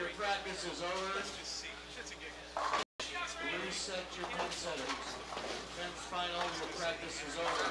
your practice is over. Reset your pen settings. Men's final, your practice is over.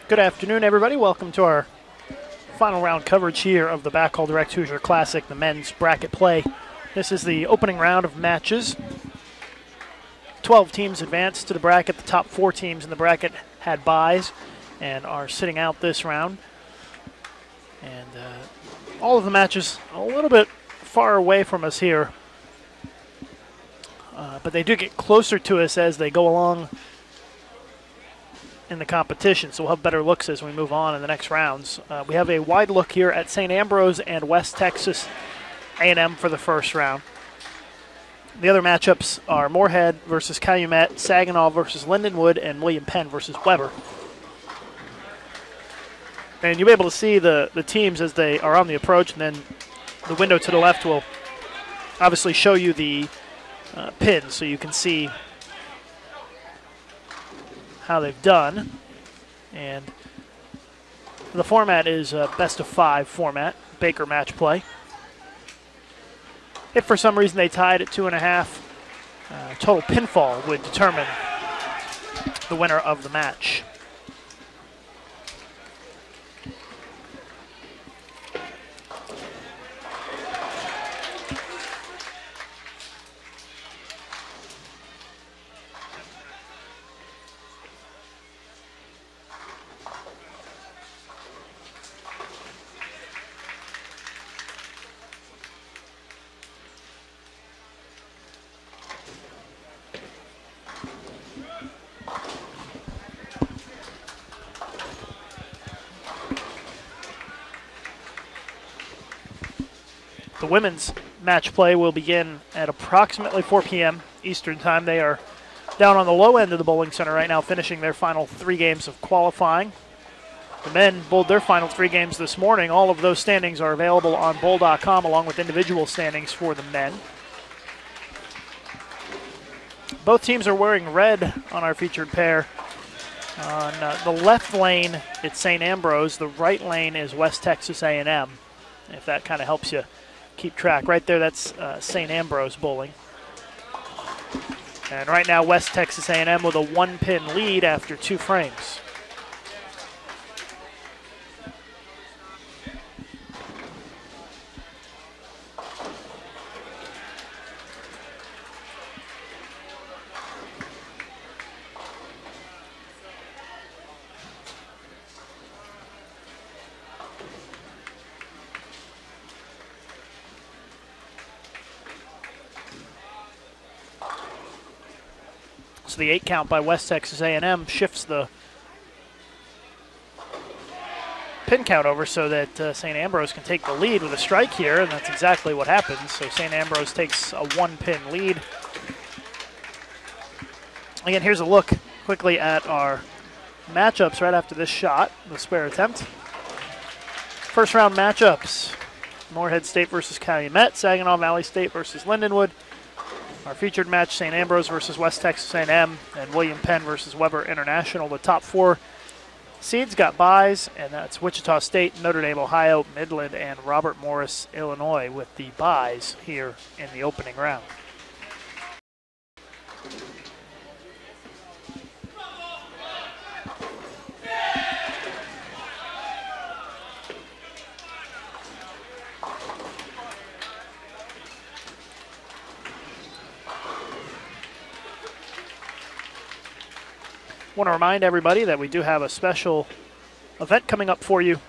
Good afternoon, everybody. Welcome to our final round coverage here of the Backhaul Direct Hoosier Classic, the men's bracket play. This is the opening round of matches. 12 teams advanced to the bracket. The top 4 teams in the bracket had byes and are sitting out this round. And all of the matches a little bit far away from us here. But they do get closer to us as they go along in the competition, so we'll have better looks as we move on in the next rounds. We have a wide look here at St. Ambrose and West Texas A&M for the first round. The other matchups are Moorhead versus Calumet, Saginaw versus Lindenwood, and William Penn versus Weber. And you'll be able to see the teams as they are on the approach, and then the window to the left will obviously show you the pins, so you can see how they've done. And the format is a best-of-5 format, Baker match play. If for some reason they tied at 2.5, total pinfall would determine the winner of the match. The women's match play will begin at approximately 4 p.m. Eastern Time. They are down on the low end of the bowling center right now, finishing their final 3 games of qualifying. The men bowled their final 3 games this morning. All of those standings are available on bowl.com along with individual standings for the men. Both teams are wearing red on our featured pair. On the left lane, it's St. Ambrose. The right lane is West Texas A&M, if that kind of helps you keep track. Right there, that's St. Ambrose bowling. And right now, West Texas A&M with a 1-pin lead after 2 frames. So the 8 count by West Texas A&M shifts the pin count over so that St. Ambrose can take the lead with a strike here, and that's exactly what happens. So St. Ambrose takes a 1-pin lead. Again, here's a look quickly at our matchups right after this shot, the spare attempt. First round matchups: Moorhead State versus Calumet, Saginaw Valley State versus Lindenwood. Our featured match, St. Ambrose versus West Texas A&M, and William Penn versus Weber International. The top 4 seeds got byes, and that's Wichita State, Notre Dame, Ohio, Midland, and Robert Morris, Illinois, with the byes here in the opening round. Want to remind everybody that we do have a special event coming up for you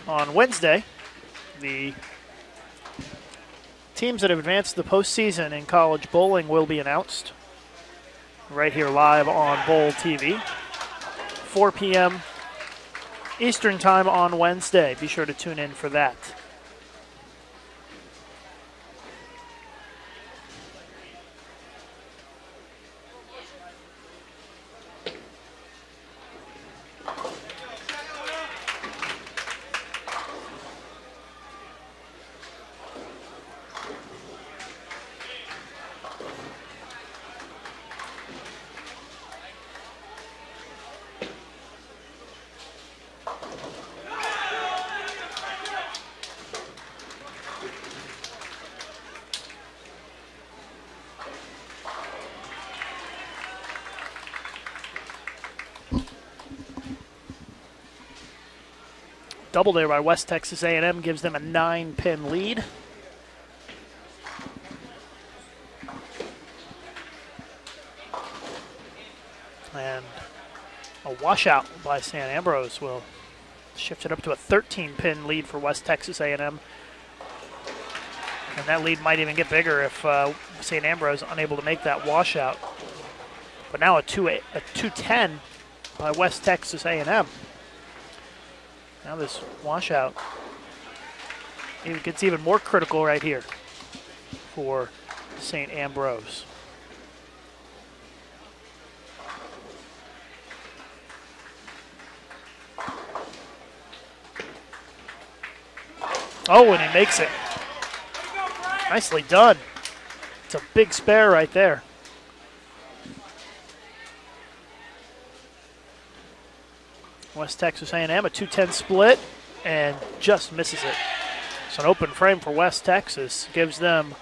on Wednesday. The teams that have advanced to the postseason in college bowling will be announced right here live on Bowl TV. 4 p.m. Eastern Time on Wednesday. Be sure to tune in for that. Double there by West Texas A&M gives them a 9-pin lead. And a washout by St. Ambrose will shift it up to a 13-pin lead for West Texas A&M. And that lead might even get bigger if St. Ambrose unable to make that washout. But now a 2-10 by West Texas A&M. Now this washout gets even more critical right here for St. Ambrose. Oh, and he makes it. Nicely done. It's a big spare right there. West Texas A&M, a 2-10 split, and just misses it. So an open frame for West Texas gives them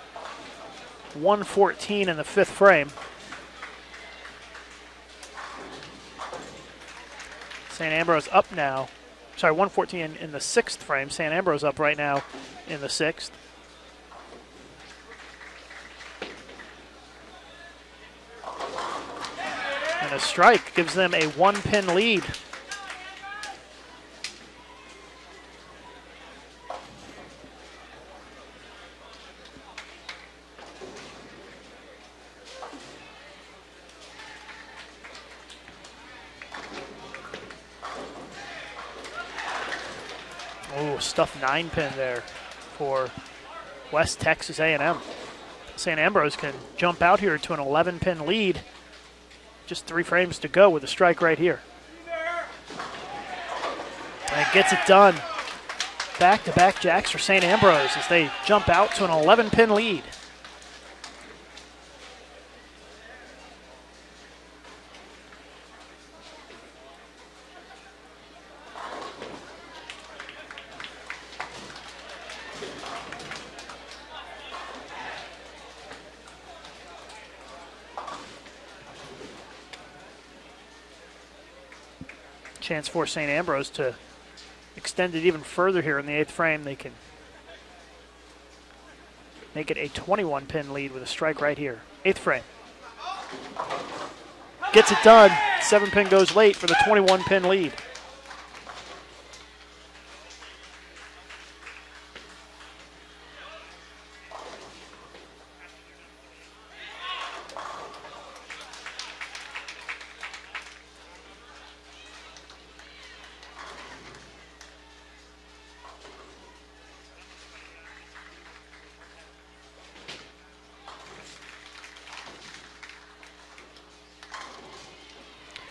114 in the 5th frame. St. Ambrose up now. Sorry, 114 in the 6th frame. St. Ambrose up right now in the 6th. And a strike gives them a 1-pin lead. Stuffed 9-pin there for West Texas A&M. St. Ambrose can jump out here to an 11-pin lead. Just 3 frames to go with a strike right here. And gets it done. Back-to-back jacks for St. Ambrose as they jump out to an 11-pin lead. Chance for St. Ambrose to extend it even further here in the 8th frame. They can make it a 21-pin lead with a strike right here. 8th frame. Gets it done. 7-pin goes late for the 21-pin lead.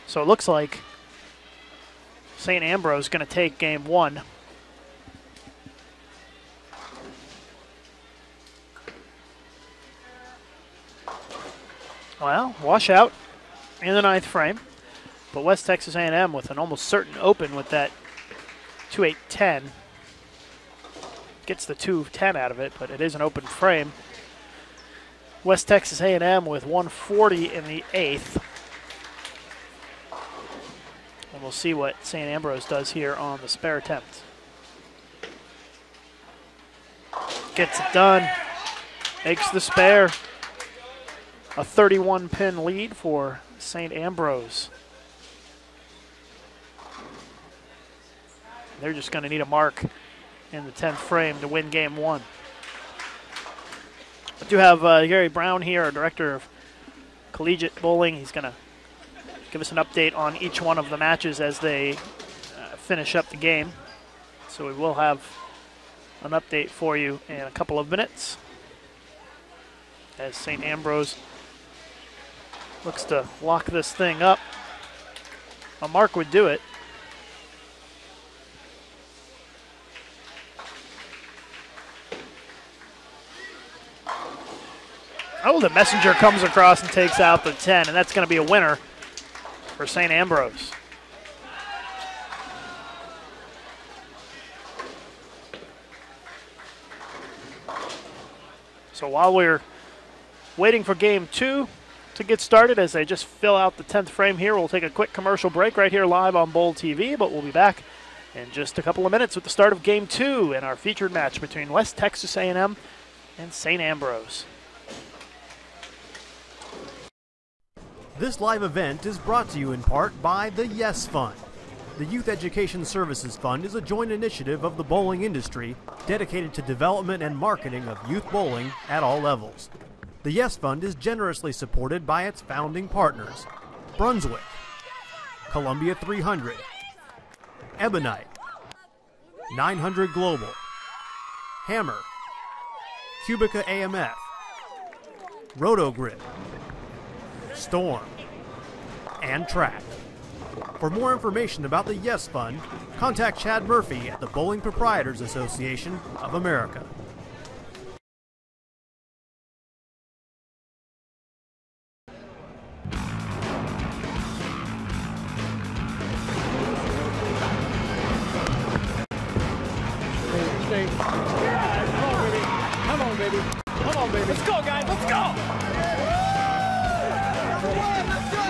So it looks like St. Ambrose is going to take game 1. Well, washout in the 9th frame, but West Texas A&M with an almost certain open with that 2-8-10. Gets the 2-10 out of it, but it is an open frame. West Texas A&M with 140 in the 8th. And we'll see what St. Ambrose does here on the spare attempt. Gets it done. Makes the spare. a 31-pin lead for St. Ambrose. They're just going to need a mark in the 10th frame to win game one. I do have Gary Brown here, our director of Collegiate Bowling. He's going to give us an update on each one of the matches as they finish up the game. So we will have an update for you in a couple of minutes as St. Ambrose looks to lock this thing up. A mark would do it. Oh, the messenger comes across and takes out the 10, and that's going to be a winner for St. Ambrose. So while we're waiting for game two to get started, as they just fill out the 10th frame here, we'll take a quick commercial break right here live on Bowl TV, but we'll be back in just a couple of minutes with the start of game two and our featured match between West Texas A&M and St. Ambrose. This live event is brought to you in part by the YES Fund. The Youth Education Services Fund is a joint initiative of the bowling industry dedicated to development and marketing of youth bowling at all levels. The YES Fund is generously supported by its founding partners: Brunswick, Columbia 300, Ebonite, 900 Global, Hammer, Cubica AMF, Rotogrid, Storm, and Track. For more information about the YES Fund, contact Chad Murphy at the Bowling Proprietors Association of America. Come on, baby. Come on, baby. Let's go, guys. Let's go. Let's go.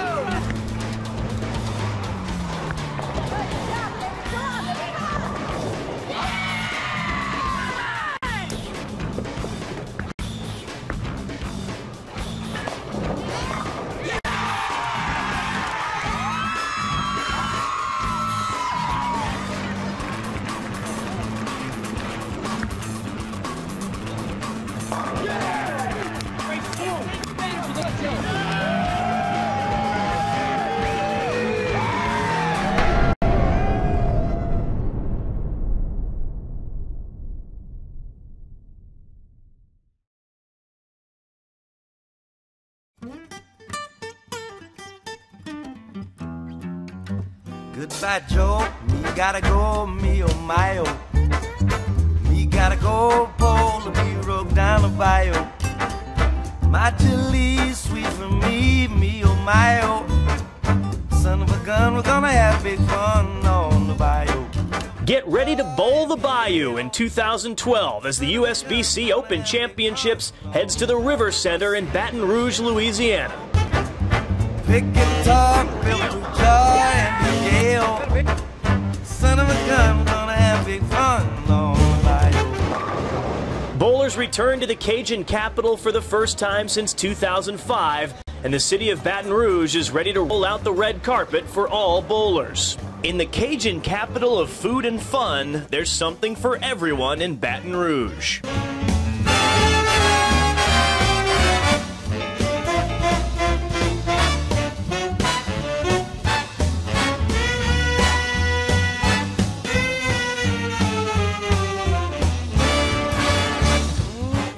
Goodbye, Joe. Me gotta go, me oh my oh. Me gotta go, pull the B-road down the bayou. My chili's sweet for me, me oh my oh. Son of a gun, we're gonna have big fun on the bayou. Get ready to bowl the Bayou in 2012 as the USBC Open Championships heads to the River Center in Baton Rouge, Louisiana. Pick guitar, built to joy and Yale. Son of a gun, we're gonna have big fun on the bayou. Bowlers return to the Cajun capital for the first time since 2005, and the city of Baton Rouge is ready to roll out the red carpet for all bowlers. In the Cajun capital of food and fun, there's something for everyone in Baton Rouge.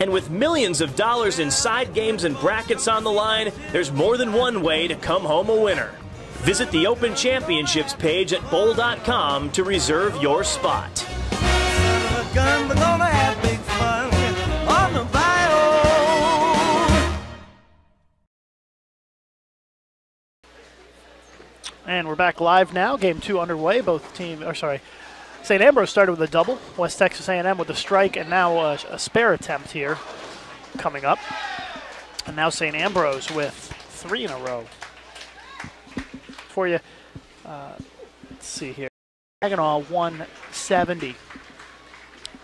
And with millions of dollars in side games and brackets on the line, there's more than one way to come home a winner. Visit the Open Championships page at bowl.com to reserve your spot. Son of a gun, we're gonna have big fun on the bayou. And we're back live now. Game two underway. St. Ambrose started with a double. West Texas A&M with a strike, and now a spare attempt here coming up. And now St. Ambrose with 3 in a row. For you, let's see here. Saginaw 170.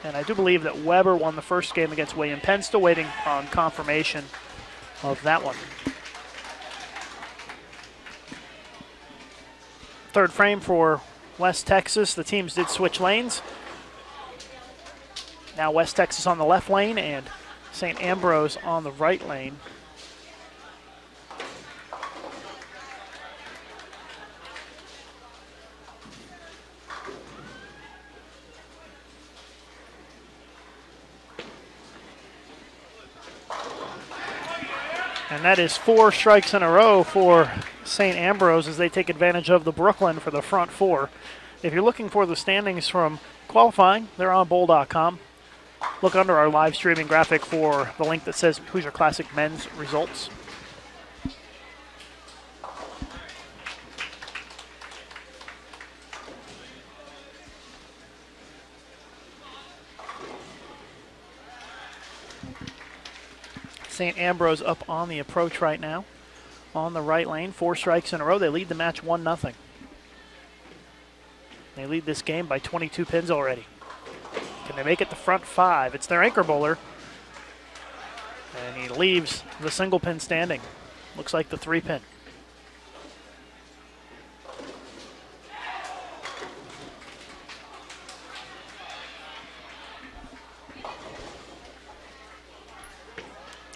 And I do believe that Weber won the first game against William Penn. Still waiting on confirmation of that one. third frame for West Texas. The teams did switch lanes. Now West Texas on the left lane and St. Ambrose on the right lane. And that is 4 strikes in a row for St. Ambrose as they take advantage of the Brooklyn for the front 4. If you're looking for the standings from qualifying, they're on bowl.com. Look under our live streaming graphic for the link that says Hoosier Classic men's results. St. Ambrose up on the approach right now on the right lane. 4 strikes in a row. They lead the match 1-0. They lead this game by 22 pins already. Can they make it the front 5? It's their anchor bowler. And he leaves the single pin standing. Looks like the 3-pin.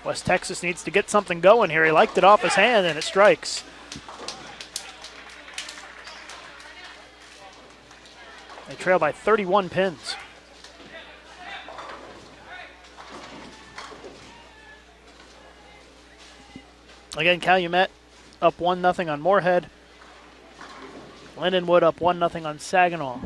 West Texas needs to get something going here. He liked it off his hand, and it strikes. They trail by 31 pins. Again, Calumet up 1-0 on Moorhead. Lindenwood up 1-0 on Saginaw.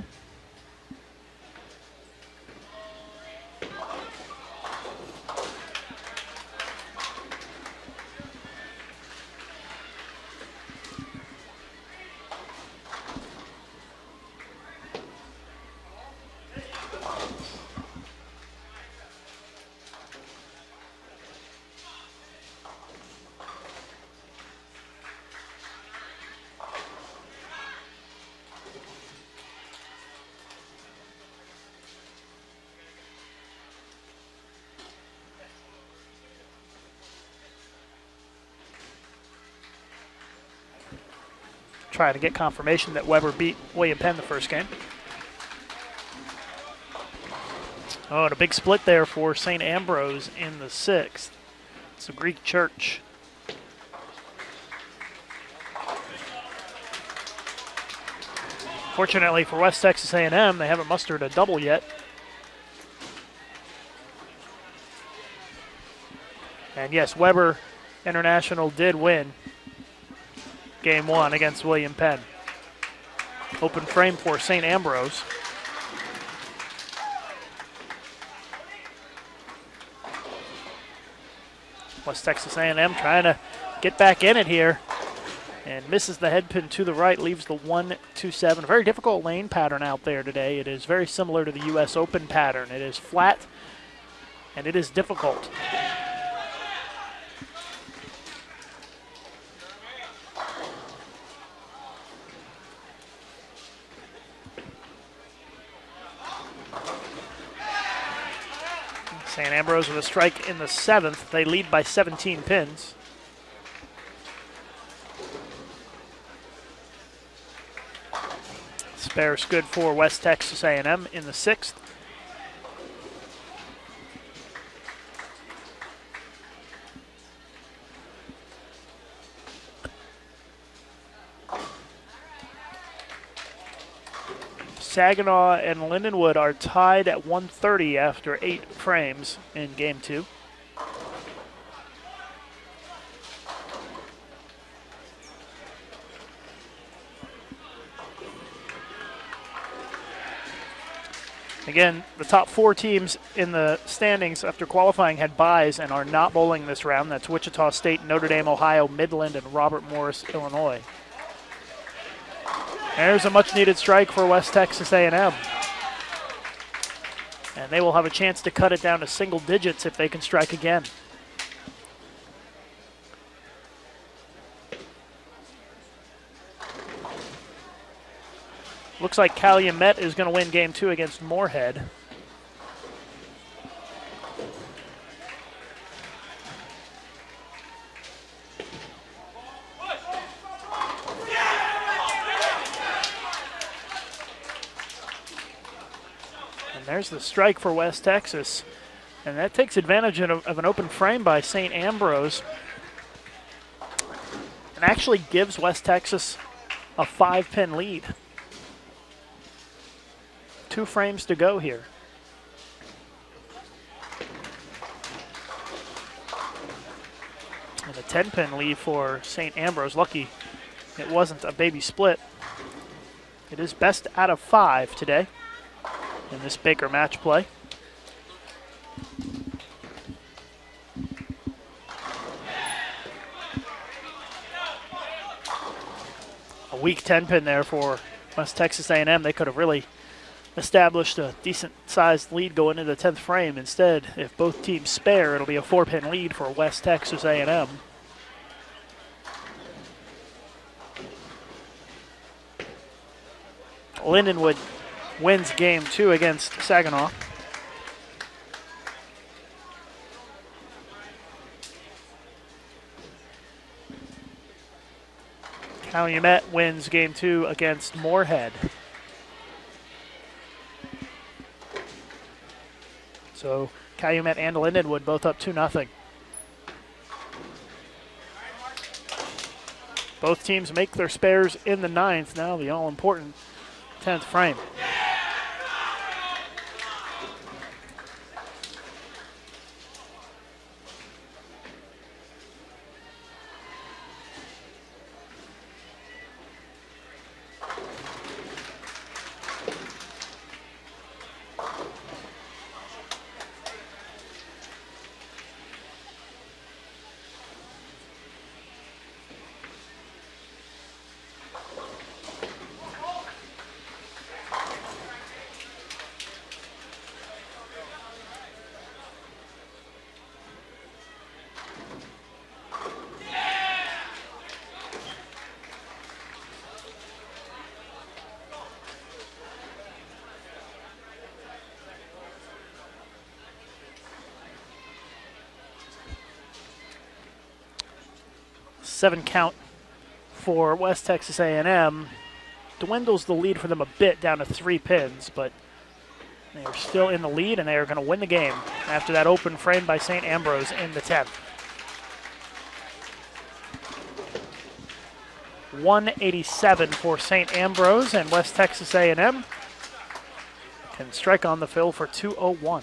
Trying to get confirmation that Weber beat William Penn the first game. Oh, and a big split there for St. Ambrose in the 6th. It's a Greek church. Fortunately for West Texas A&M, they haven't mustered a double yet. And yes, Weber International did win Game 1 against William Penn. Open frame for St. Ambrose. West Texas A&M trying to get back in it here and misses the head pin to the right, leaves the 1-2-7. A very difficult lane pattern out there today. It is very similar to the U.S. Open pattern. It is flat and it is difficult. St. Ambrose with a strike in the 7th. They lead by 17 pins. Spare's good for West Texas A&M in the 6th. Saginaw and Lindenwood are tied at 130 after 8 frames in Game 2. Again, the top 4 teams in the standings after qualifying had byes and are not bowling this round. That's Wichita State, Notre Dame, Ohio, Midland, and Robert Morris, Illinois. There's a much-needed strike for West Texas A&M. And they will have a chance to cut it down to single digits if they can strike again. Looks like Calumet is going to win Game 2 against Moorhead. there's the strike for West Texas. And that takes advantage of an open frame by St. Ambrose. And actually gives West Texas a 5-pin lead. 2 frames to go here. And a 10-pin lead for St. Ambrose. Lucky it wasn't a baby split. It is best out of 5 today in this Baker match play. A weak 10-pin there for West Texas A&M. They could have really established a decent-sized lead going into the 10th frame. Instead, if both teams spare, it'll be a 4-pin lead for West Texas A&M. Lindenwood wins game 2 against Saginaw. Calumet wins game 2 against Moorhead. So Calumet and Lindenwood both up 2-0. Both teams make their spares in the 9th, now the all-important 10th frame. Seven count for West Texas A&M. Dwindles the lead for them a bit down to 3 pins, but they are still in the lead and they are going to win the game after that open frame by St. Ambrose in the 10th. 187 for St. Ambrose, and West Texas A&M can strike on the fill for 201.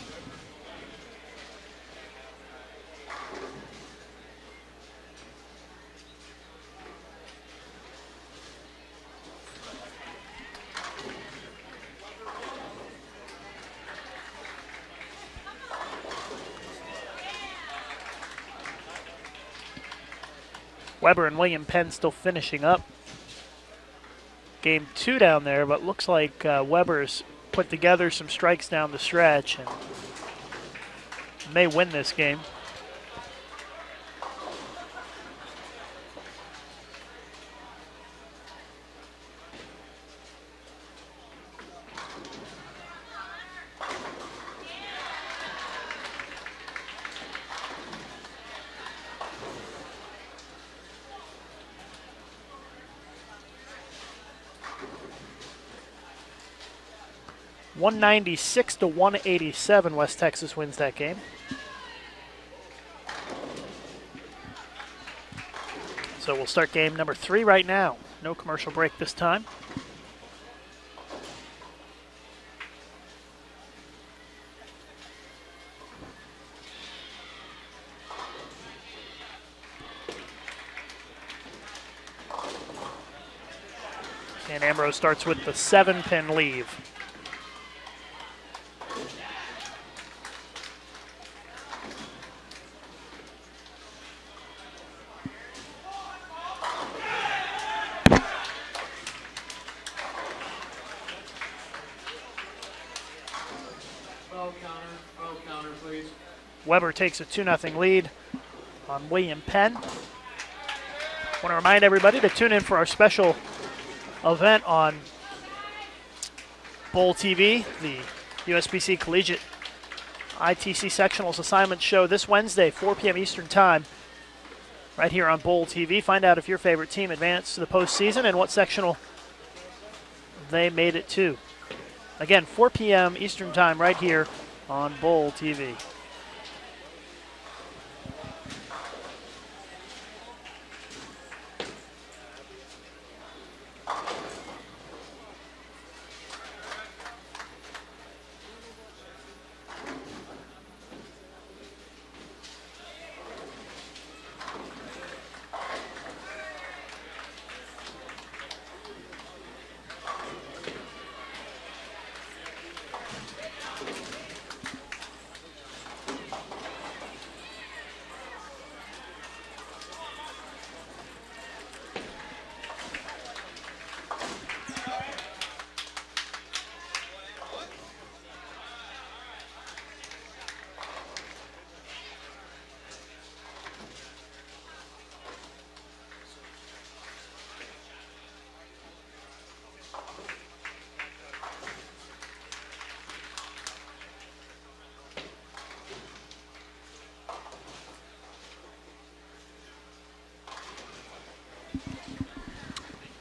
Weber and William Penn still finishing up game 2 down there, but looks like Weber's put together some strikes down the stretch and may win this game. .196 to 187, West Texas wins that game. So we'll start game number 3 right now. No commercial break this time. St. Ambrose starts with the 7-pin leave. Weber takes a 2-0 lead on William Penn. Want to remind everybody to tune in for our special event on Bowl TV, the USBC Collegiate ITC Sectionals Assignment Show this Wednesday, 4 p.m. Eastern Time, right here on Bowl TV. Find out if your favorite team advanced to the postseason and what sectional they made it to. Again, 4 p.m. Eastern Time right here on Bowl TV.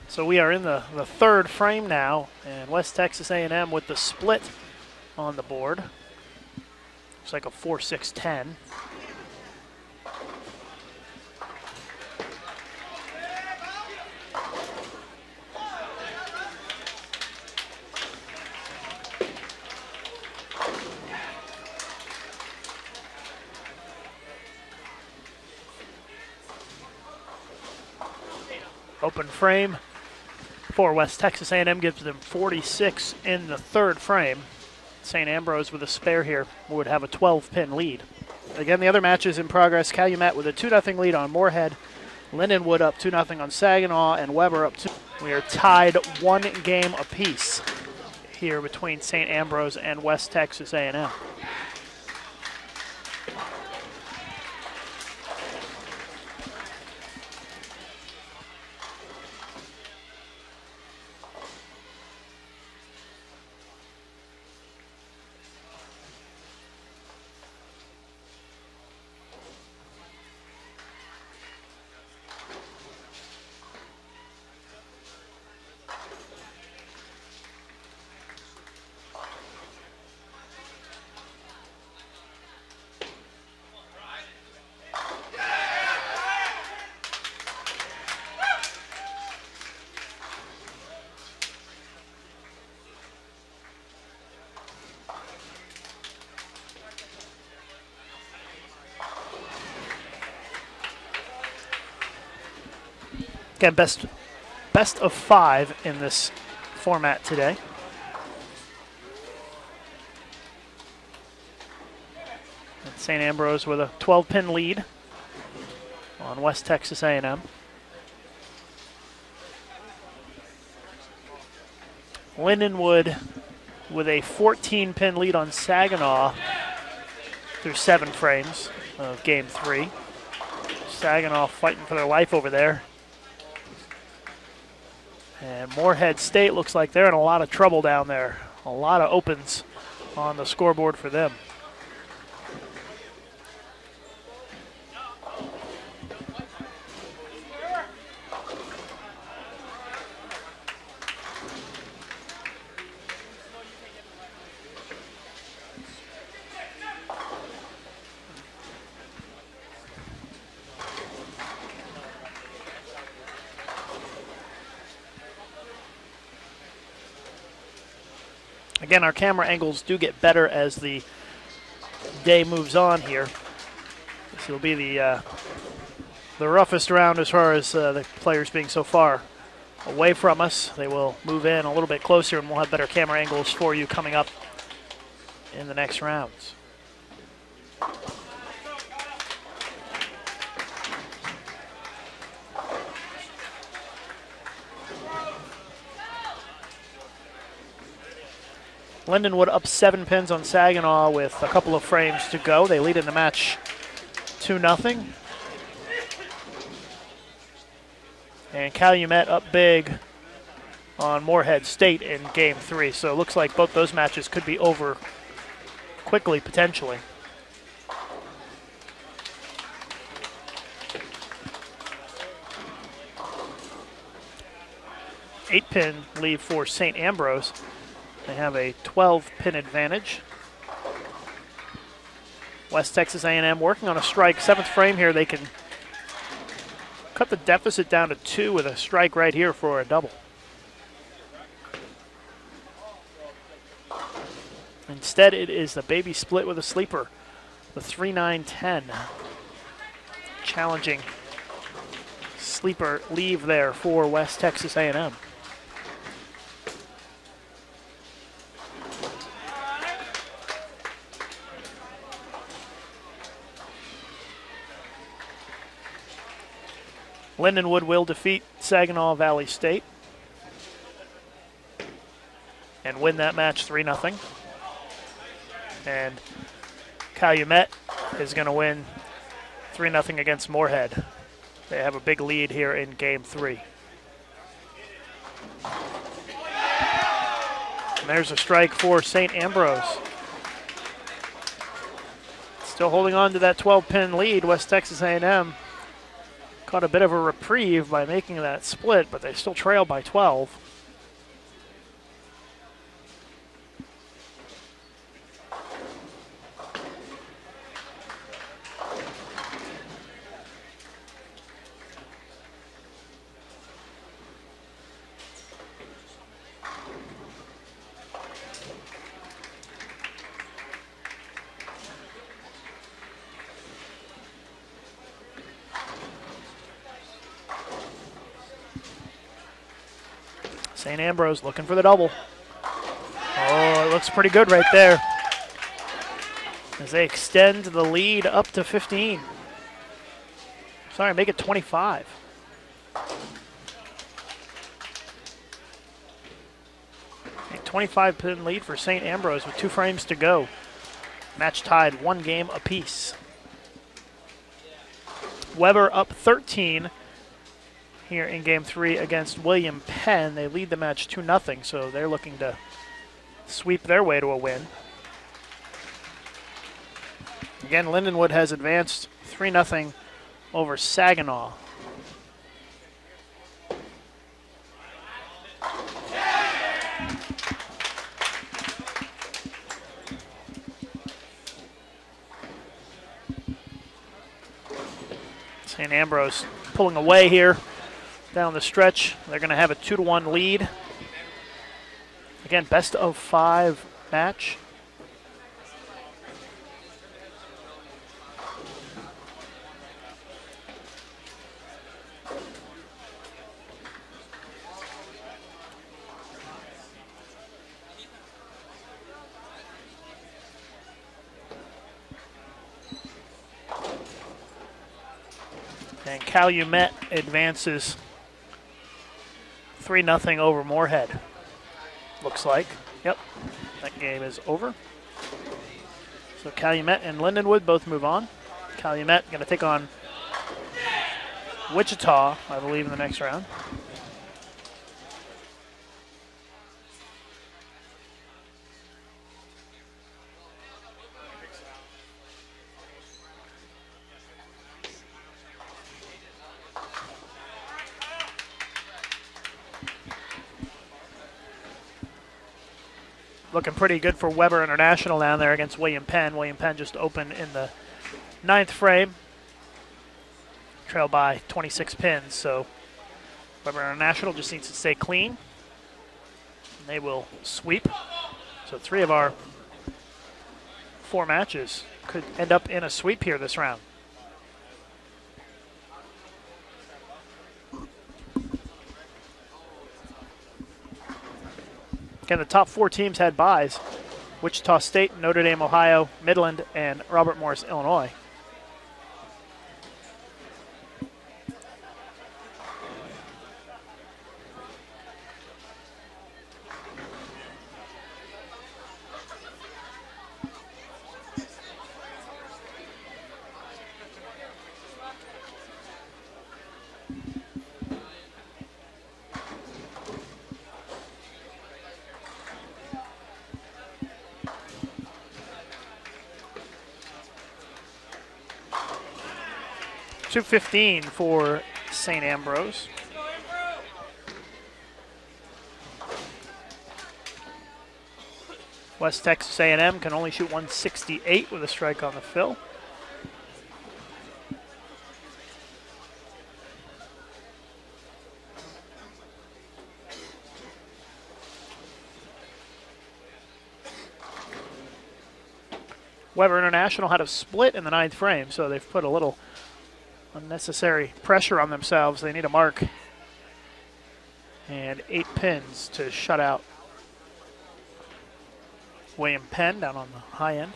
So we are in the third frame now, and West Texas A&M with the split on the board. Looks like a 4-6-10. Open frame for West Texas A&M gives them 46 in the third frame. St. Ambrose with a spare here would have a 12-pin lead. Again, the other matches in progress. Calumet with a 2-0 lead on Moorhead. Lindenwood up 2-0 on Saginaw, and Weber up 2. We are tied 1 game apiece here between St. Ambrose and West Texas A&M. Again, best of 5 in this format today. And St. Ambrose with a 12-pin lead on West Texas A&M. Lindenwood with a 14-pin lead on Saginaw through 7 frames of Game 3. Saginaw fighting for their life over there. And Moorhead State looks like they're in a lot of trouble down there. A lot of opens on the scoreboard for them. Again, our camera angles do get better as the day moves on here. This will be the roughest round as far as the players being so far away from us. They will move in a little bit closer, and we'll have better camera angles for you coming up in the next rounds. Lindenwood up 7 pins on Saginaw with a couple of frames to go. They lead in the match 2-0. And Calumet up big on Moorhead State in Game 3. So it looks like both those matches could be over quickly, potentially. Eight-pin lead for St. Ambrose. They have a 12-pin advantage. West Texas A&M working on a strike. 7th frame here. They can cut the deficit down to 2 with a strike right here for a double. Instead, it is the baby split with a sleeper. The 3-9-10. Challenging sleeper leave there for West Texas A&M. Lindenwood will defeat Saginaw Valley State and win that match 3-0. And Calumet is going to win 3-0 against Moorhead. They have a big lead here in Game 3. And there's a strike for St. Ambrose. Still holding on to that 12-pin lead. West Texas A&M caught a bit of a reprieve by making that split, but they still trail by 12. St. Ambrose looking for the double. Oh, it looks pretty good right there as they extend the lead up to 15. Sorry, make it 25. A 25-pin lead for St. Ambrose with 2 frames to go. Match tied, 1 game apiece. Weber up 13 here in Game 3 against William Penn. They lead the match 2-0, so they're looking to sweep their way to a win. Again, Lindenwood has advanced 3-0 over Saginaw. St. Ambrose pulling away here down the stretch. They're going to have a 2-1 lead. Again, best of 5 match. And Calumet advances 3-0 over Moorhead. Looks like. Yep, that game is over. So Calumet and Lindenwood both move on. Calumet going to take on Wichita, I believe, in the next round. Looking pretty good for Weber International down there against William Penn. William Penn just opened in the 9th frame. Trailed by 26 pins, so Weber International just needs to stay clean. And they will sweep. So 3 of our 4 matches could end up in a sweep here this round. Again, the top 4 teams had byes. Wichita State, Notre Dame, Ohio, Midland, and Robert Morris, Illinois. .215 for St. Ambrose. West Texas A&M can only shoot 168 with a strike on the fill. Weber International had a split in the 9th frame, so they've put a little unnecessary pressure on themselves. They need a mark and 8 pins to shut out William Penn down on the high end.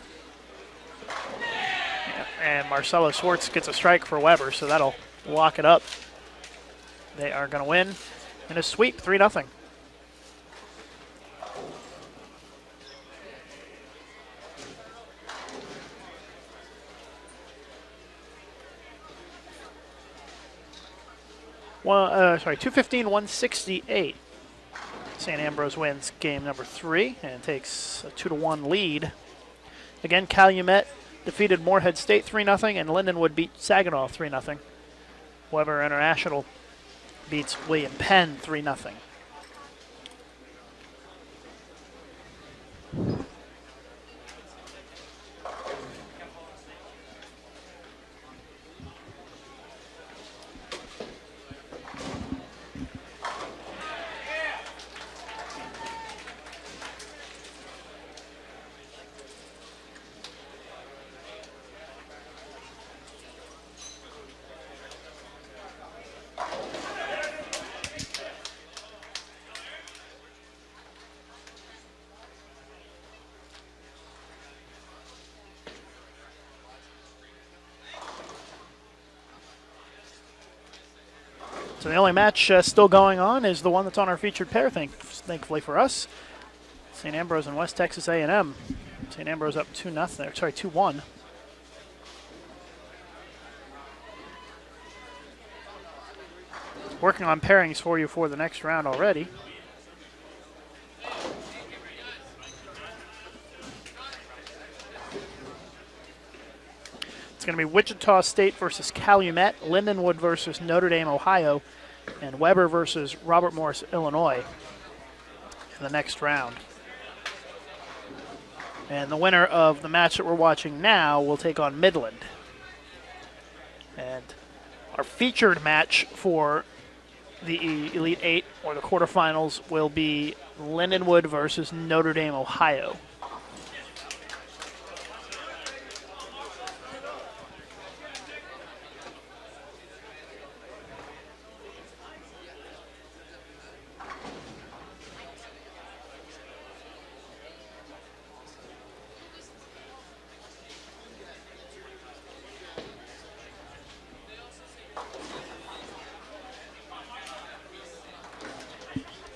Yeah, and Marcelo Swartz gets a strike for Weber, so that'll lock it up. They are going to win in a sweep, 3-0. Well, 215-168. St. Ambrose wins game number 3 and takes a 2-1 lead. Again, Calumet defeated Morehead State 3-0, and Lindenwood beat Saginaw 3-0. Weber International beats William Penn 3-0. So the only match still going on is the one that's on our featured pair, thankfully for us. St. Ambrose and West Texas A&M. St. Ambrose up 2-1. Working on pairings for you for the next round already. It's going to be Wichita State versus Calumet, Lindenwood versus Notre Dame, Ohio, and Weber versus Robert Morris, Illinois in the next round. And the winner of the match that we're watching now will take on Midland. And our featured match for the Elite Eight or the quarterfinals will be Lindenwood versus Notre Dame, Ohio.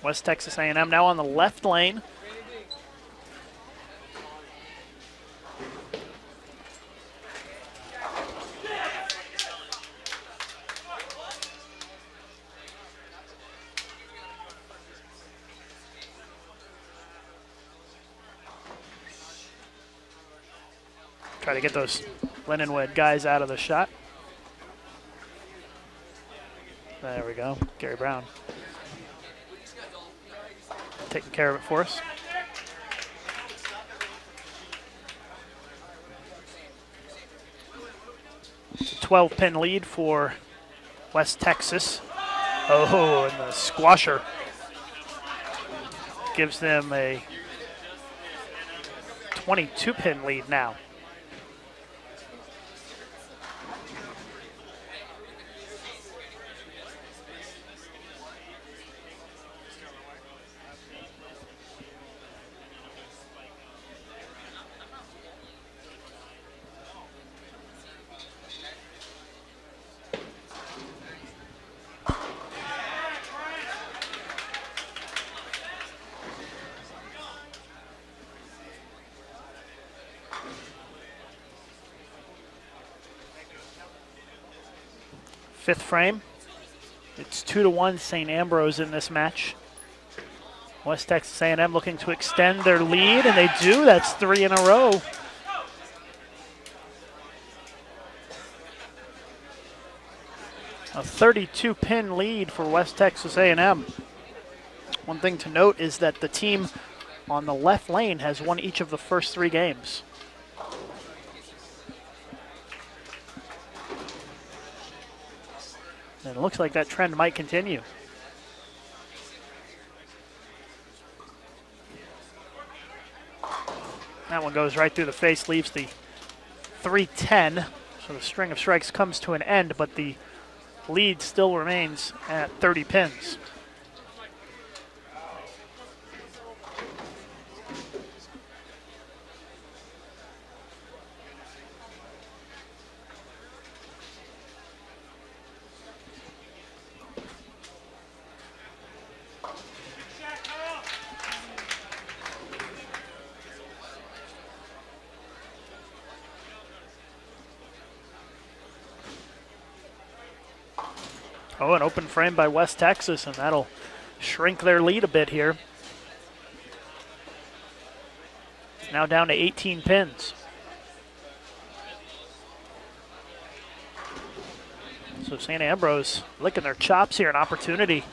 West Texas A&M now on the left lane. Try to get those Lindenwood guys out of the shot. There we go, Gary Brown taking care of it for us. 12-pin lead for West Texas. Oh, and the squasher gives them a 22-pin lead now. Fifth frame. It's 2-1 St. Ambrose in this match. West Texas A&M looking to extend their lead, and they do. That's 3 in a row. A 32-pin lead for West Texas A&M. One thing to note is that the team on the left lane has won each of the first 3 games. And it looks like that trend might continue. That one goes right through the face, leaves the 3-10. So the string of strikes comes to an end, but the lead still remains at 30 pins. Oh, an open frame by West Texas, and that'll shrink their lead a bit here. It's now down to 18 pins. So St. Ambrose licking their chops here, an opportunity.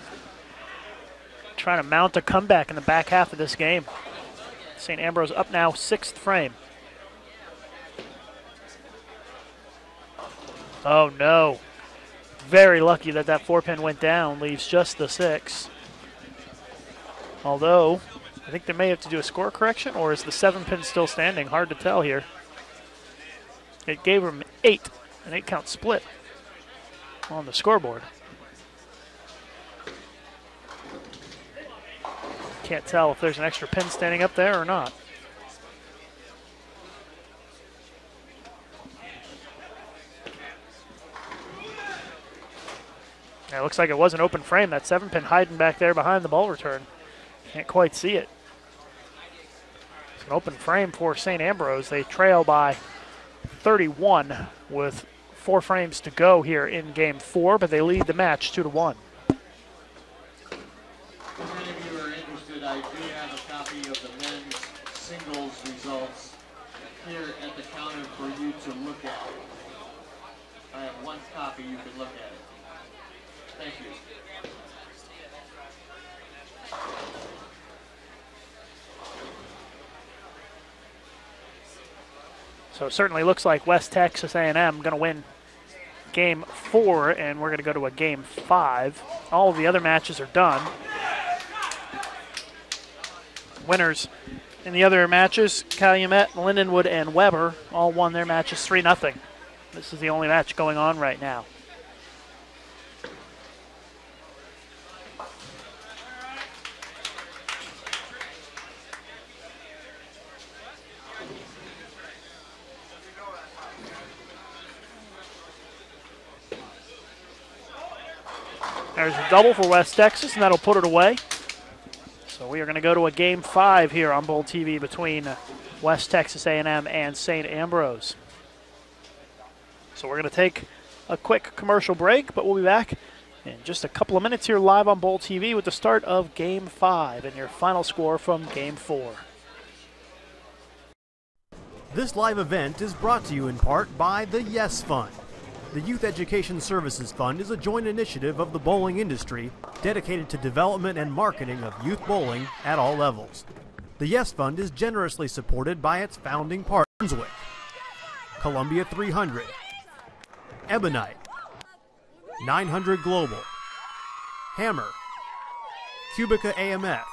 Trying to mount a comeback in the back half of this game. St. Ambrose up now, 6th frame. Oh no. Very lucky that that 4-pin went down, leaves just the 6. Although, I think they may have to do a score correction, or is the 7-pin still standing? Hard to tell here. It gave them 8, an 8-count split on the scoreboard. Can't tell if there's an extra pin standing up there or not. It looks like it was an open frame. That 7-pin hiding back there behind the ball return. Can't quite see it. It's an open frame for St. Ambrose. They trail by 31 with 4 frames to go here in Game 4, but they lead the match 2-1. If any of you are interested, I do have a copy of the men's singles results here at the counter for you to look at. I have 1 copy, you can look at it. Thank you. So it certainly looks like West Texas A&M going to win Game 4, and we're going to go to a Game 5. All of the other matches are done. Winners in the other matches, Calumet, Lindenwood, and Weber all won their matches 3-0. This is the only match going on right now. There's a double for West Texas, and that'll put it away. So we are going to go to a Game 5 here on Bowl TV between West Texas A&M and St. Ambrose. So we're going to take a quick commercial break, but we'll be back in just a couple of minutes here live on Bowl TV with the start of Game 5 and your final score from Game 4. This live event is brought to you in part by the Yes Fund. The Youth Education Services Fund is a joint initiative of the bowling industry dedicated to development and marketing of youth bowling at all levels. The Yes Fund is generously supported by its founding partners: Brunswick, Columbia 300, Ebonite, 900 Global, Hammer, Cubica AMF,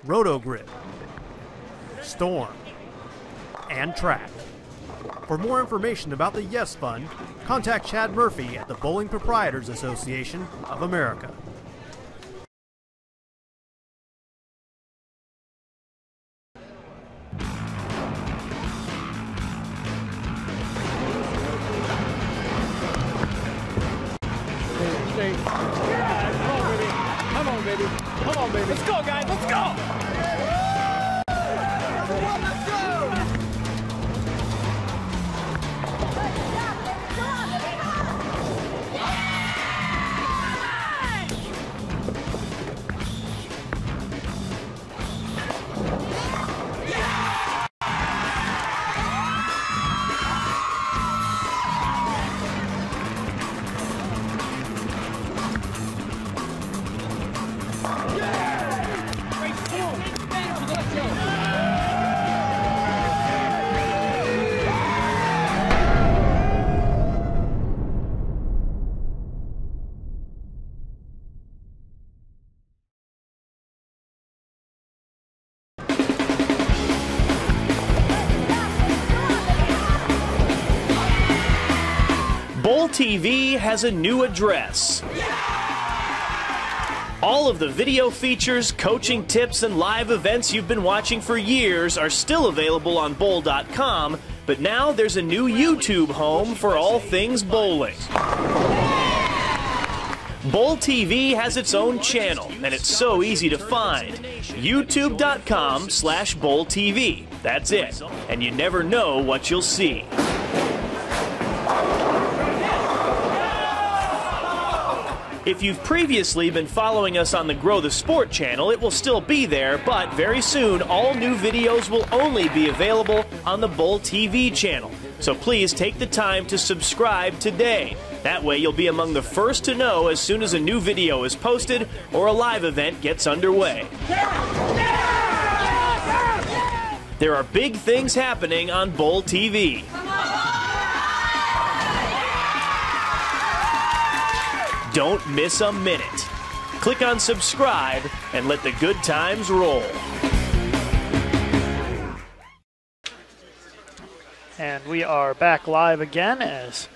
Rotogrid, Storm, and Track. For more information about the Yes Fund, contact Chad Murphy at the Bowling Proprietors Association of America. Come on, baby. Come on, baby. Let's go, guys. Let's go. Let's go. TV has a new address. All of the video features, coaching tips, and live events you've been watching for years are still available on bowl.com, but now there's a new YouTube home for all things bowling. Bowl TV has its own channel, and it's so easy to find. YouTube.com/BowlTV. That's it. And you never know what you'll see. If you've previously been following us on the Grow the Sport channel, it will still be there, but very soon all new videos will only be available on the Bowl TV channel. So please take the time to subscribe today. That way you'll be among the first to know as soon as a new video is posted or a live event gets underway. There are big things happening on Bowl TV. Don't miss a minute. Click on subscribe and let the good times roll. And we are back live again as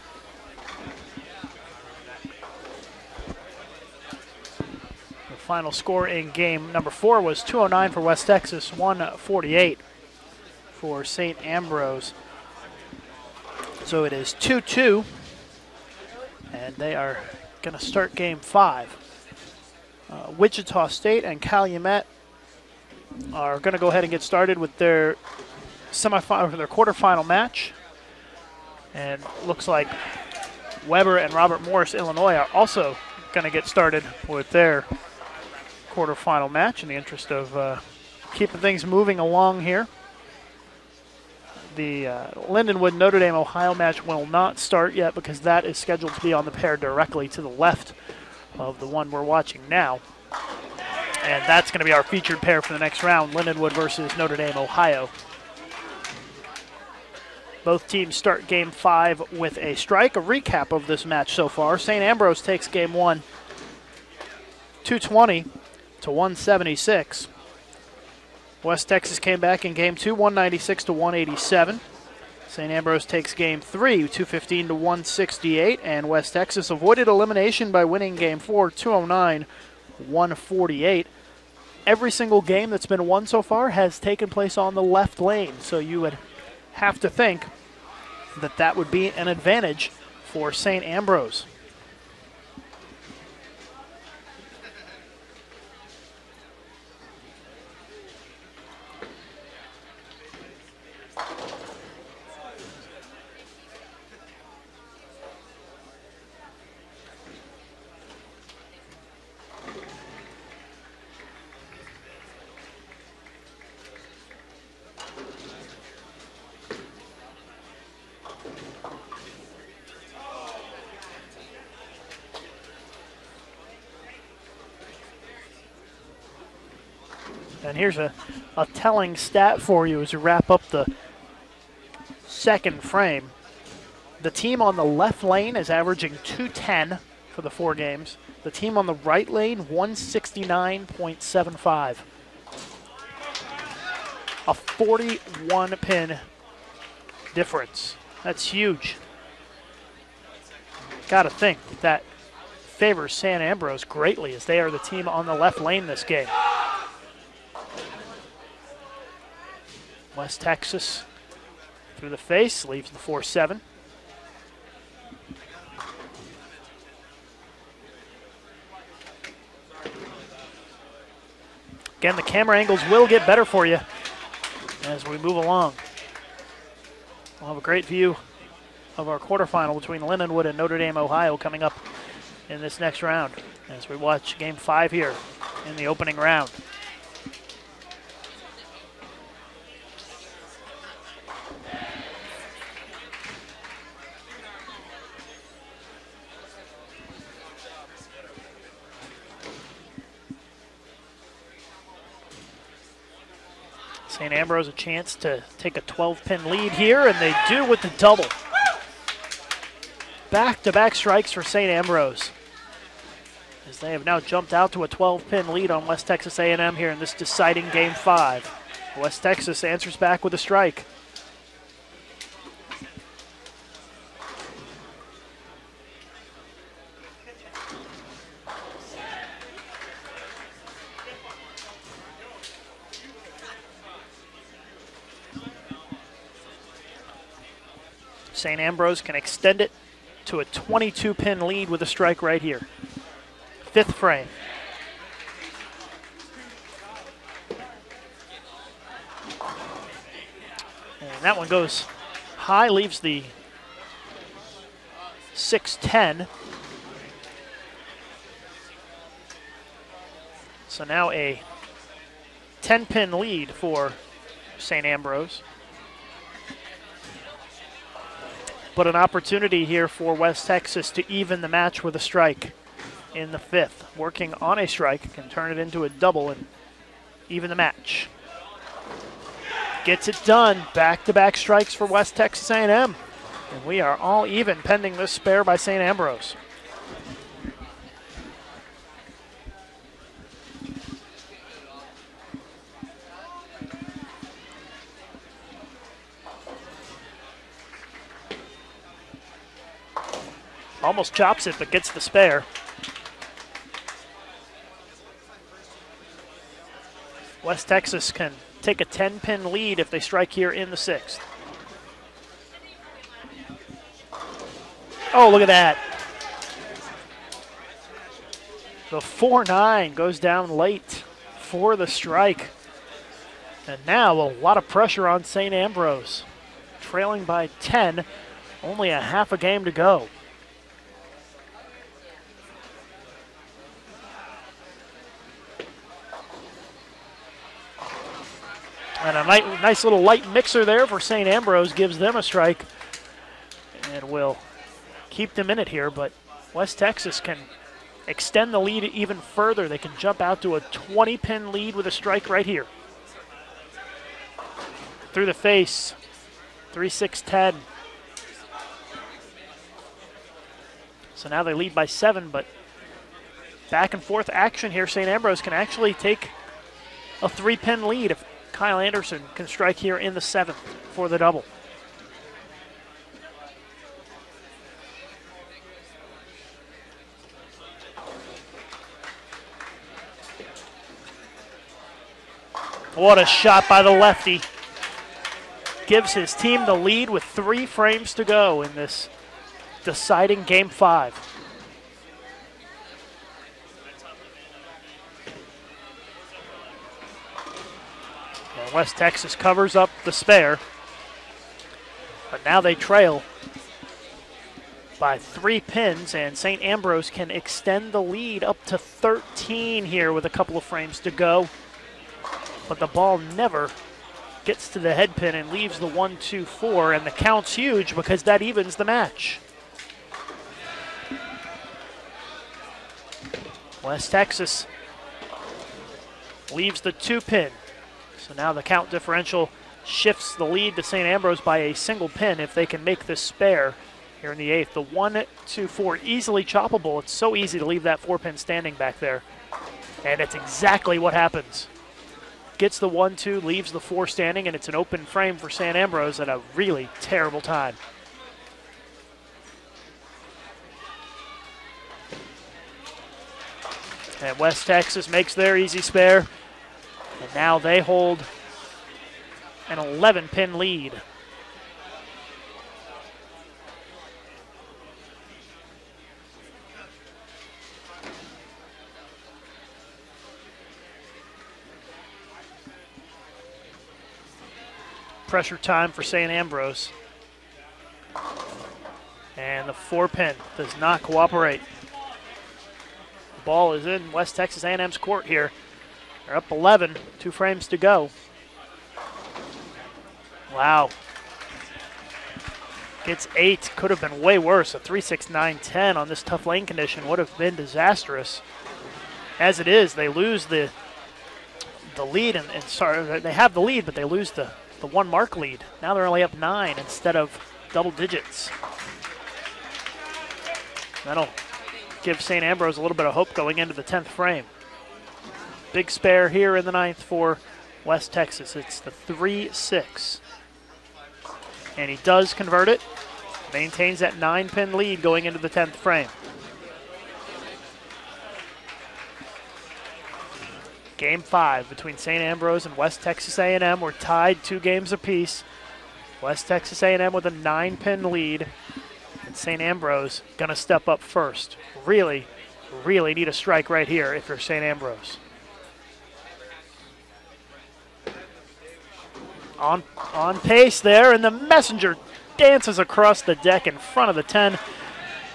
the final score in game number 4 was 209 for West Texas, 148 for St. Ambrose. So it is 2-2, and they are going to start game 5. Wichita State and Calumet are going to go ahead and get started with their quarterfinal match. And looks like Weber and Robert Morris, Illinois, are also going to get started with their quarterfinal match in the interest of keeping things moving along here. The Lindenwood Notre Dame Ohio match will not start yet because that is scheduled to be on the pair directly to the left of the one we're watching now. And that's going to be our featured pair for the next round, Lindenwood versus Notre Dame Ohio. Both teams start game 5 with a strike. A recap of this match so far. St. Ambrose takes game 1, 220 to 176. West Texas came back in game 2, 196 to 187. St. Ambrose takes game 3, 215 to 168, and West Texas avoided elimination by winning game 4, 209, 148. Every single game that's been won so far has taken place on the left lane, so you would have to think that that would be an advantage for St. Ambrose. And here's a telling stat for you as we wrap up the second frame. The team on the left lane is averaging 210 for the 4 games. The team on the right lane, 169.75. A 41-pin difference. That's huge. Got to think that favors St. Ambrose greatly as they are the team on the left lane this game. West Texas through the face, leaves the 4-7. Again, the camera angles will get better for you as we move along. We'll have a great view of our quarterfinal between Lindenwood and Notre Dame Ohio coming up in this next round as we watch game 5 here in the opening round. St. Ambrose a chance to take a 12-pin lead here, and they do with the double. Back-to-back strikes for St. Ambrose, as they have now jumped out to a 12-pin lead on West Texas A&M here in this deciding Game 5. West Texas answers back with a strike. St. Ambrose can extend it to a 22-pin lead with a strike right here. 5th frame. And that one goes high, leaves the 6-10. So now a 10-pin lead for St. Ambrose. But an opportunity here for West Texas to even the match with a strike in the 5th. Working on a strike can turn it into a double and even the match. Gets it done. Back-to-back strikes for West Texas A&M. And we are all even pending this spare by St. Ambrose. Almost chops it, but gets the spare. West Texas can take a 10-pin lead if they strike here in the 6th. Oh, look at that. The 4-9 goes down late for the strike. And now a lot of pressure on St. Ambrose. Trailing by 10, only a half a game to go. And a nice little light mixer there for St. Ambrose gives them a strike and will keep them in it here, but West Texas can extend the lead even further. They can jump out to a 20-pin lead with a strike right here. Through the face, 3-6-10. So now they lead by 7, but back and forth action here. St. Ambrose can actually take a 3-pin lead if Kyle Anderson can strike here in the 7th for the double. What a shot by the lefty. Gives his team the lead with 3 frames to go in this deciding Game 5. West Texas covers up the spare, but now they trail by 3 pins, and St. Ambrose can extend the lead up to 13 here with a couple of frames to go. But the ball never gets to the head pin and leaves the 1-2-4, and the count's huge because that evens the match. West Texas leaves the 2-pin. So now the count differential shifts the lead to St. Ambrose by a single pin if they can make this spare here in the 8th. The 1-2-4 easily choppable. It's so easy to leave that 4-pin standing back there. And it's exactly what happens. Gets the 1-2, leaves the 4 standing, and it's an open frame for St. Ambrose at a really terrible time. And West Texas makes their easy spare. And now they hold an 11-pin lead. Pressure time for St. Ambrose. And the 4-pin does not cooperate. The ball is in West Texas A&M's court here. They're up 11, 2 frames to go. Wow. Gets 8, could have been way worse. A 3-6-9-10 on this tough lane condition would have been disastrous. As it is, they lose the lead, and sorry, they have the lead, but they lose the 1 mark lead. Now they're only up 9 instead of double digits. That'll give St. Ambrose a little bit of hope going into the 10th frame. Big spare here in the 9th for West Texas. It's the 3-6. And he does convert it. Maintains that 9-pin lead going into the 10th frame. Game 5 between St. Ambrose and West Texas A&M. We're tied 2 games apiece. West Texas A&M with a 9-pin lead. And St. Ambrose going to step up first. Really need a strike right here if you're St. Ambrose. On pace there, and the messenger dances across the deck in front of the 10.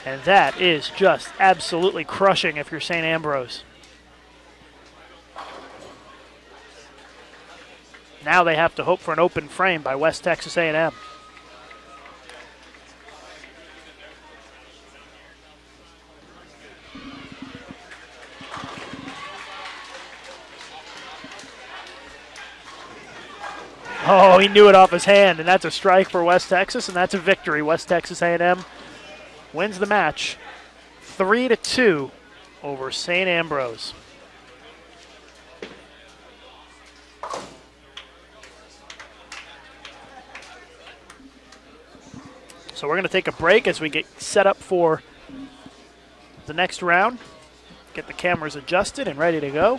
And that is just absolutely crushing if you're St. Ambrose. Now they have to hope for an open frame by West Texas A&M. Oh, he knew it off his hand, and that's a strike for West Texas, and that's a victory. West Texas A&M wins the match 3-2 over St. Ambrose. So we're going to take a break as we get set up for the next round. Get the cameras adjusted and ready to go.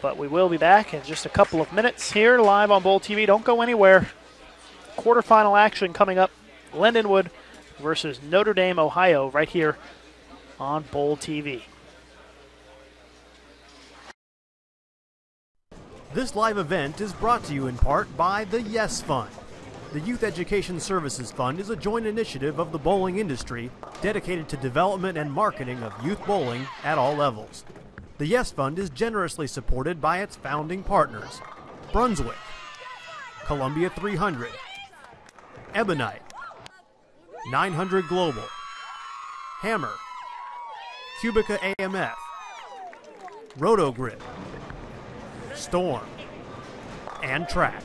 But we will be back in just a couple of minutes here live on Bowl TV. Don't go anywhere. Quarterfinal action coming up. Lindenwood versus Notre Dame, Ohio, right here on Bowl TV. This live event is brought to you in part by the Yes Fund. The Youth Education Services Fund is a joint initiative of the bowling industry dedicated to development and marketing of youth bowling at all levels. The Yes Fund is generously supported by its founding partners: Brunswick, Columbia 300, Ebonite, 900 Global, Hammer, Cubica AMF, Rotogrid, Storm, and Track.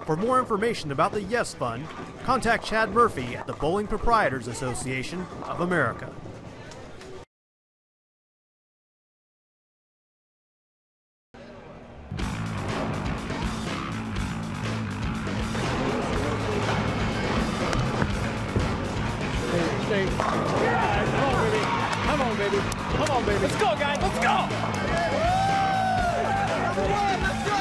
For more information about the Yes Fund, contact Chad Murphy at the Bowling Proprietors Association of America. Come on, baby. Come on, baby. Let's go, guys. Let's go. Let's go.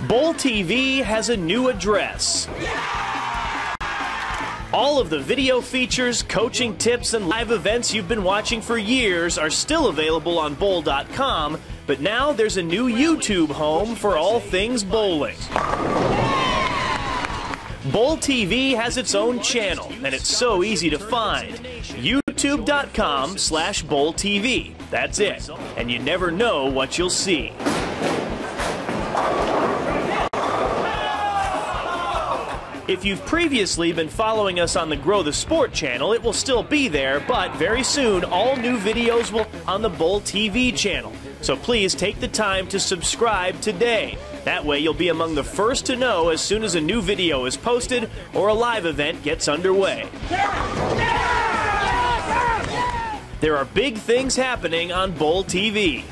Bowl TV has a new address. All of the video features, coaching tips, and live events you've been watching for years are still available on bowl.com, but now there's a new YouTube home for all things bowling. Bowl TV has its own channel, and it's so easy to find. YouTube.com/BowlTV. That's it. And you never know what you'll see. If you've previously been following us on the Grow the Sport channel, it will still be there, but very soon all new videos will on the Bowl TV channel. So please take the time to subscribe today. That way you'll be among the first to know as soon as a new video is posted or a live event gets underway. There are big things happening on Bowl TV.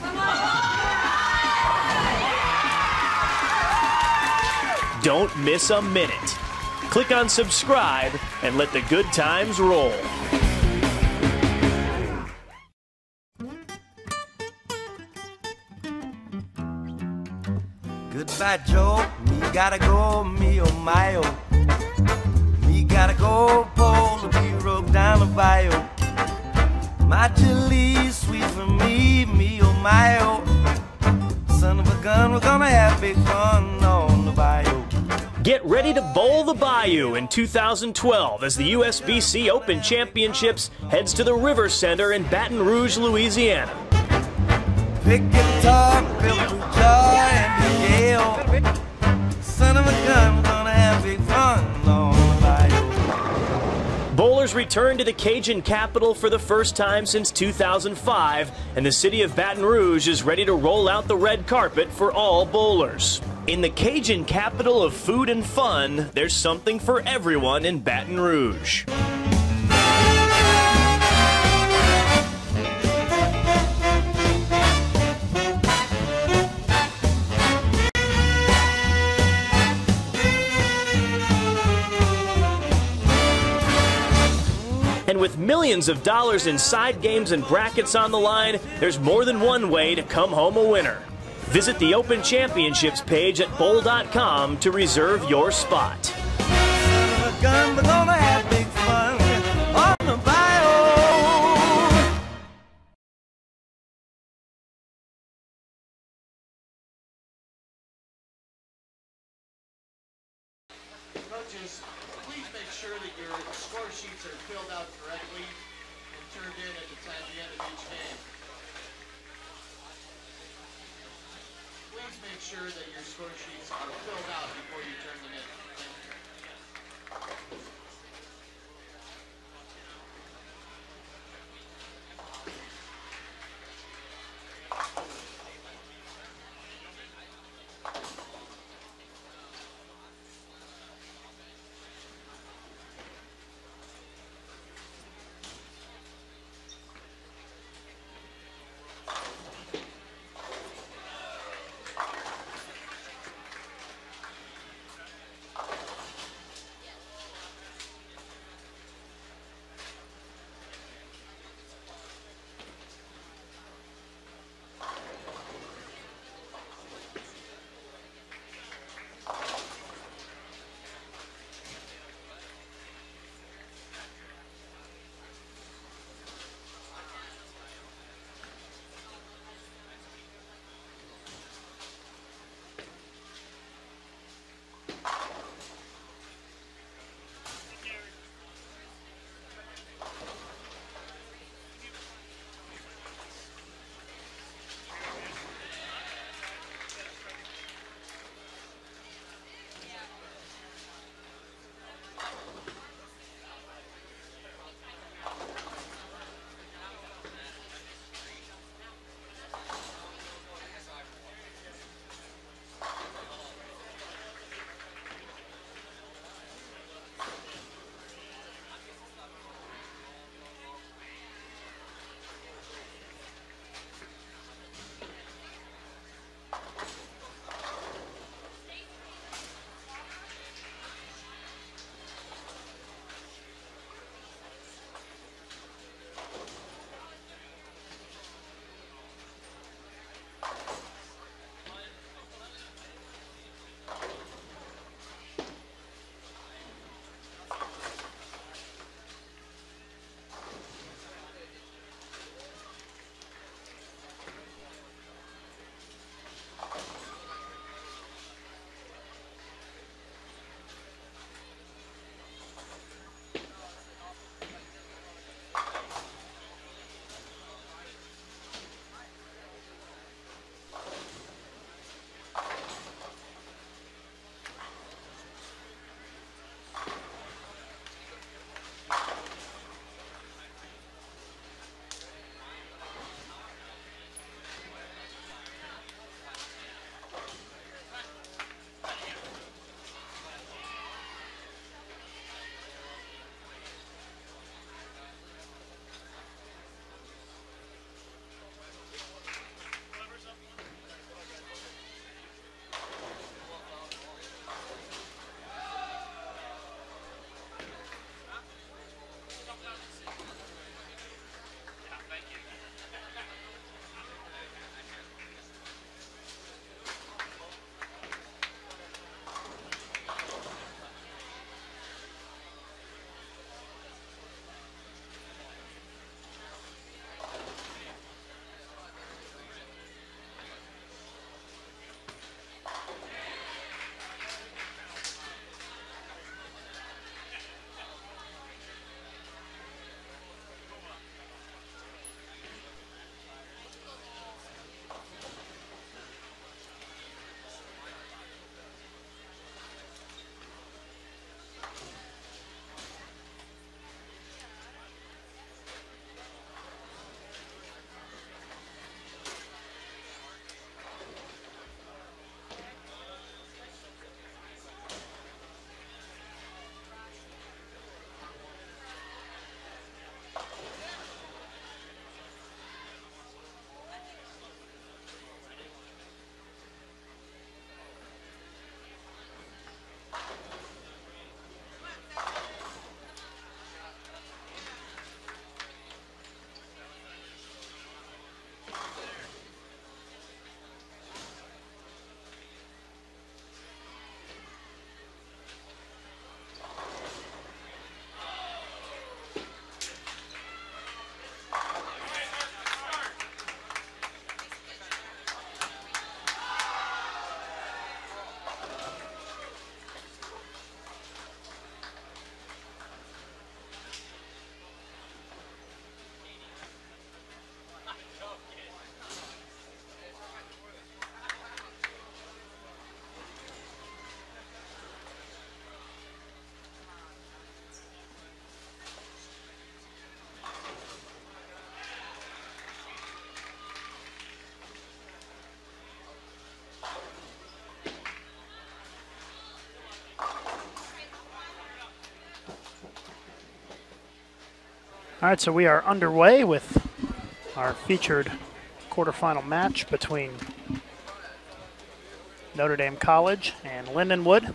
Don't miss a minute. Click on subscribe and let the good times roll. Goodbye, Joe. Me gotta go, me oh my oh. Me gotta go, Paul, be rogue down the bayou. My chili sweet for me oh my oh. Son of a gun, we're gonna have big fun on the bayou. Get ready to bowl the Bayou in 2012 as the USBC Open Championships heads to the River Center in Baton Rouge, Louisiana. Pick guitar, build a jar, and bayou. Son of a gun, we're gonna have big fun on the bayou. Bowlers return to the Cajun capital for the first time since 2005, and the city of Baton Rouge is ready to roll out the red carpet for all bowlers. In the Cajun capital of food and fun, there's something for everyone in Baton Rouge. And with millions of dollars in side games and brackets on the line, there's more than one way to come home a winner. Visit the Open Championships page at bowl.com to reserve your spot. Son of a gun, we're gonna have big fun on the bayou. Coaches, please make sure that your score sheets are filled out correctly and turned in at the end of each game. Please make sure that your score sheets are filled out before you turn them in. Thank you. All right, so we are underway with our featured quarterfinal match between Notre Dame College and Lindenwood.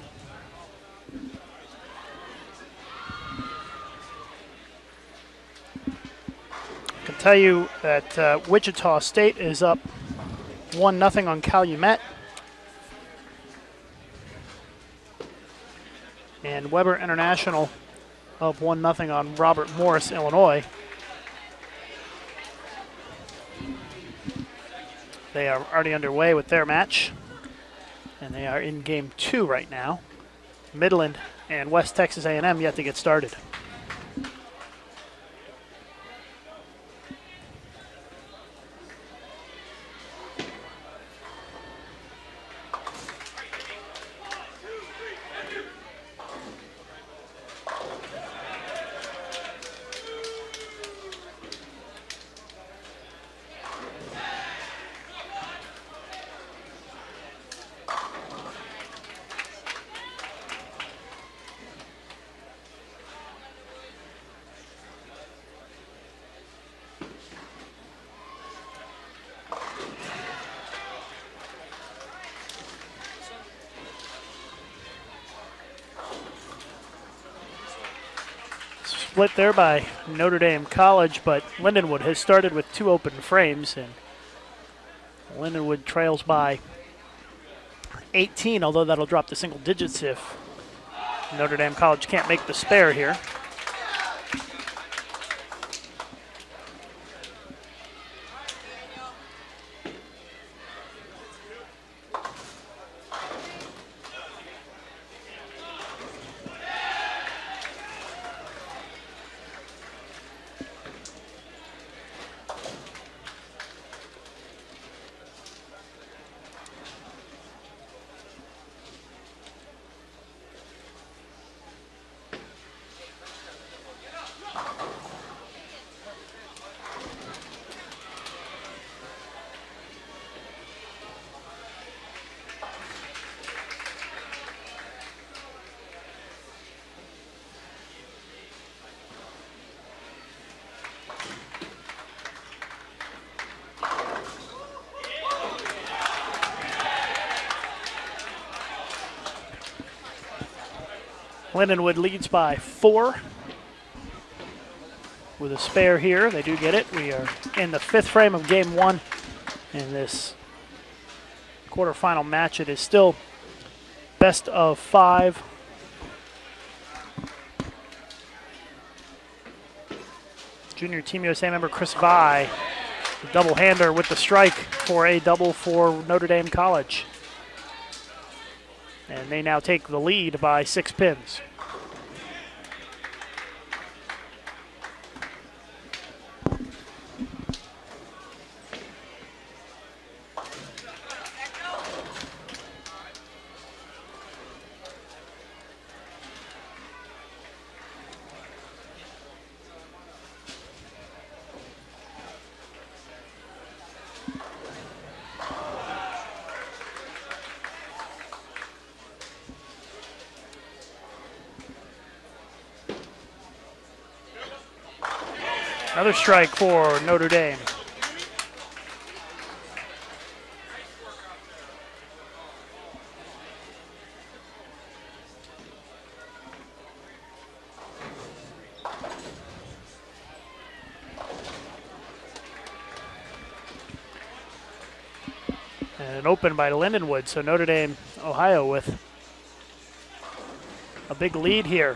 I can tell you that Wichita State is up 1-0 on Calumet. And Weber International up 1-0 on Robert Morris, Illinois. They are already underway with their match, and they are in Game 2 right now. Midland and West Texas A&M yet to get started. Split there by Notre Dame College, but Lindenwood has started with 2 open frames, and Lindenwood trails by 18, although that'll drop to single digits if Notre Dame College can't make the spare here. Lindenwood leads by 4 with a spare here. They do get it. We are in the 5th frame of Game 1 in this quarterfinal match. It is still best of 5. Junior Team USA member Chris Vi, the double-hander with the strike for a double for Notre Dame College. And they now take the lead by 6 pins. Another strike for Notre Dame. And an open by Lindenwood, so Notre Dame, Ohio with a big lead here.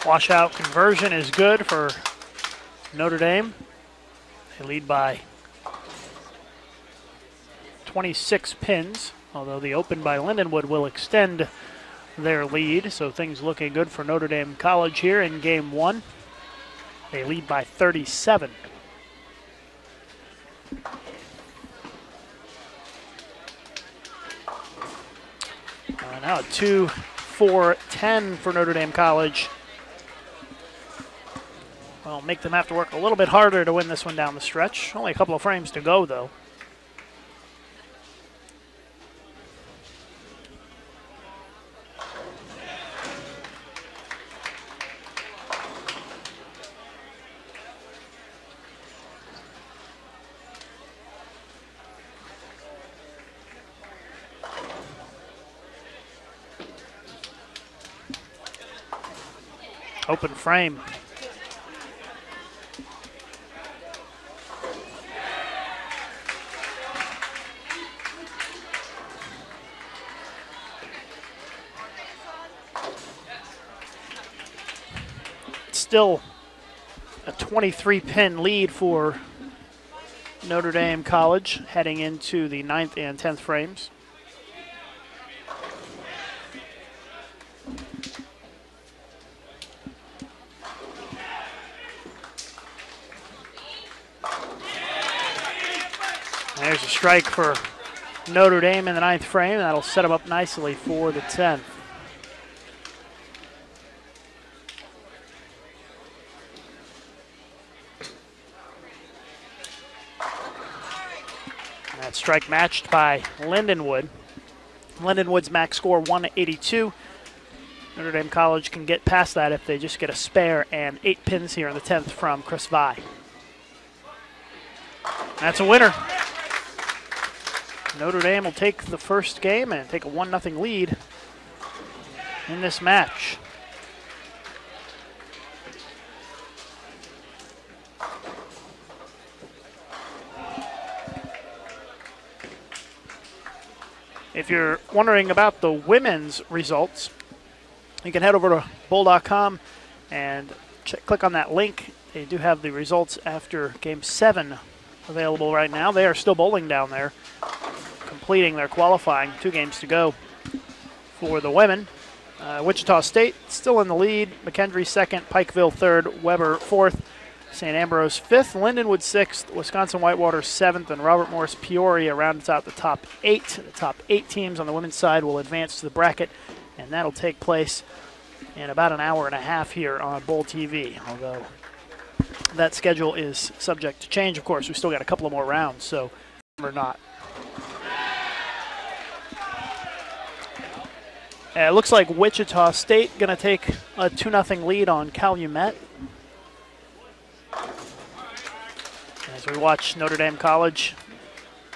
Washout conversion is good for Notre Dame. They lead by 26 pins, although the open by Lindenwood will extend their lead, so things looking good for Notre Dame College here in game one. They lead by 37. Now 2-4-10 for Notre Dame College. Well, make them have to work a little bit harder to win this one down the stretch. Only a couple of frames to go, though. Open frame. Still a 23-pin lead for Notre Dame College heading into the 9th and 10th frames. There's a strike for Notre Dame in the 9th frame. That'll set them up nicely for the 10th. That strike matched by Lindenwood. Lindenwood's max score 182. Notre Dame College can get past that if they just get a spare and 8 pins here in the 10th from Chris Vi. That's a winner. Notre Dame will take the first game and take a 1-0 lead in this match. If you're wondering about the women's results, you can head over to bowl.com and click on that link. They do have the results after Game 7 available right now. They are still bowling down there, completing their qualifying. 2 games to go for the women. Wichita State still in the lead. McKendree 2nd, Pikeville 3rd, Weber 4th, St. Ambrose 5th, Lindenwood 6th, Wisconsin Whitewater 7th, and Robert Morris Peoria rounds out the top 8. The top 8 teams on the women's side will advance to the bracket, and that'll take place in about an hour and a half here on Bowl TV, although that schedule is subject to change, of course. We still got a couple of more rounds, so or not. It looks like Wichita State going to take a 2-0 lead on Calumet. As we watch Notre Dame College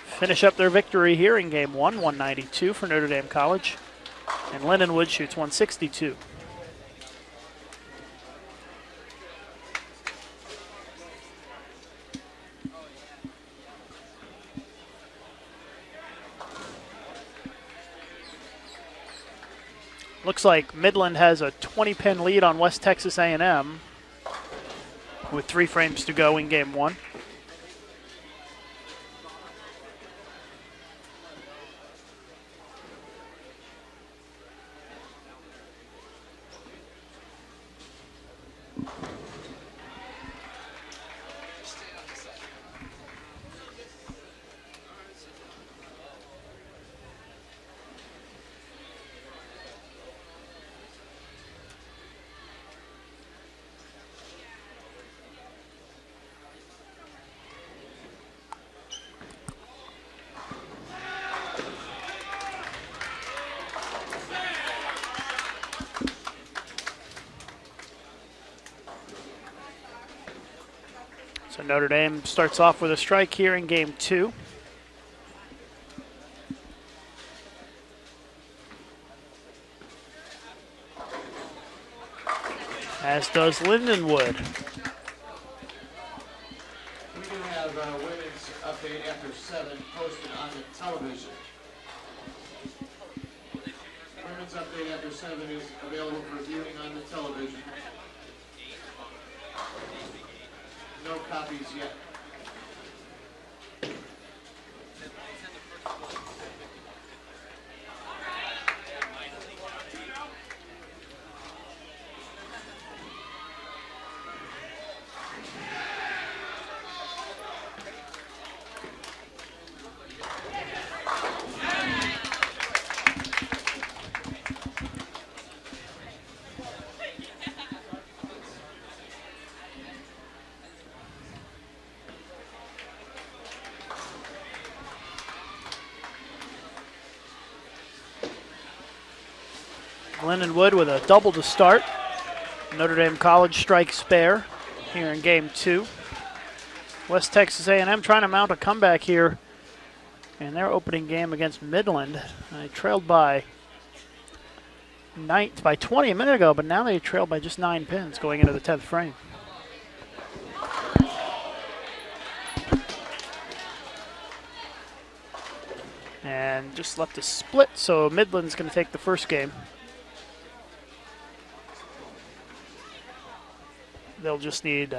finish up their victory here in Game 1, 192 for Notre Dame College. And Lindenwood shoots 162. Looks like Midland has a 20-pin lead on West Texas A&M with 3 frames to go in Game 1. So Notre Dame starts off with a strike here in Game 2. As does Lindenwood. We do have a women's update after 7 posted on the television. Women's update after 7 is available for viewing on the television. No copies yet. Lindenwood with a double to start. Notre Dame College strikes spare here in Game 2. West Texas A&M trying to mount a comeback here in their opening game against Midland. They trailed by 20 a minute ago, but now they trailed by just 9 pins going into the 10th frame. And just left a split, so Midland's going to take the first game. They'll just need,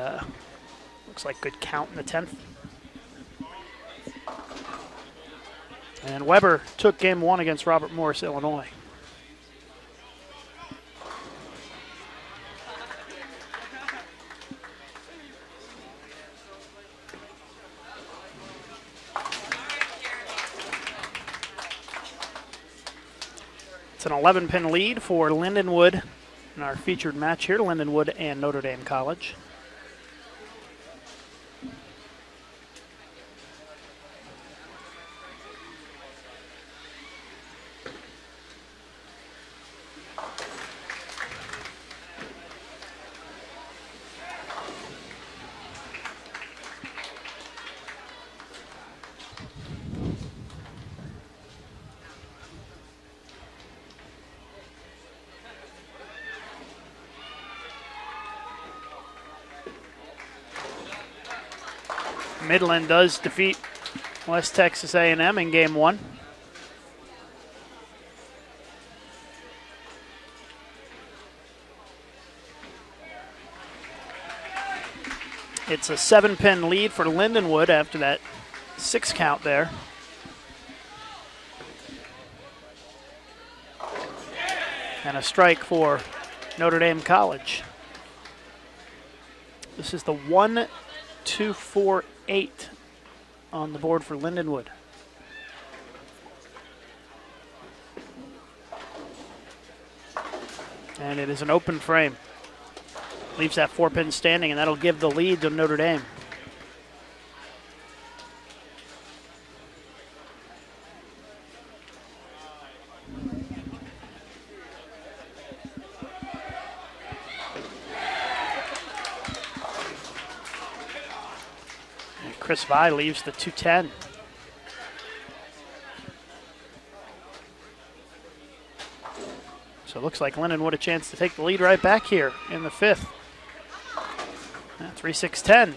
looks like good count in the 10th. And Weber took game 1 against Robert Morris, Illinois. It's an 11-pin lead for Lindenwood in our featured match here, Lindenwood and Notre Dame College. Midland does defeat West Texas A&M in Game 1. It's a 7-pin lead for Lindenwood after that 6 count there. And a strike for Notre Dame College. This is the 1-2-4-8 on the board for Lindenwood. And it is an open frame. Leaves that 4-pin standing, and that'll give the lead to Notre Dame. Chris Vi leaves the 210. So it looks like Lindenwood a chance to take the lead right back here in the 5th. 3-6-10.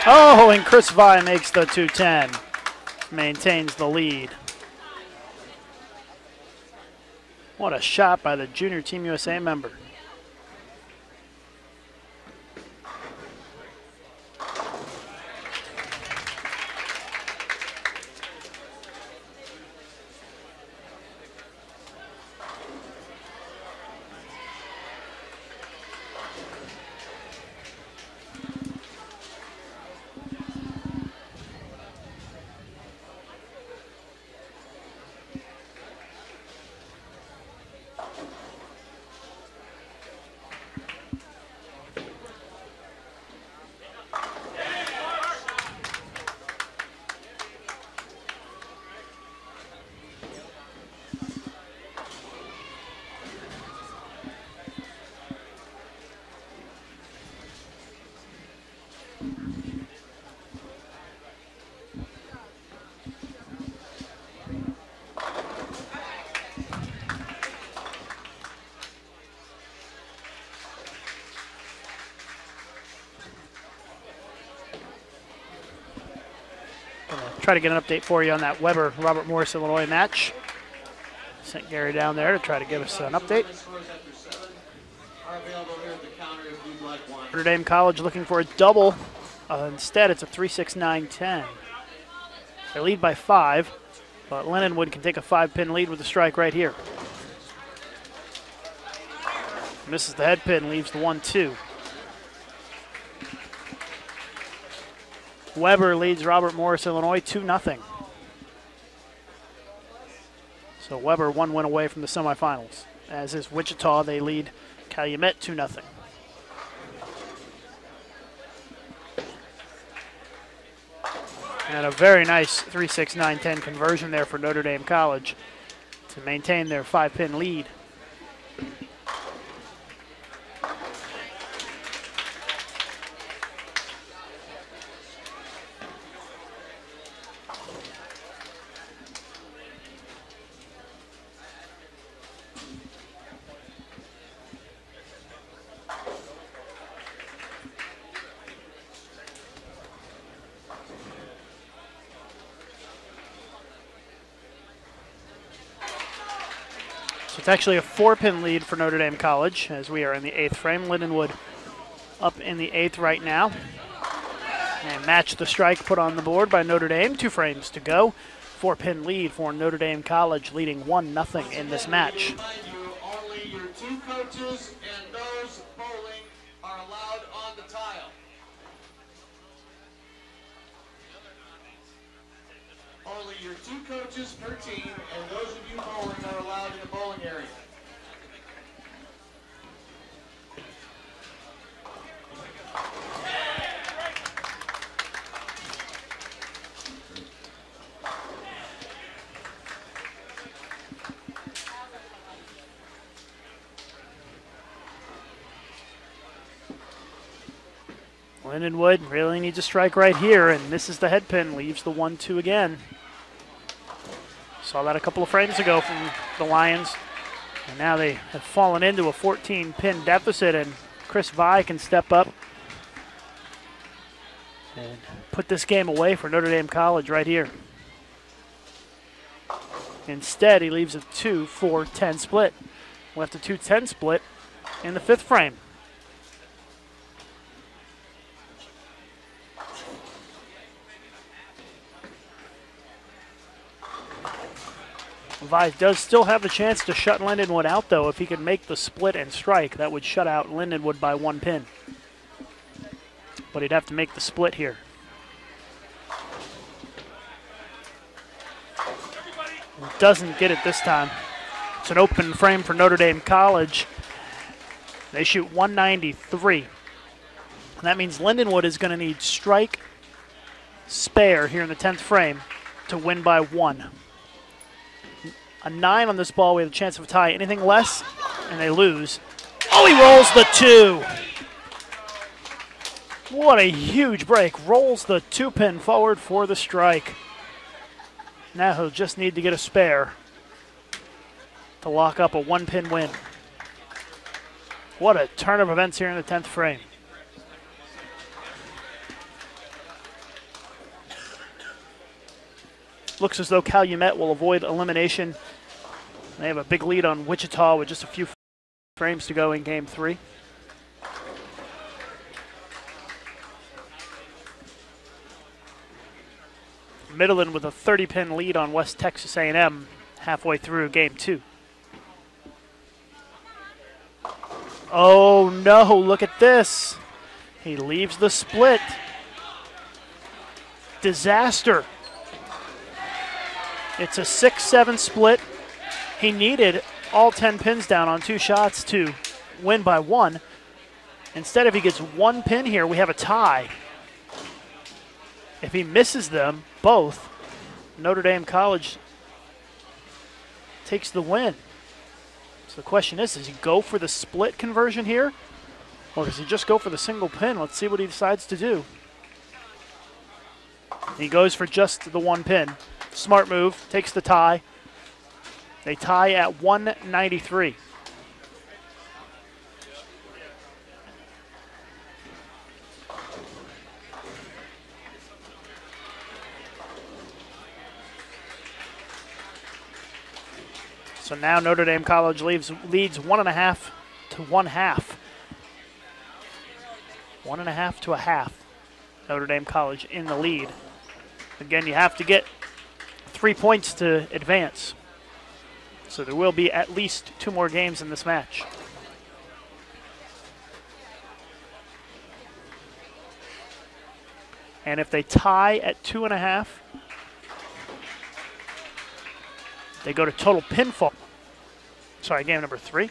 Oh, and Chris Vi makes the 210. Maintains the lead. What a shot by the junior Team USA member. try to get an update for you on that Weber Robert Morris Illinois match. Sent Gary down there to try to give us an update. Notre Dame College looking for a double. Instead, it's a 3-6-9-10. They lead by 5, but Lindenwood can take a 5-pin lead with a strike right here. Misses the head pin, leaves the 1-2. Weber leads Robert Morris Illinois 2-0. So Weber 1 win away from the semifinals. As is Wichita, they lead Calumet 2-0. And a very nice 3-6-9-10 conversion there for Notre Dame College to maintain their 5-pin lead. It's actually a 4-pin lead for Notre Dame College as we are in the 8th frame. Lindenwood up in the 8th right now. And match the strike put on the board by Notre Dame. 2 frames to go. 4-pin lead for Notre Dame College, leading 1-0 in this match. Only your 2 coaches and those bowling are allowed on the tile. Only your 2 coaches per team and those of you bowling are allowed in the bowling area. Lindenwood really needs a strike right here and misses the head pin, leaves the 1-2 again. Saw that a couple of frames ago from the Lions. And now they have fallen into a 14-pin deficit, and Chris Vi can step up and put this game away for Notre Dame College right here. Instead, he leaves a 2-4-10 split. Left a 2-10 split in the 5th frame. Vi does still have the chance to shut Lindenwood out, though. If he could make the split and strike, that would shut out Lindenwood by 1 pin. But he'd have to make the split here. Doesn't get it this time. It's an open frame for Notre Dame College. They shoot 193. And that means Lindenwood is going to need strike, spare here in the 10th frame to win by 1. A 9 on this ball, we have a chance of a tie. Anything less, and they lose. Oh, he rolls the 2. What a huge break. Rolls the 2-pin forward for the strike. Now he'll just need to get a spare to lock up a 1-pin win. What a turn of events here in the 10th frame. Looks as though Calumet will avoid elimination. They have a big lead on Wichita with just a few frames to go in Game 3. Midland with a 30-pin lead on West Texas A&M halfway through Game 2. Oh no, look at this. He leaves the split. Disaster. It's a 6-7 split. He needed all 10 pins down on 2 shots to win by 1. Instead, if he gets 1 pin here, we have a tie. If he misses them both, Notre Dame College takes the win. So the question is, does he go for the split conversion here? Or does he just go for the single pin? Let's see what he decides to do. He goes for just the 1 pin. Smart move, takes the tie. They tie at 193. So now Notre Dame College leads 1.5 to 1/2. 1.5 to a half. Notre Dame College in the lead. Again, you have to get 3 points to advance. So there will be at least 2 more games in this match. And if they tie at 2.5, they go to total pinfall. Sorry, game number 3.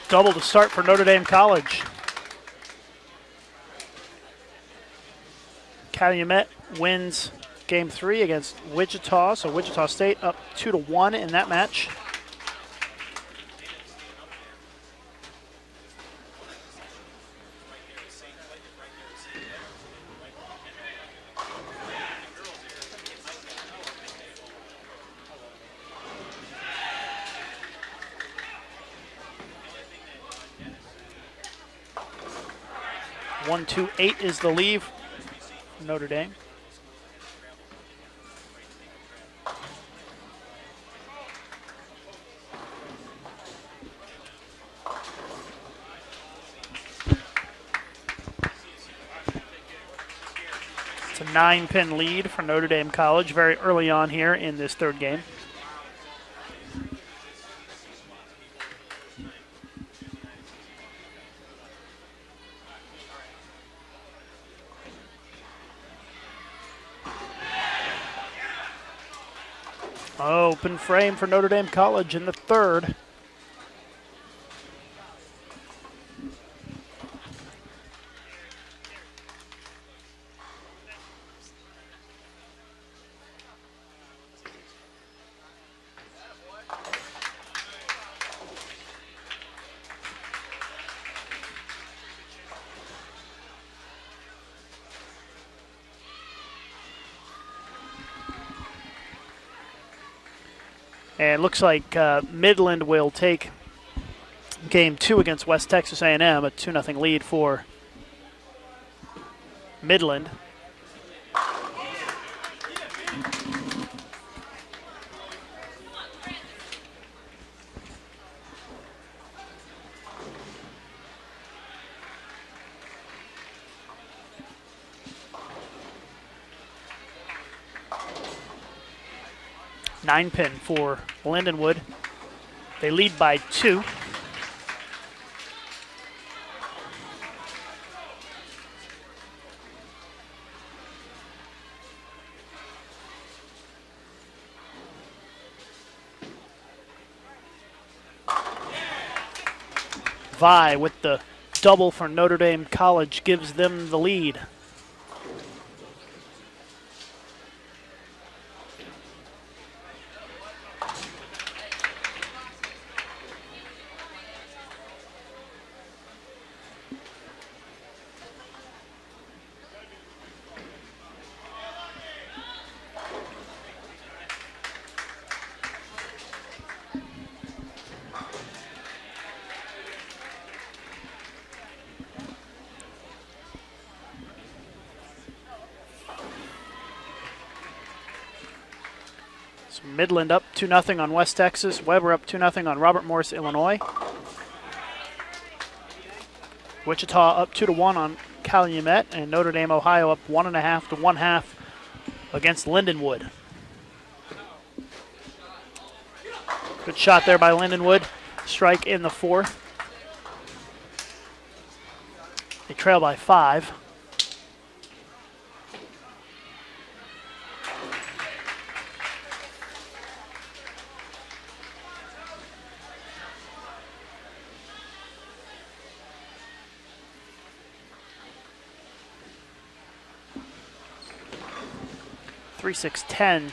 Double to start for Notre Dame College. Calumet wins game 3 against Wichita, so Wichita State up 2-1 in that match. One, 2, 8 is the lead for Notre Dame. It's a 9-pin lead for Notre Dame College very early on here in this third game. Open frame for Notre Dame College in the third. And it looks like Midland will take game 2 against West Texas A&M, a 2-0 lead for Midland. Nine-pin for Lindenwood. They lead by 2. Vi with the double for Notre Dame College gives them the lead. Midland up 2-0 on West Texas. Weber up 2-0 on Robert Morris, Illinois. Wichita up 2-1 on Calumet, and Notre Dame, Ohio up 1.5 to 1/2 against Lindenwood. Good shot there by Lindenwood. Strike in the fourth. They trail by 5. 3-6-10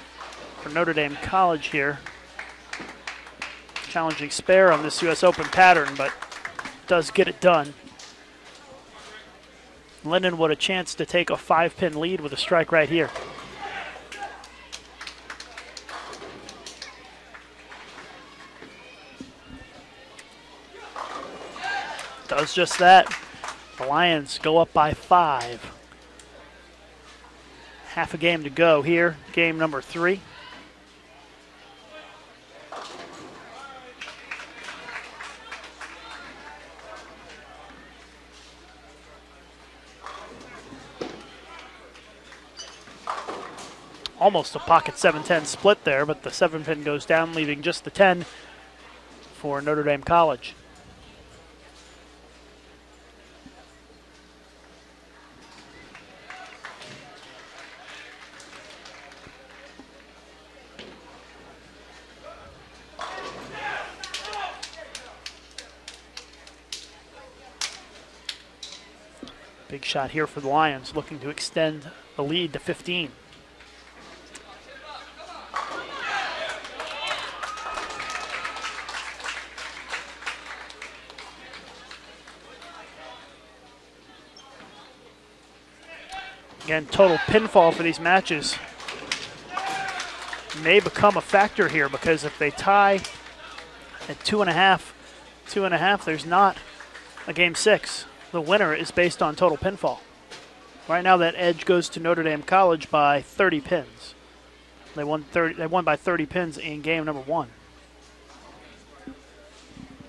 for Notre Dame College here. Challenging spare on this U.S. Open pattern, but does get it done. Lindenwood a chance to take a 5-pin lead with a strike right here. Does just that. The Lions go up by 5. Half a game to go here, game number 3. Almost a pocket 7-10 split there, but the 7-pin goes down, leaving just the 10 for Notre Dame College. Big shot here for the Lions, looking to extend the lead to 15. Again, total pinfall for these matches may become a factor here, because if they tie at 2.5, there's not a game 6. The winner is based on total pinfall. Right now that edge goes to Notre Dame College by 30 pins. They won by 30 pins in game number 1.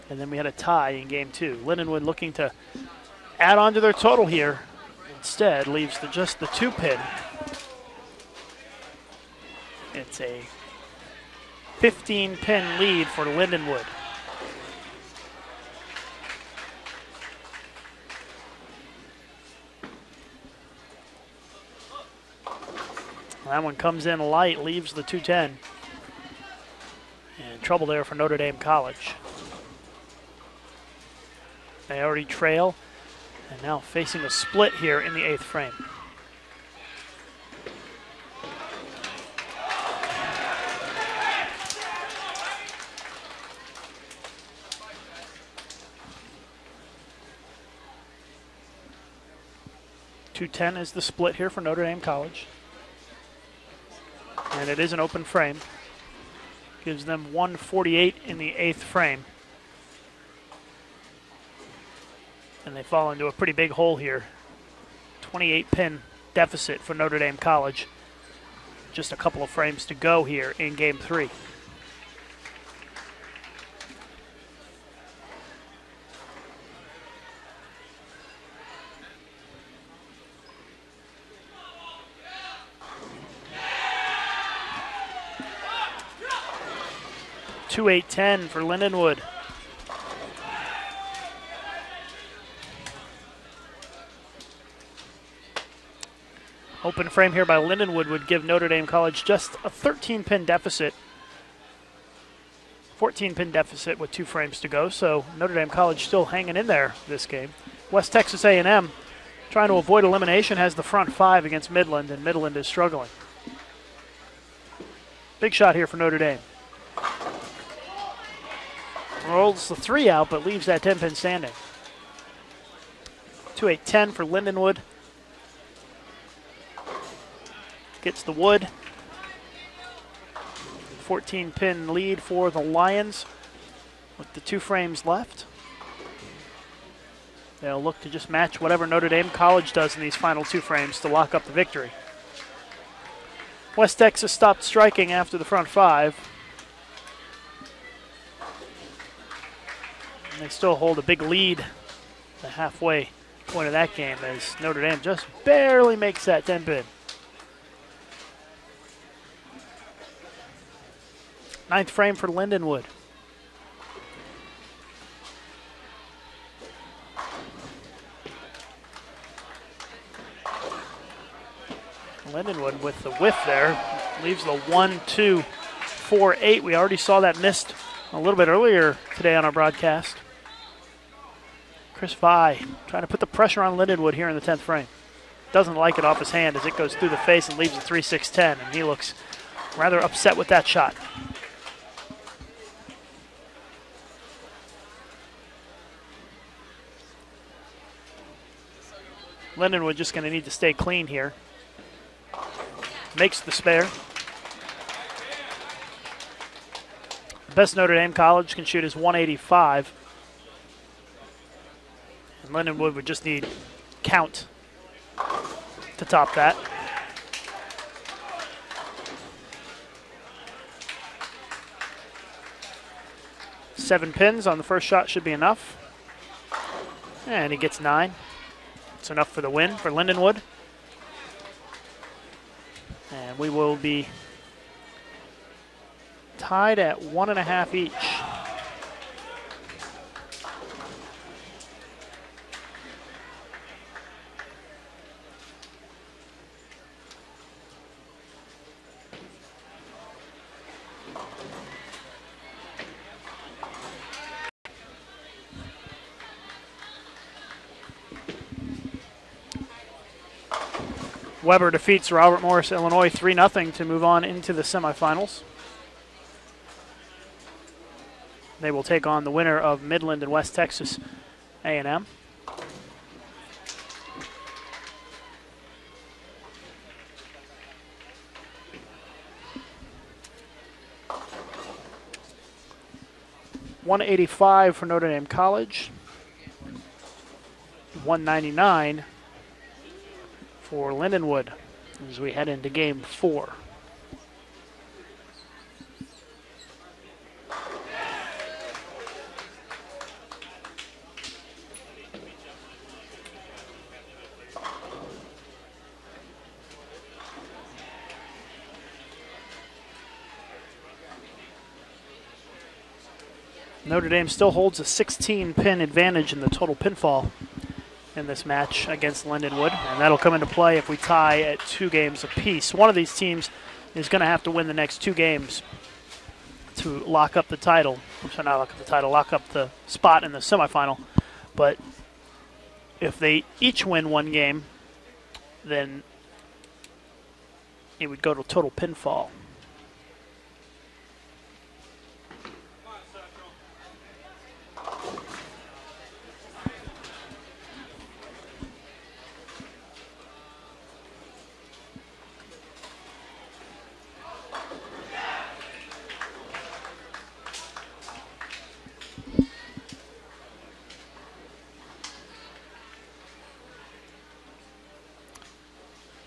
And then we had a tie in game 2. Lindenwood looking to add on to their total here. Instead, leaves just the 2-pin. It's a 15-pin lead for Lindenwood. That one comes in light, leaves the 2-10. And trouble there for Notre Dame College. They already trail. And now facing a split here in the 8th frame. .210 is the split here for Notre Dame College. And it is an open frame. Gives them 148 in the 8th frame. And they fall into a pretty big hole here. 28-pin deficit for Notre Dame College. Just a couple of frames to go here in game 3. .2810 for Lindenwood. Open frame here by Lindenwood would give Notre Dame College just a 13-pin deficit. 14-pin deficit with 2 frames to go, so Notre Dame College still hanging in there this game. West Texas A&M trying to avoid elimination has the front 5 against Midland, and Midland is struggling. Big shot here for Notre Dame. Rolls the 3 out, but leaves that 10-pin standing. 2-8-10 for Lindenwood. Gets the wood. 14-pin lead for the Lions with the 2 frames left. They'll look to just match whatever Notre Dame College does in these final 2 frames to lock up the victory. West Texas stopped striking after the front 5. And they still hold a big lead the halfway point of that game as Notre Dame just barely makes that 10-pin. 9th frame for Lindenwood. Lindenwood with the whiff there. Leaves the 1-2-4-8. We already saw that missed a little bit earlier today on our broadcast. Chris Vi trying to put the pressure on Lindenwood here in the 10th frame. doesn't like it off his hand as it goes through the face and leaves a 3-6-10, and he looks rather upset with that shot. Lindenwood just going to need to stay clean here. Makes the spare. The best Notre Dame college can shoot is 185. And Lindenwood would just need count to top that. Seven pins on the first shot should be enough. And he gets 9. It's enough for the win for Lindenwood. And we will be tied at 1.5 each. Weber defeats Robert Morris, Illinois 3-0 to move on into the semifinals. They will take on the winner of Midland and West Texas A&M. $185 for Notre Dame College. $199 for Lindenwood as we head into game 4. Notre Dame still holds a 16-pin advantage in the total pinfall in this match against Lindenwood, and that'll come into play if we tie at 2 games apiece. One of these teams is going to have to win the next 2 games to lock up the title. I'm sorry, not lock up the title, lock up the spot in the semifinal. But if they each win 1 game, then it would go to total pinfall.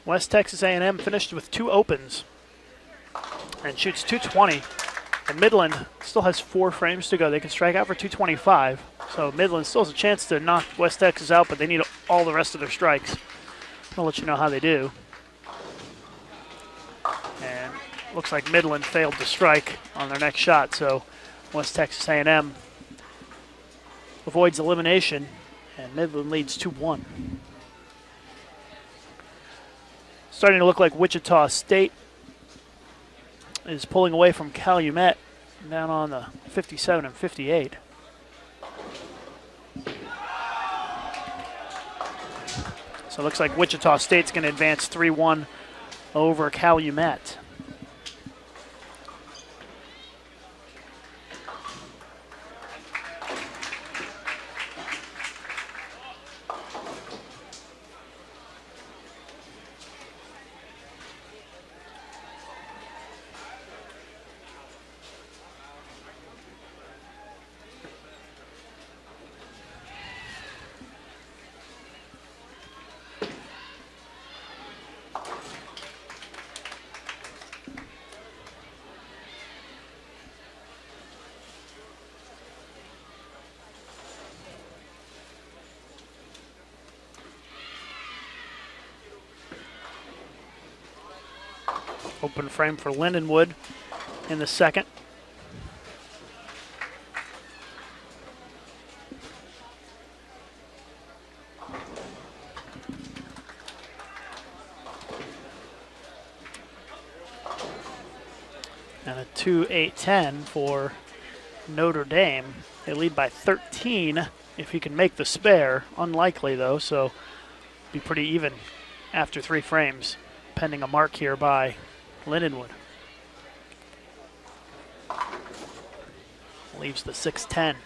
West Texas A&M finished with 2 opens and shoots 220. And Midland still has 4 frames to go. They can strike out for 225. So Midland still has a chance to knock West Texas out, but they need all the rest of their strikes. I'll let you know how they do. And looks like Midland failed to strike on their next shot, so West Texas A&M avoids elimination, and Midland leads 2-1. Starting to look like Wichita State is pulling away from Calumet down on the 57 and 58. So it looks like Wichita State's going to advance 3-1 over Calumet. Open frame for Lindenwood in the second. And a 2-8-10 for Notre Dame. They lead by 13 if he can make the spare. Unlikely though, so be pretty even after 3 frames, pending a mark here by Lindenwood. Leaves the 6-10.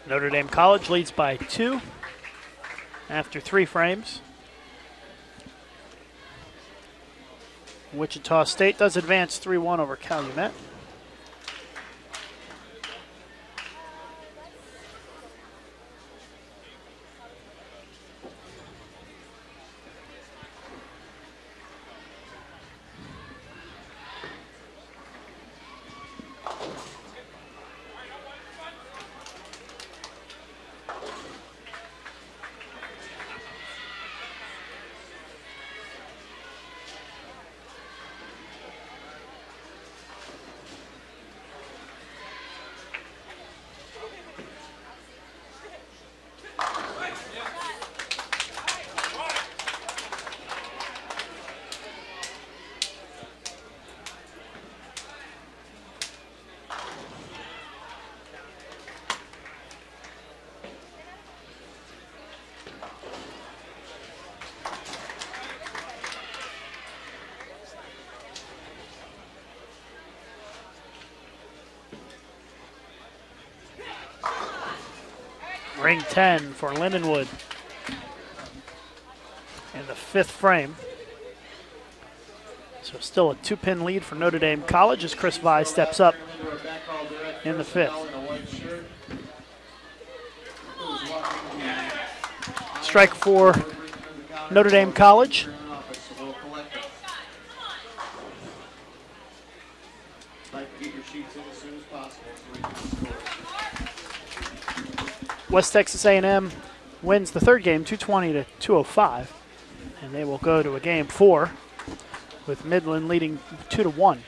Notre Dame College leads by 2 after 3 frames. Wichita State does advance 3-1 over Calumet. Ring 10 for Lindenwood in the 5th frame. So still a 2-pin lead for Notre Dame College as Chris Vi steps up in the 5th. Strike for Notre Dame College. West Texas A&M wins the 3rd game 220 to 205, and they will go to a game 4 with Midland leading 2-1.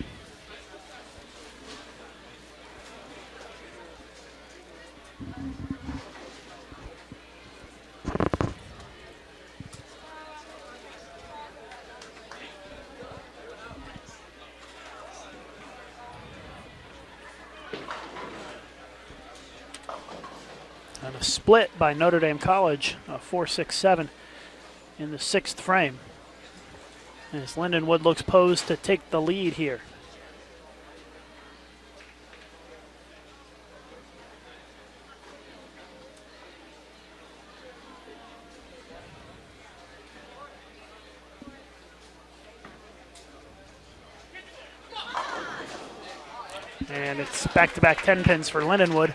And a split by Notre Dame College, a 4-6-7 in the 6th frame. As Lindenwood looks posed to take the lead here. And it's back-to-back 10 pins for Lindenwood.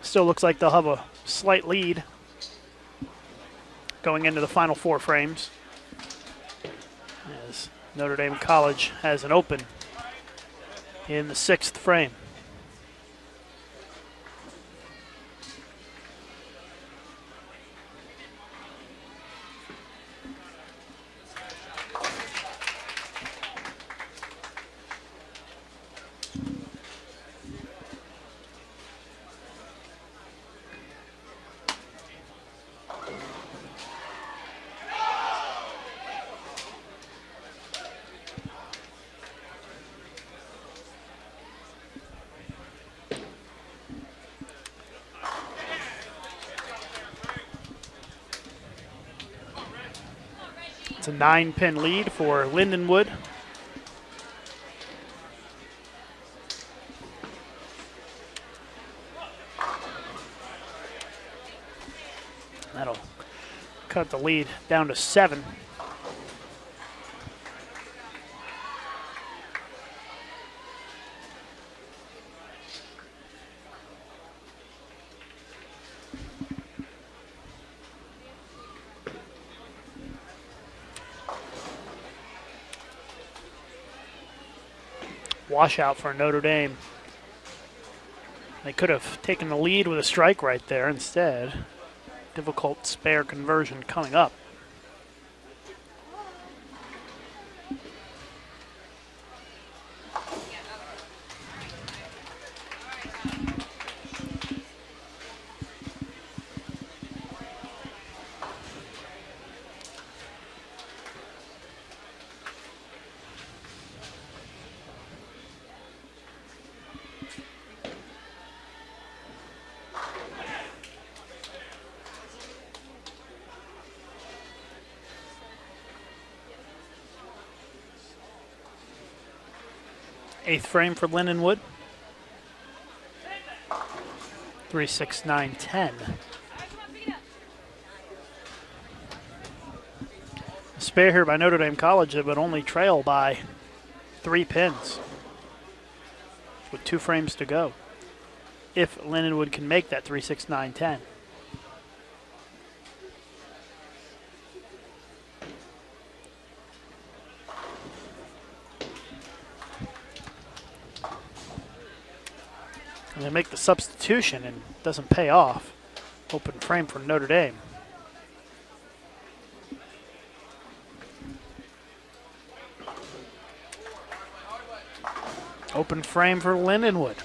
Still looks like they'll have a slight lead going into the final 4 frames, as Notre Dame College has an open in the 6th frame. It's a 9-pin lead for Lindenwood. That'll cut the lead down to 7. washout for Notre Dame. They could have taken the lead with a strike right there instead. Difficult spare conversion coming up. Eighth frame for Lindenwood. 3-6-9-10. Spare here by Notre Dame College, but only trail by 3 pins with 2 frames to go. If Lindenwood can make that 3-6-9-10. And they make the substitution and it doesn't pay off. Open frame for Notre Dame. Open frame for Lindenwood.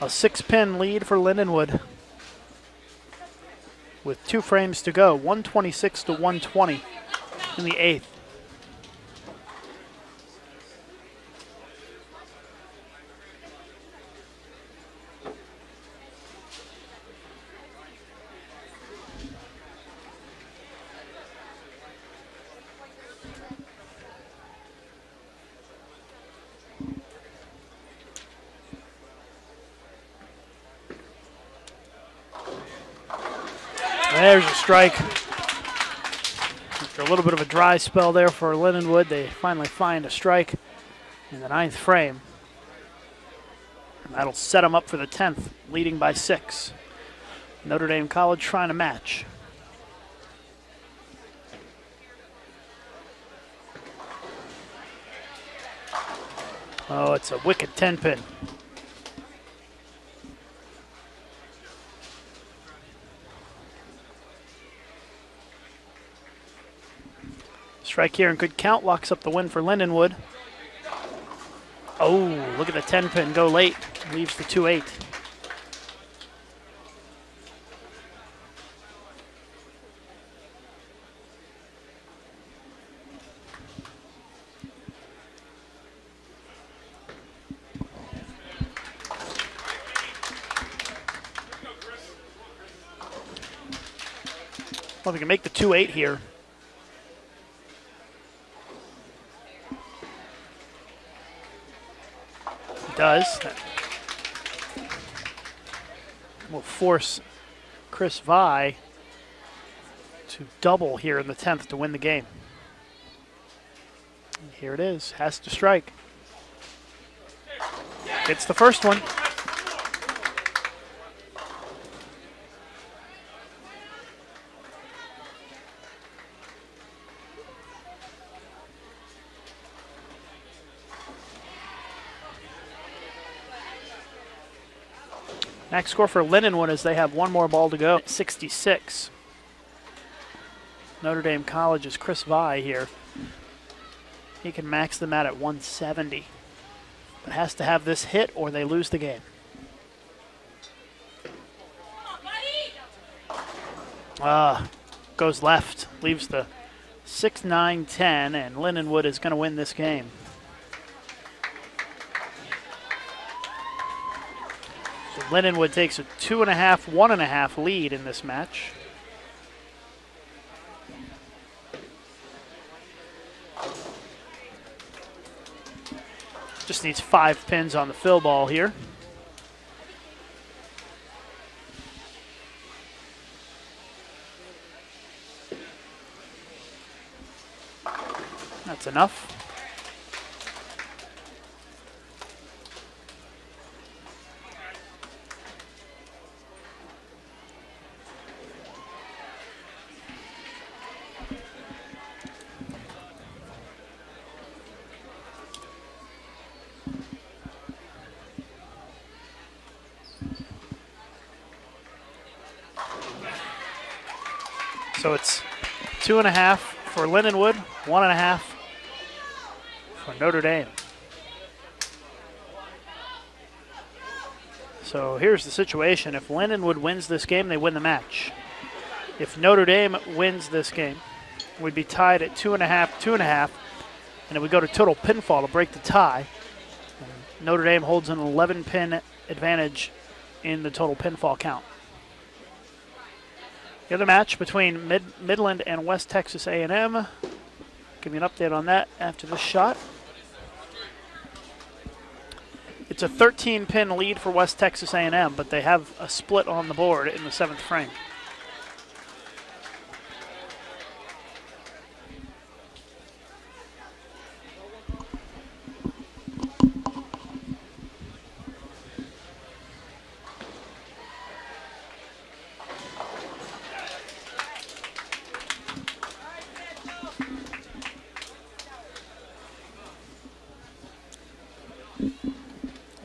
A 6-pin lead for Lindenwood with 2 frames to go. 126 to 120 in the 8th. There's a strike. After a little bit of a dry spell there for Lindenwood, they finally find a strike in the 9th frame. And that'll set them up for the 10th, leading by 6. Notre Dame College trying to match. Oh, it's a wicked 10-pin. Strike here and good count, locks up the win for Lindenwood. Oh, look at the 10-pin go late, leaves the 2-8. Well, we can make the 2-8 here. Does. Will force Chris Vi to double here in the 10th to win the game. And here it is, has to strike. It's the first one. Max score for Lindenwood as they have one more ball to go, 66. Notre Dame College's Chris Vi here. He can max them out at 170, but has to have this hit or they lose the game. Goes left, leaves the 6-9-10, and Lindenwood is going to win this game. So Lindenwood takes a 2.5, 1.5 lead in this match. Just needs 5 pins on the fill ball here. That's enough. So it's 2.5 for Lindenwood, 1.5 for Notre Dame. So here's the situation. If Lindenwood wins this game, they win the match. If Notre Dame wins this game, we'd be tied at 2.5, 2.5, and it would go to total pinfall to break the tie. And Notre Dame holds an 11-pin advantage in the total pinfall count. The other match between Midland and West Texas A&M. Give me an update on that after this shot. It's a 13-pin lead for West Texas A&M, but they have a split on the board in the 7th frame.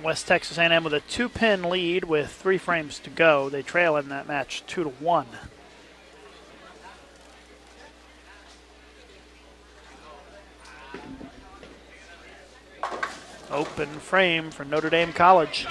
West Texas A&M with a 2-pin lead with 3 frames to go. They trail in that match 2-1. Open frame for Notre Dame College.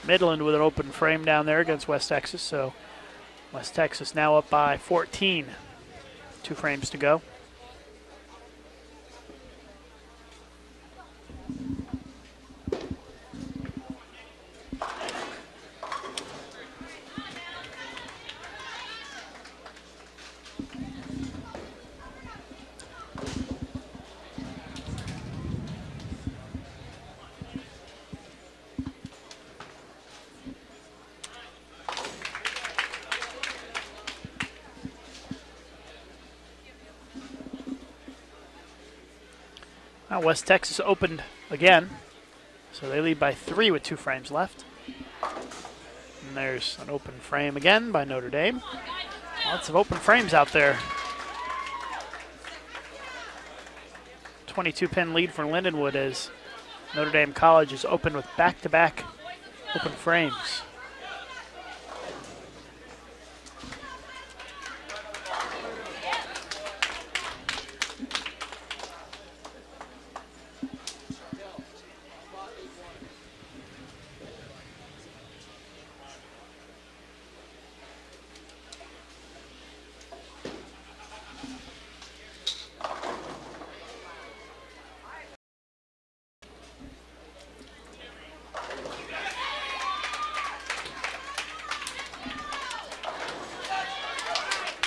Midland with an open frame down there against West Texas, so West Texas now up by 14. 2 frames to go. Now West Texas opened again, so they lead by 3 with 2 frames left. And there's an open frame again by Notre Dame. Lots of open frames out there. 22-pin lead for Lindenwood as Notre Dame College is open with back-to-back open frames.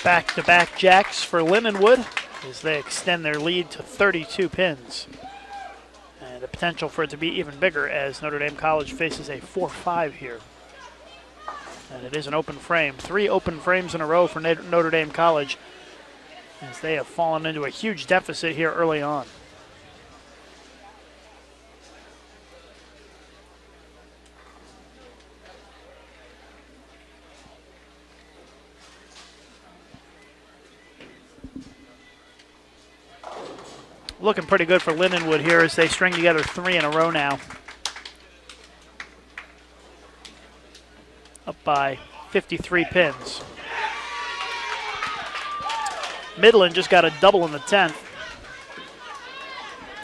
Back-to-back jacks for Lindenwood as they extend their lead to 32 pins. And the potential for it to be even bigger as Notre Dame College faces a 4-5 here. And it is an open frame. 3 open frames in a row for Notre Dame College as they have fallen into a huge deficit here early on. Looking pretty good for Lindenwood here as they string together 3 in a row now. Up by 53 pins. Midland just got a double in the 10th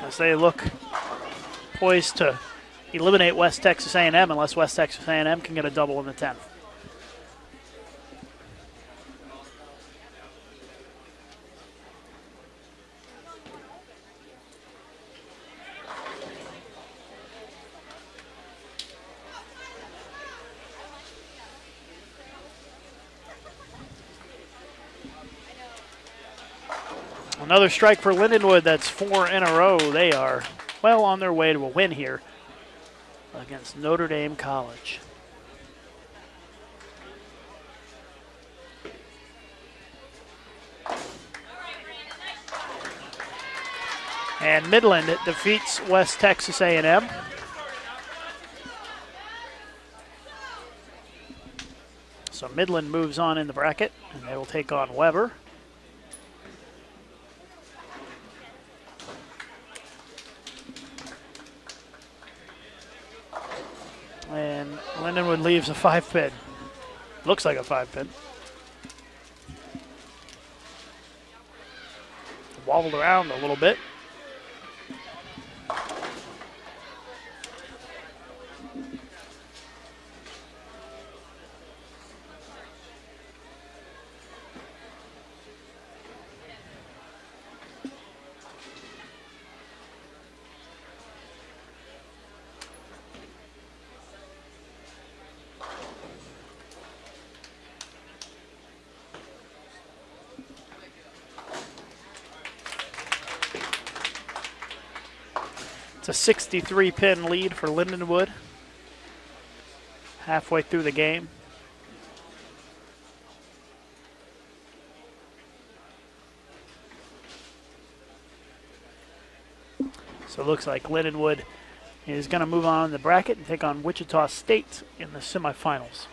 as they look poised to eliminate West Texas A&M unless West Texas A&M can get a double in the 10th. Another strike for Lindenwood. That's 4 in a row. They are well on their way to a win here against Notre Dame College. And Midland defeats West Texas A&M. So Midland moves on in the bracket, and they will take on Weber. And Lindenwood leaves a 5-pin. Looks like a 5-pin. Wobbled around a little bit. It's a 63-pin lead for Lindenwood halfway through the game. So it looks like Lindenwood is going to move on in the bracket and take on Wichita State in the semifinals.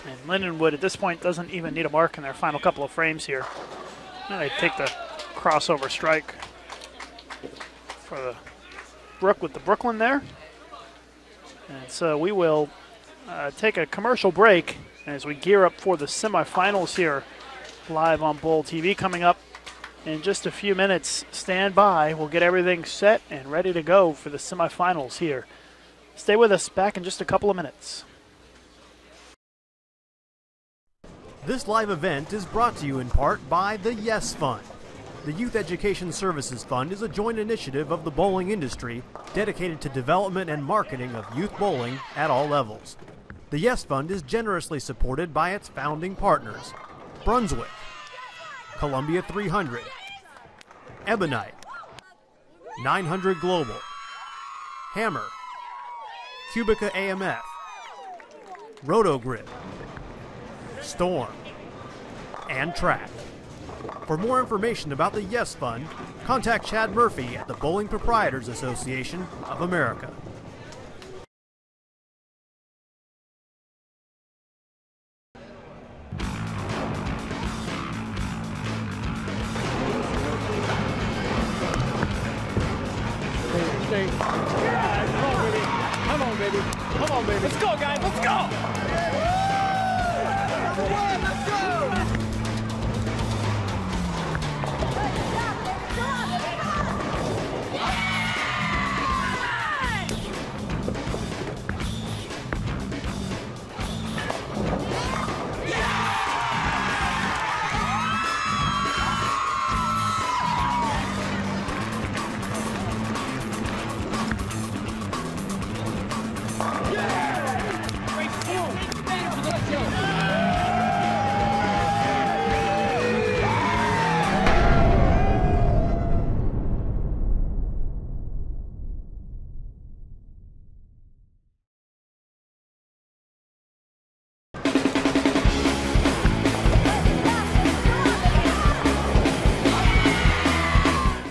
And Lindenwood at this point doesn't even need a mark in their final couple of frames here. And they take the crossover strike for the Brook with the Brooklyn there. And so we will take a commercial break as we gear up for the semifinals here live on Bowl TV coming up in just a few minutes. Stand by. We'll get everything set and ready to go for the semifinals here. Stay with us. Back in just a couple of minutes. This live event is brought to you in part by the Yes Fund. The Youth Education Services Fund is a joint initiative of the bowling industry dedicated to development and marketing of youth bowling at all levels. The Yes Fund is generously supported by its founding partners: Brunswick, Columbia 300, Ebonite, 900 Global, Hammer, Cubica AMF, Rotogrid, Storm, and Track. For more information about the Yes Fund, contact Chad Murphy at the Bowling Proprietors Association of America. Come on, baby. Come on, baby. Let's go, guys. Let's go. Let's go.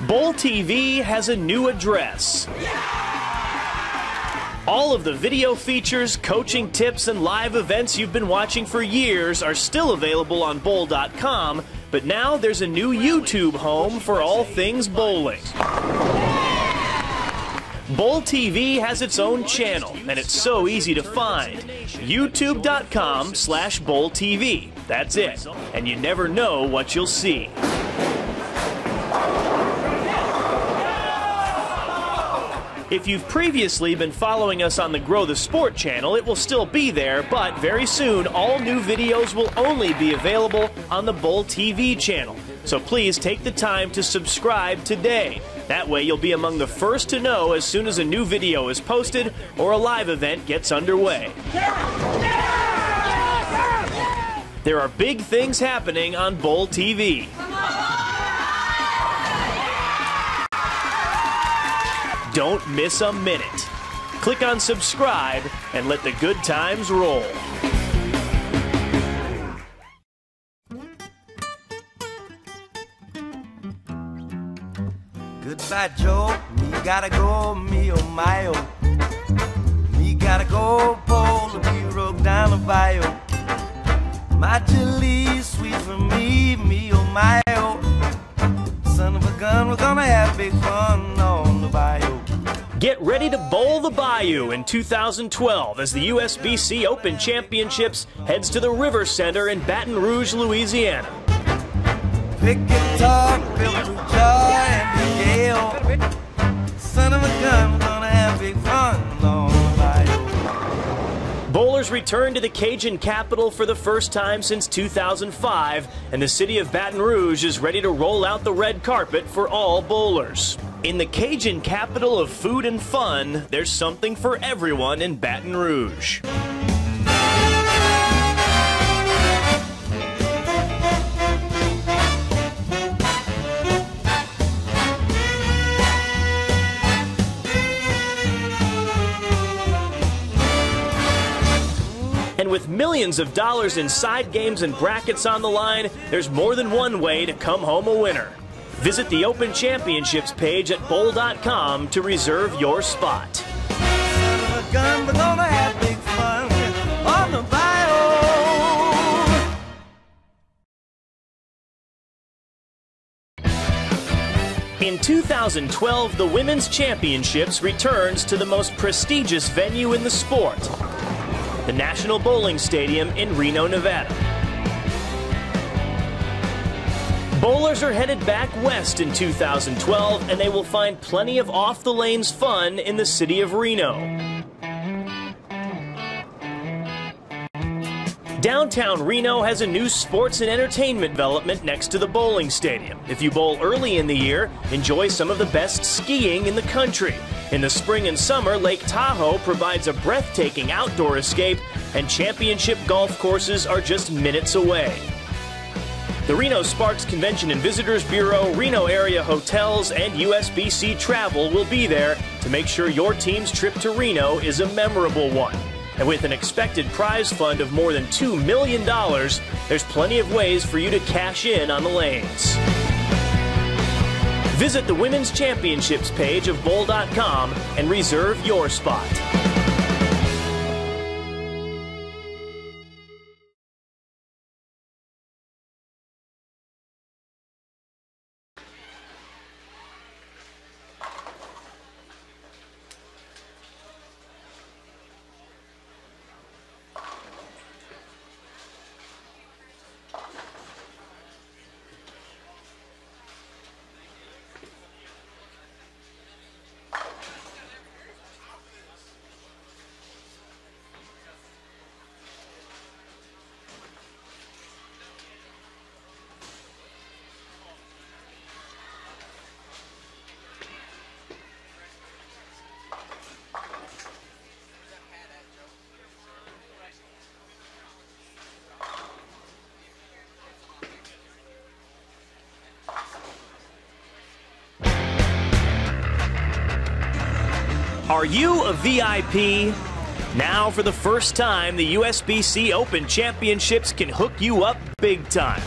Bowl TV has a new address. All of the video features, coaching tips, and live events you've been watching for years are still available on bowl.com, but now there's a new YouTube home for all things bowling. Bowl TV has its own channel, and it's so easy to find. YouTube.com/BowlTV. That's it, and you never know what you'll see. If you've previously been following us on the Grow the Sport channel, it will still be there, but very soon all new videos will only be available on the Bowl TV channel. So please take the time to subscribe today. That way you'll be among the first to know as soon as a new video is posted or a live event gets underway. There are big things happening on Bowl TV. Don't miss a minute. Click on subscribe and let the good times roll. Goodbye, Joe. Me gotta go, me oh my oh. Me gotta go, Paul, be rogue down the bayou. My chili sweet for me, me oh my oh. Son of a gun, we're gonna have big fun on the bayou. Get ready to bowl the bayou in 2012 as the USBC Open Championships heads to the River Center in Baton Rouge, Louisiana. Pick guitar, build with joy and the gale. Son of a gun, we're gonna have big fun on the bayou. Bowlers return to the Cajun capital for the first time since 2005, and the city of Baton Rouge is ready to roll out the red carpet for all bowlers. In the Cajun capital of food and fun, there's something for everyone in Baton Rouge. And with millions of dollars in side games and brackets on the line, there's more than one way to come home a winner. Visit the Open Championships page at bowl.com to reserve your spot. Son of a gun, we're gonna have big fun on the bayou. In 2012, the Women's Championships returns to the most prestigious venue in the sport, the National Bowling Stadium in Reno, Nevada. Bowlers are headed back west in 2012, and they will find plenty of off-the-lanes fun in the city of Reno. Downtown Reno has a new sports and entertainment development next to the bowling stadium. If you bowl early in the year, enjoy some of the best skiing in the country. In the spring and summer, Lake Tahoe provides a breathtaking outdoor escape, and championship golf courses are just minutes away. The Reno Sparks Convention and Visitors Bureau, Reno area hotels, and USBC Travel will be there to make sure your team's trip to Reno is a memorable one. And with an expected prize fund of more than $2 million, there's plenty of ways for you to cash in on the lanes. Visit the Women's Championships page of bowl.com and reserve your spot. Are you a VIP? Now, for the first time, the USBC Open Championships can hook you up big time.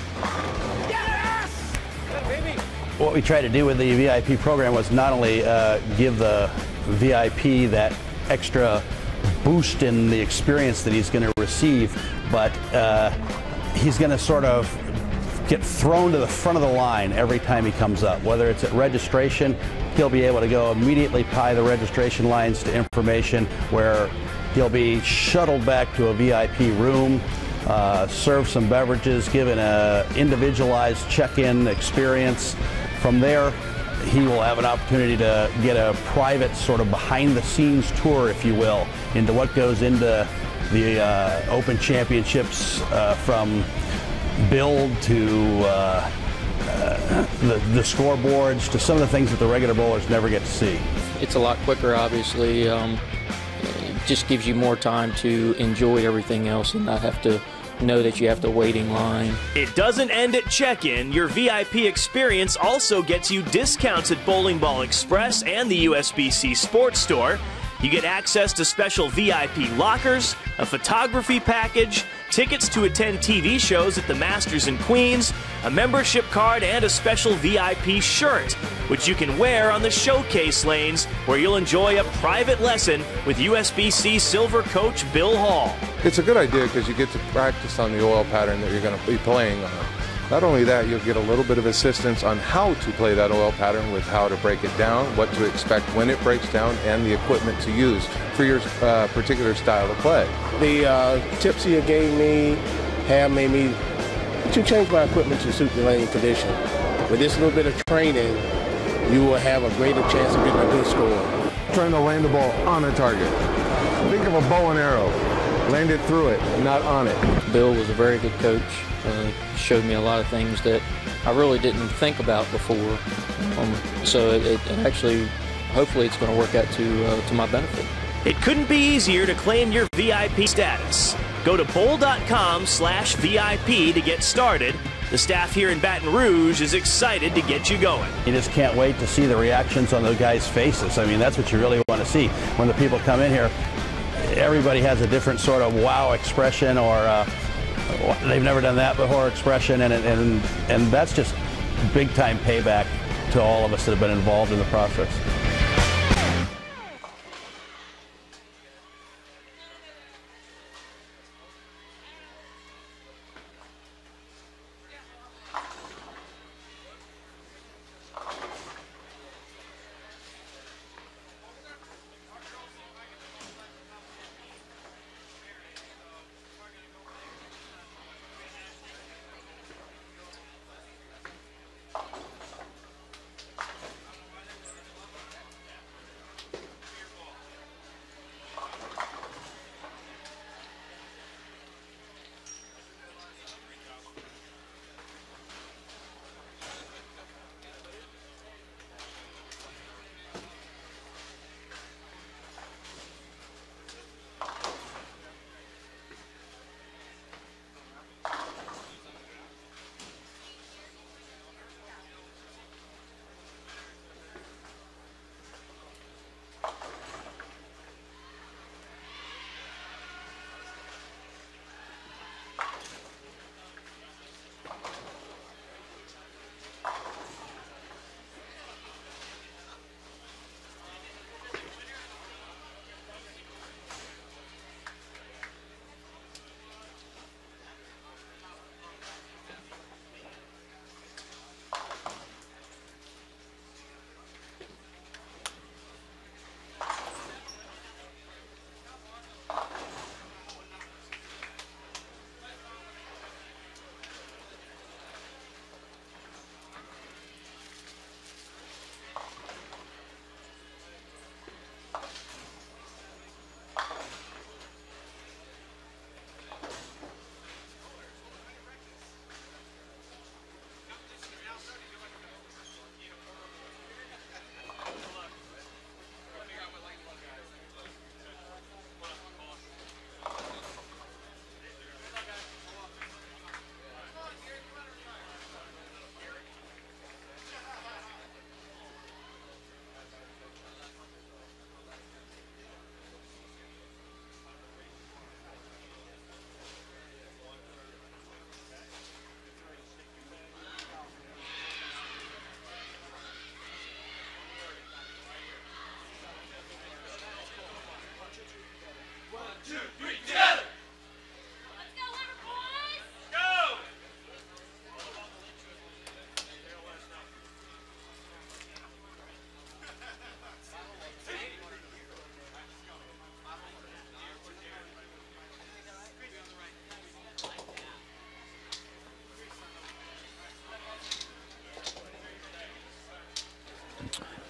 Yes! Baby. What we tried to do with the VIP program was not only give the VIP that extra boost in the experience that he's going to receive, but he's going to sort of get thrown to the front of the line every time he comes up. Whether it's at registration, he'll be able to go immediately pie the registration lines to information, where he'll be shuttled back to a VIP room, serve some beverages, given an individualized check-in experience. From there, he will have an opportunity to get a private sort of behind-the-scenes tour, if you will, into what goes into the Open Championships, from build to the scoreboards to some of the things that the regular bowlers never get to see. It's a lot quicker, obviously. It just gives you more time to enjoy everything else and not have to know that you have to wait in line. It doesn't end at check-in. Your VIP experience also gets you discounts at Bowling Ball Express and the USBC Sports Store. You get access to special VIP lockers, a photography package, tickets to attend TV shows at the Masters and Queens, a membership card, and a special VIP shirt, which you can wear on the showcase lanes, where you'll enjoy a private lesson with USBC Silver Coach Bill Hall. It's a good idea because you get to practice on the oil pattern that you're going to be playing on. Not only that, you'll get a little bit of assistance on how to play that oil pattern, with how to break it down, what to expect when it breaks down, and the equipment to use for your particular style of play. The tips you gave me have made me to change my equipment to suit the lane condition. With this little bit of training, you will have a greater chance of getting a good score. Trying to land the ball on a target. Think of a bow and arrow. Land it through it, not on it. Bill was a very good coach. Showed me a lot of things that I really didn't think about before. So it actually, hopefully it's going to work out to my benefit. It couldn't be easier to claim your VIP status. Go to bowl.com/VIP to get started. The staff here in Baton Rouge is excited to get you going. You just can't wait to see the reactions on those guys' faces. I mean, that's what you really want to see. When the people come in here, everybody has a different sort of wow expression, or they've never done that before expression, and that's just big-time payback to all of us that have been involved in the process.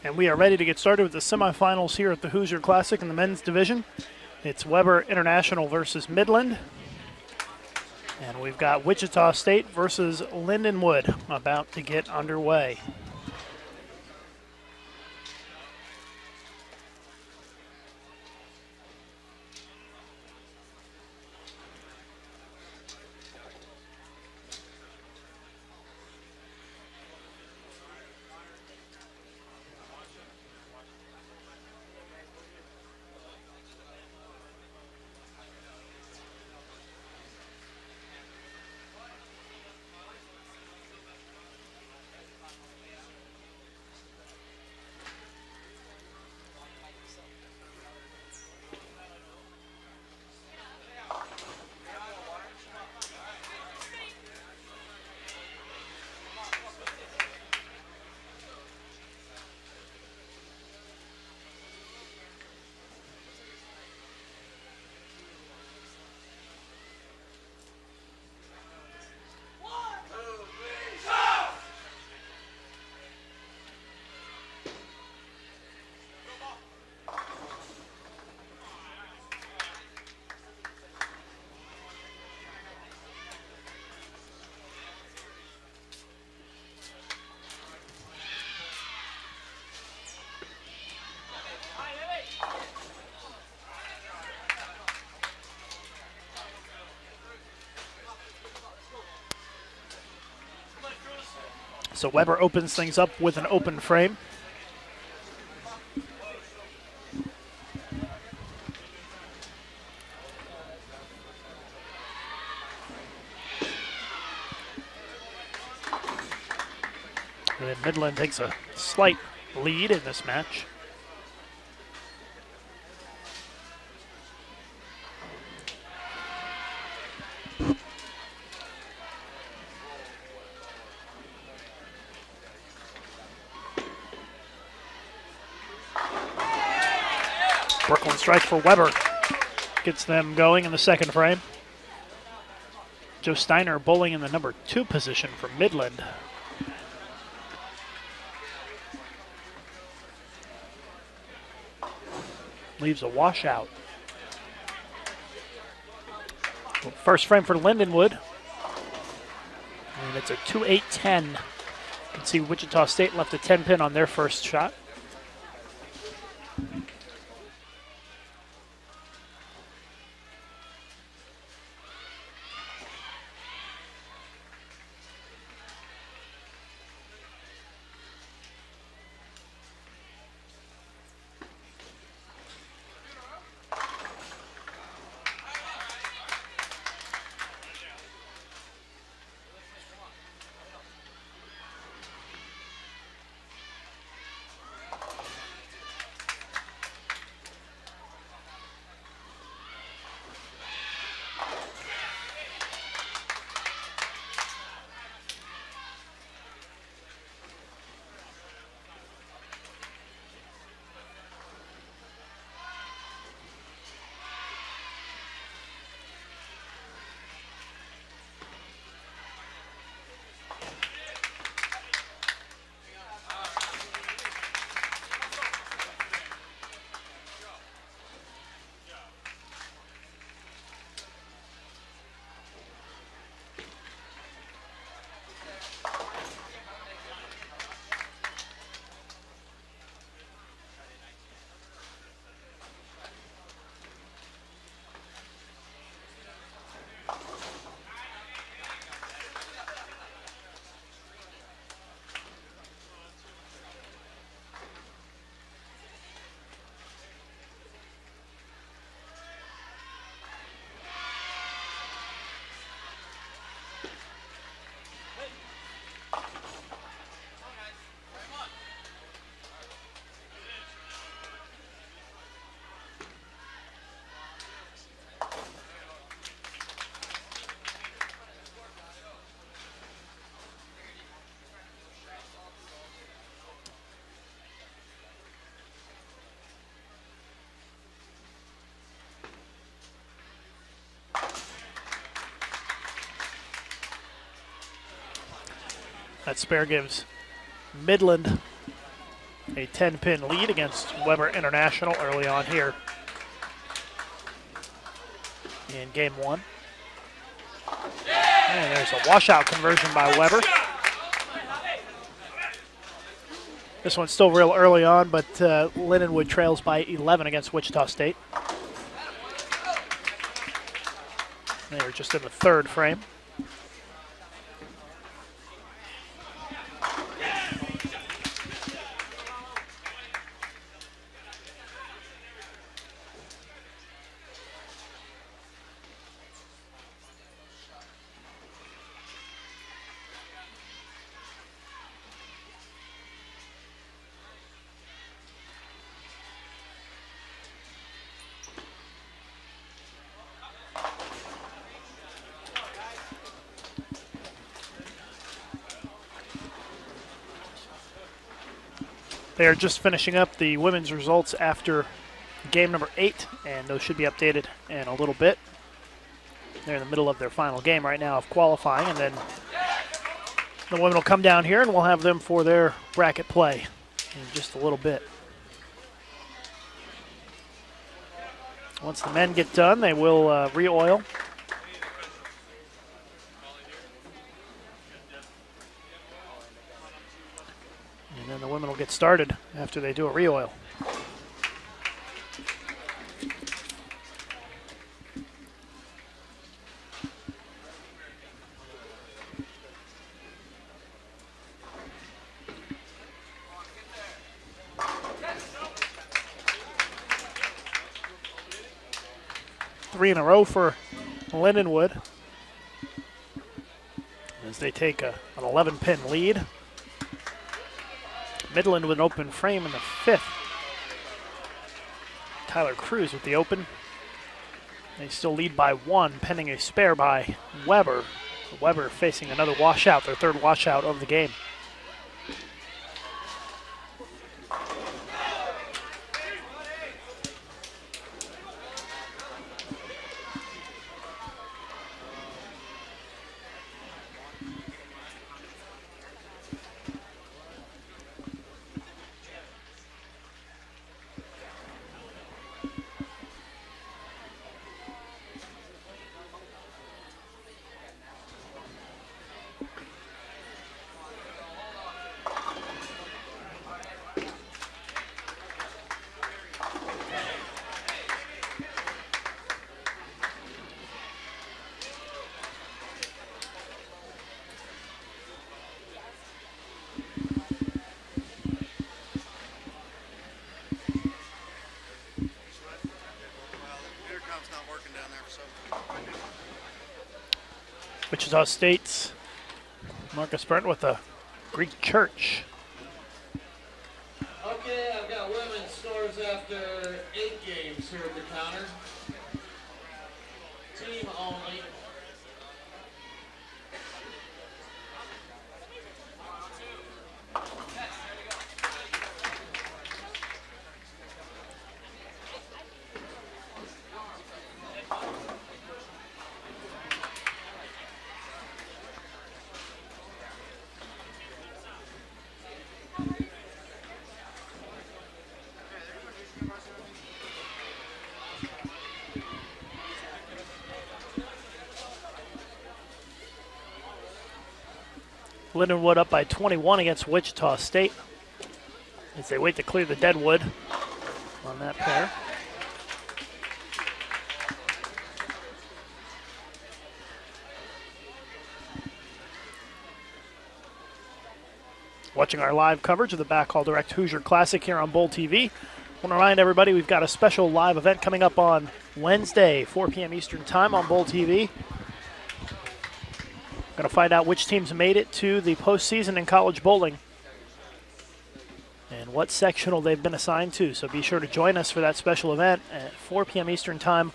And we are ready to get started with the semifinals here at the Hoosier Classic in the men's division. It's Weber International versus Midland. And we've got Wichita State versus Lindenwood about to get underway. So Weber opens things up with an open frame. And then Midland takes a slight lead in this match. Brooklyn strike for Weber. Gets them going in the second frame. Joe Steiner bowling in the number 2 position for Midland. Leaves a washout. First frame for Lindenwood. And it's a 2-8-10. You can see Wichita State left a 10 pin on their first shot. That spare gives Midland a 10-pin lead against Weber International early on here in game one. And there's a washout conversion by Weber. This one's still real early on, but Lindenwood trails by 11 against Wichita State. They're just in the third frame. They are just finishing up the women's results after game number 8, and those should be updated in a little bit. They're in the middle of their final game right now of qualifying, and then the women will come down here and we'll have them for their bracket play in just a little bit. Once the men get done, they will re-oil. And then the women will get started after they do a re-oil. Three in a row for Lindenwood as they take an 11-pin lead. Midland with an open frame in the 5th. Tyler Cruz with the open. They still lead by 1, pending a spare by Weber. Weber facing another washout, their third washout of the game. Wichita State's Marcus Burton with a Greek church. Okay, I've got women's scores after 8 games here at the counter. Team only. Lindenwood up by 21 against Wichita State as they wait to clear the deadwood on that pair. Watching our live coverage of the Backhaul Direct Hoosier Classic here on Bowl TV. I want to remind everybody we've got a special live event coming up on Wednesday, 4 p.m. Eastern Time on Bowl TV. Going to find out which teams made it to the postseason in college bowling and what sectional they've been assigned to. So be sure to join us for that special event at 4 p.m. Eastern Time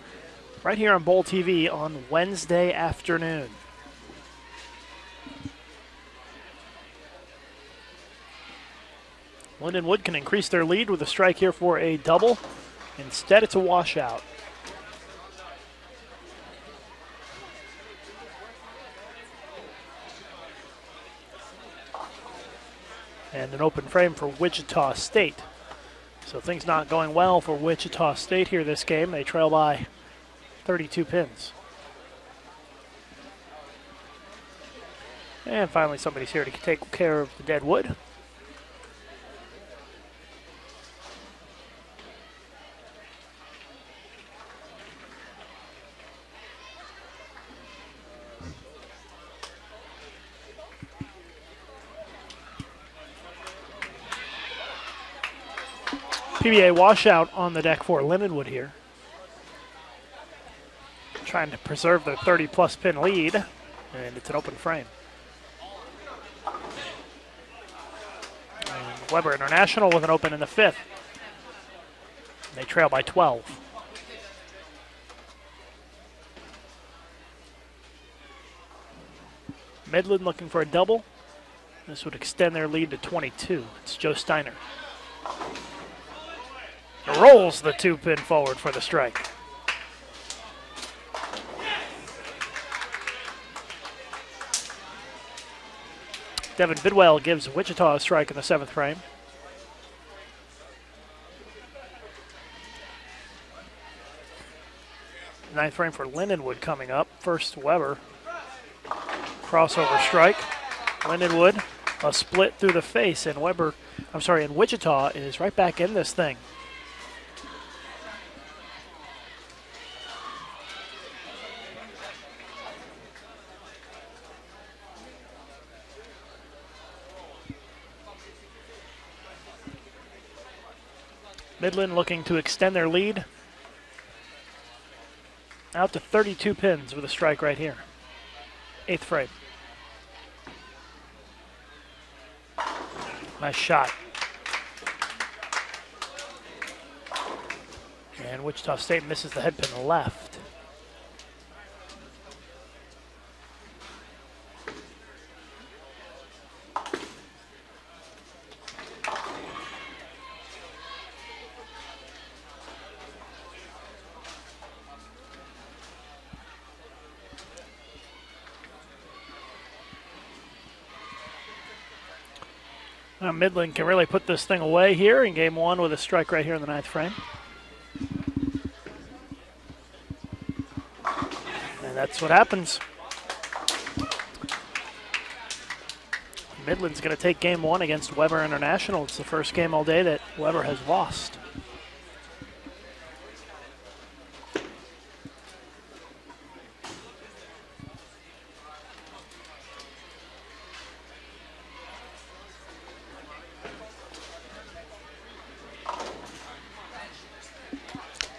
right here on Bowl TV on Wednesday afternoon. Lindenwood can increase their lead with a strike here for a double. Instead, it's a washout. and an open frame for Wichita State. So things not going well for Wichita State here this game. They trail by 32 pins. And finally somebody's here to take care of the dead wood. PBA washout on the deck for Lindenwood here. Trying to preserve their 30-plus pin lead, and it's an open frame. And Weber International with an open in the 5th. They trail by 12. Midland looking for a double. This would extend their lead to 22. It's Joe Steiner. Rolls the 2-pin forward for the strike. Devin Bidwell gives Wichita a strike in the 7th frame. Ninth frame for Lindenwood coming up. First Weber. Crossover strike. Lindenwood, a split through the face, and and Wichita is right back in this thing. Midland looking to extend their lead out to 32 pins with a strike right here. 8th frame. Nice shot. And Wichita State misses the head pin left. Midland can really put this thing away here in game 1 with a strike right here in the 9th frame. And that's what happens. Midland's going to take game 1 against Weber International. It's the first game all day that Weber has lost.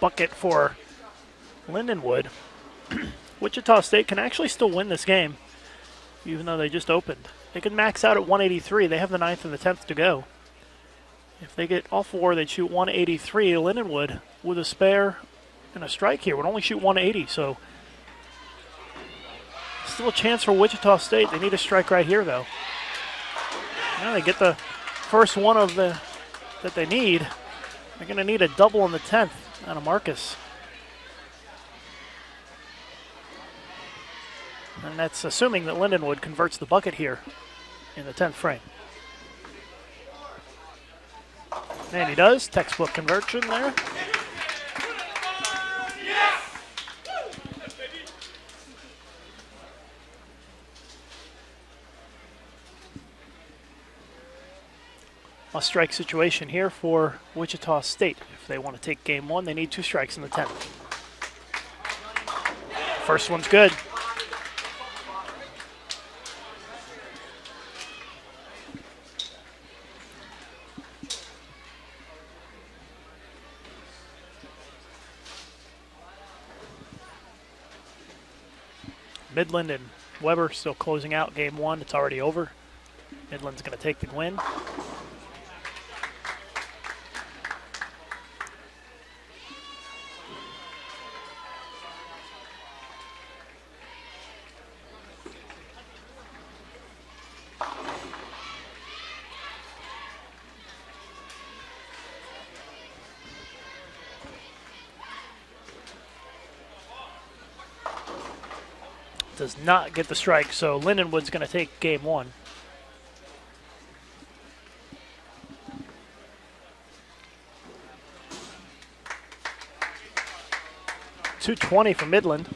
Bucket for Lindenwood. Wichita State can actually still win this game, even though they just opened. They can max out at 183. They have the 9th and the 10th to go. If they get all 4, they'd shoot 183. Lindenwood, with a spare and a strike here, would only shoot 180. So still a chance for Wichita State. They need a strike right here, though. Now they get the first one of the that they need. They're going to need a double in the 10th. Out of Marcus. And that's assuming that Lindenwood converts the bucket here in the 10th frame. And he does. Textbook conversion there. A strike situation here for Wichita State. If they want to take game 1, they need 2 strikes in the 10th. First one's good. Midland and Weber still closing out game 1. It's already over. Midland's going to take the win. Does not get the strike, so Lindenwood's going to take game 1. 220 for Midland.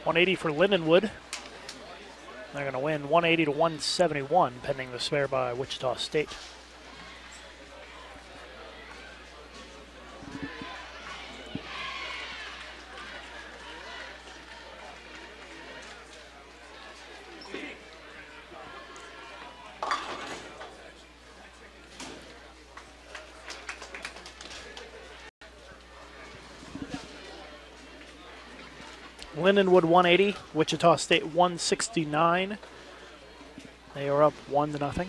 .180 for Lindenwood. They're going to win 180 to 171, pending the spare by Wichita State. Lindenwood 180, Wichita State 169. They are up 1-0.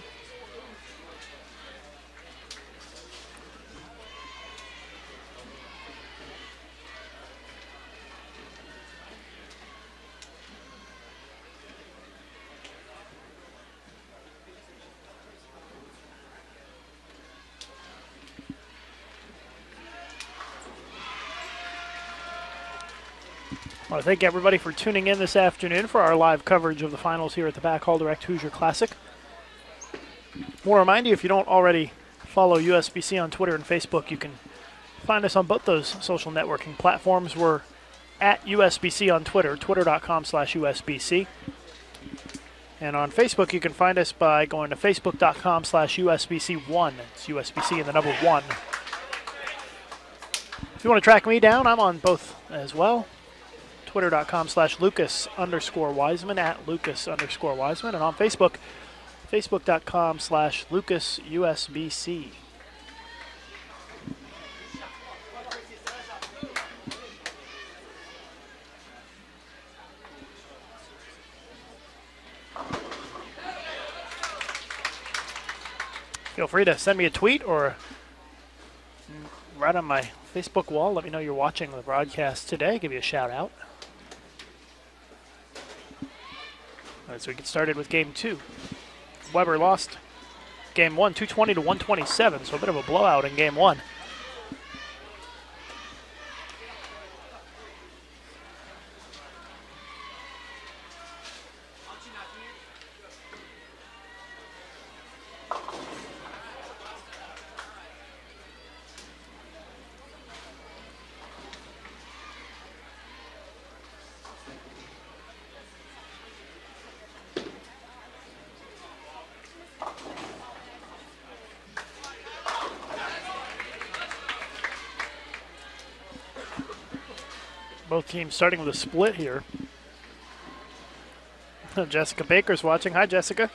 I want to thank everybody for tuning in this afternoon for our live coverage of the finals here at the Backhaul Direct Hoosier Classic. I want to remind you, if you don't already follow USBC on Twitter and Facebook, you can find us on both those social networking platforms. We're at USBC on Twitter, twitter.com/USBC. And on Facebook, you can find us by going to facebook.com/USBC1. It's USBC and the number 1. If you want to track me down, I'm on both as well. Twitter.com/Lucas_Wiseman, at Lucas_Wiseman, and on Facebook, Facebook.com/LucasUSBC. Feel free to send me a tweet or right on my Facebook wall. Let me know you're watching the broadcast today. Give you a shout out. All right, so we get started with game 2. Weber lost game 1, 220 to 127, so a bit of a blowout in game 1. Both teams starting with a split here. Jessica Baker's watching. Hi, Jessica.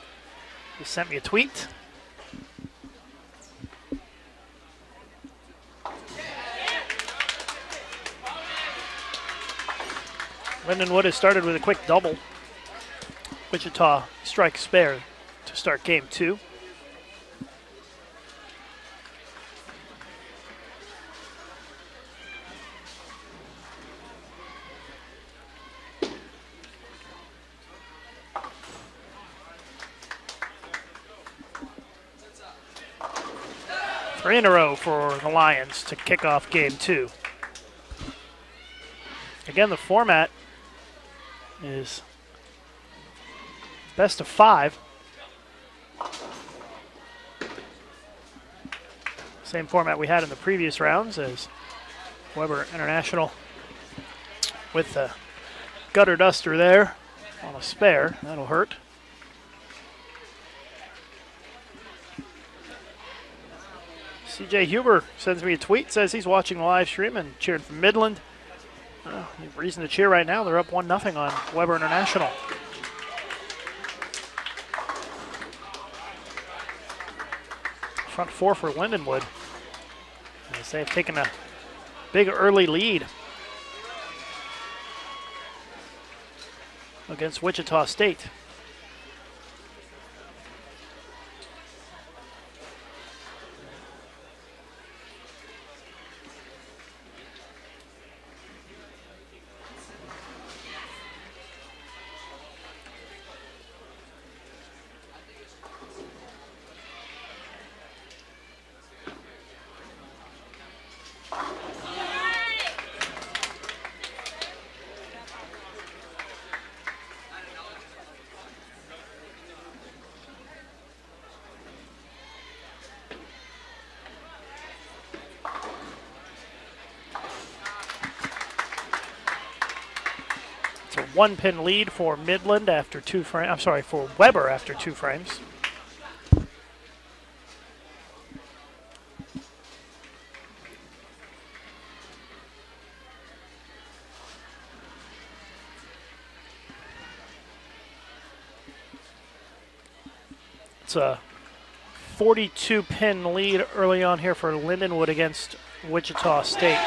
You sent me a tweet. Lindenwood has started with a quick double. Wichita strikes spare to start game 2. Three in a row for the Lions to kick off game 2. Again, the format is best of 5. Same format we had in the previous rounds as Weber International with the gutter duster there on a spare. That'll hurt. CJ Huber sends me a tweet, says he's watching the live stream and cheering for Midland. Reason to cheer right now. They're up 1-0 on Weber International. Front 4 for Lindenwood, as they've taken a big early lead against Wichita State. 1-pin lead for Midland after 2 frames. I'm sorry, for Weber after 2 frames. It's a 42-pin lead early on here for Lindenwood against Wichita State.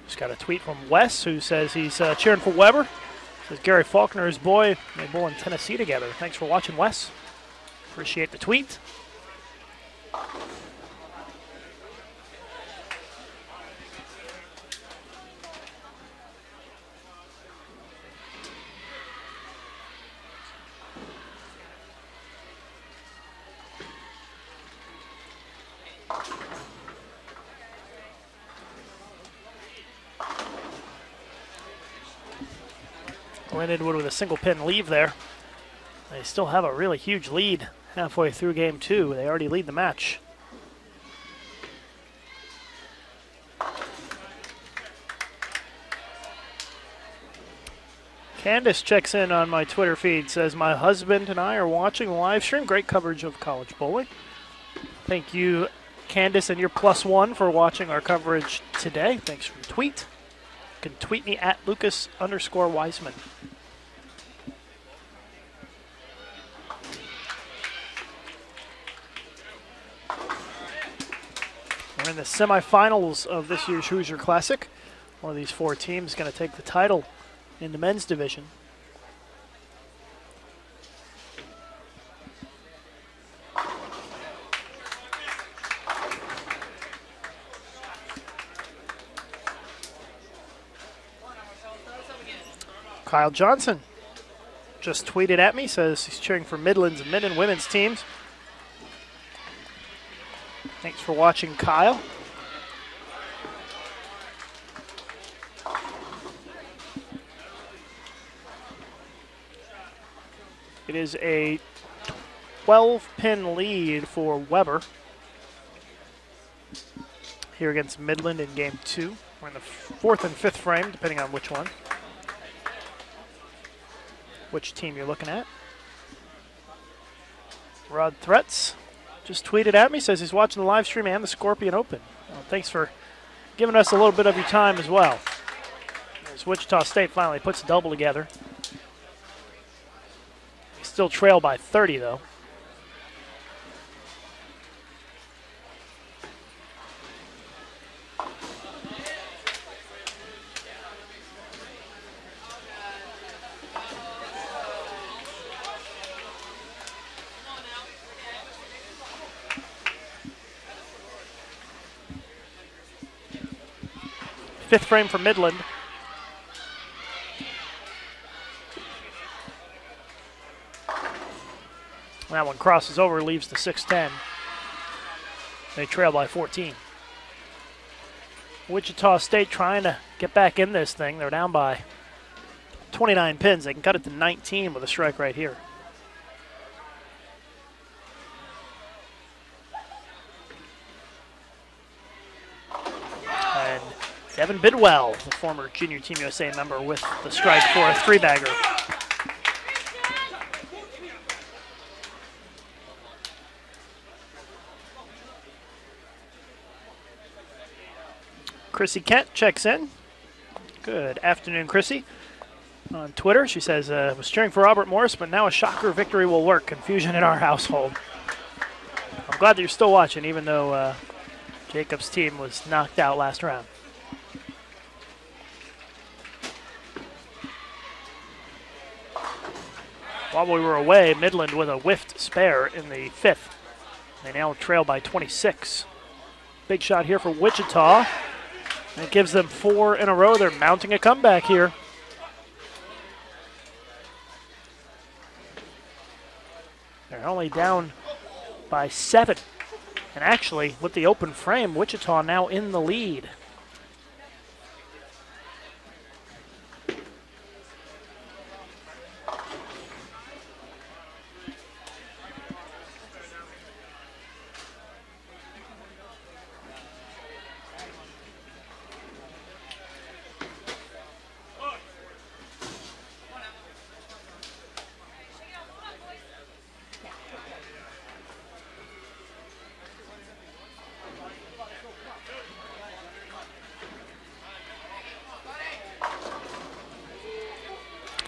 Just got a tweet from Wes who says he's cheering for Weber. Says Gary Faulkner, his boy, they bowl in Tennessee together. Thanks for watching, Wes. Appreciate the tweet. Lindenwood with a single pin leave there. They still have a really huge lead halfway through game 2. They already lead the match. Candace checks in on my Twitter feed, says, my husband and I are watching the live stream. Great coverage of college bowling. Thank you, Candace, and your +1 for watching our coverage today. Thanks for the tweet. You can tweet me at Lucas_Wiseman. We're in the semifinals of this year's Hoosier Classic. One of these 4 teams is going to take the title in the men's division. Kyle Johnson just tweeted at me, says he's cheering for Midland's men and women's teams. Thanks for watching, Kyle. It is a 12-pin lead for Weber here against Midland in game 2. We're in the 4th and 5th frame, depending on which one. Which team you're looking at. Rod Threats just tweeted at me, says he's watching the live stream and the Scorpion Open. Well, thanks for giving us a little bit of your time as well. As Wichita State finally puts a double together. They still trail by 30, though. Fifth frame for Midland. That one crosses over, leaves the 6-10. They trail by 14. Wichita State trying to get back in this thing. They're down by 29 pins. They can cut it to 19 with a strike right here. And Devin Bidwell, the former Junior Team USA member, with the strike for a 3-bagger. Chrissy Kent checks in. Good afternoon, Chrissy. On Twitter, she says, was cheering for Robert Morris, but now a shocker victory will work. Confusion in our household. I'm glad that you're still watching, even though Jacob's team was knocked out last round. While we were away, Midland with a whiffed spare in the 5th. They now trail by 26. Big shot here for Wichita. And it gives them 4 in a row. They're mounting a comeback here. They're only down by 7. And actually, with the open frame, Wichita now in the lead.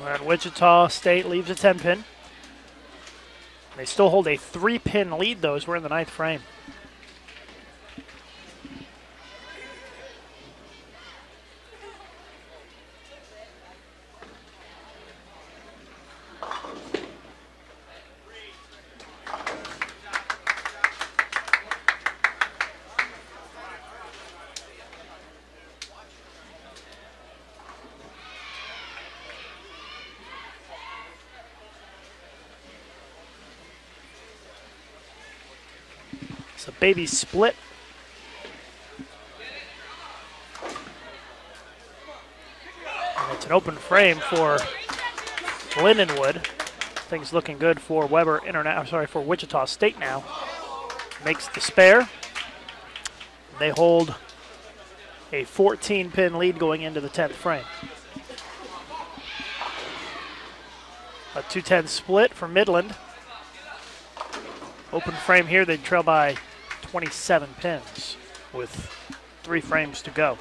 And Wichita State leaves a 10-pin. They still hold a 3-pin lead, though, as we're in the 9th frame. It's a baby split. And it's an open frame for Lindenwood. Things looking good for for Wichita State now. Makes the spare. They hold a 14-pin lead going into the 10th frame. A 2-10 split for Midland. Open frame here, they trail by 27 pins with 3 frames to go.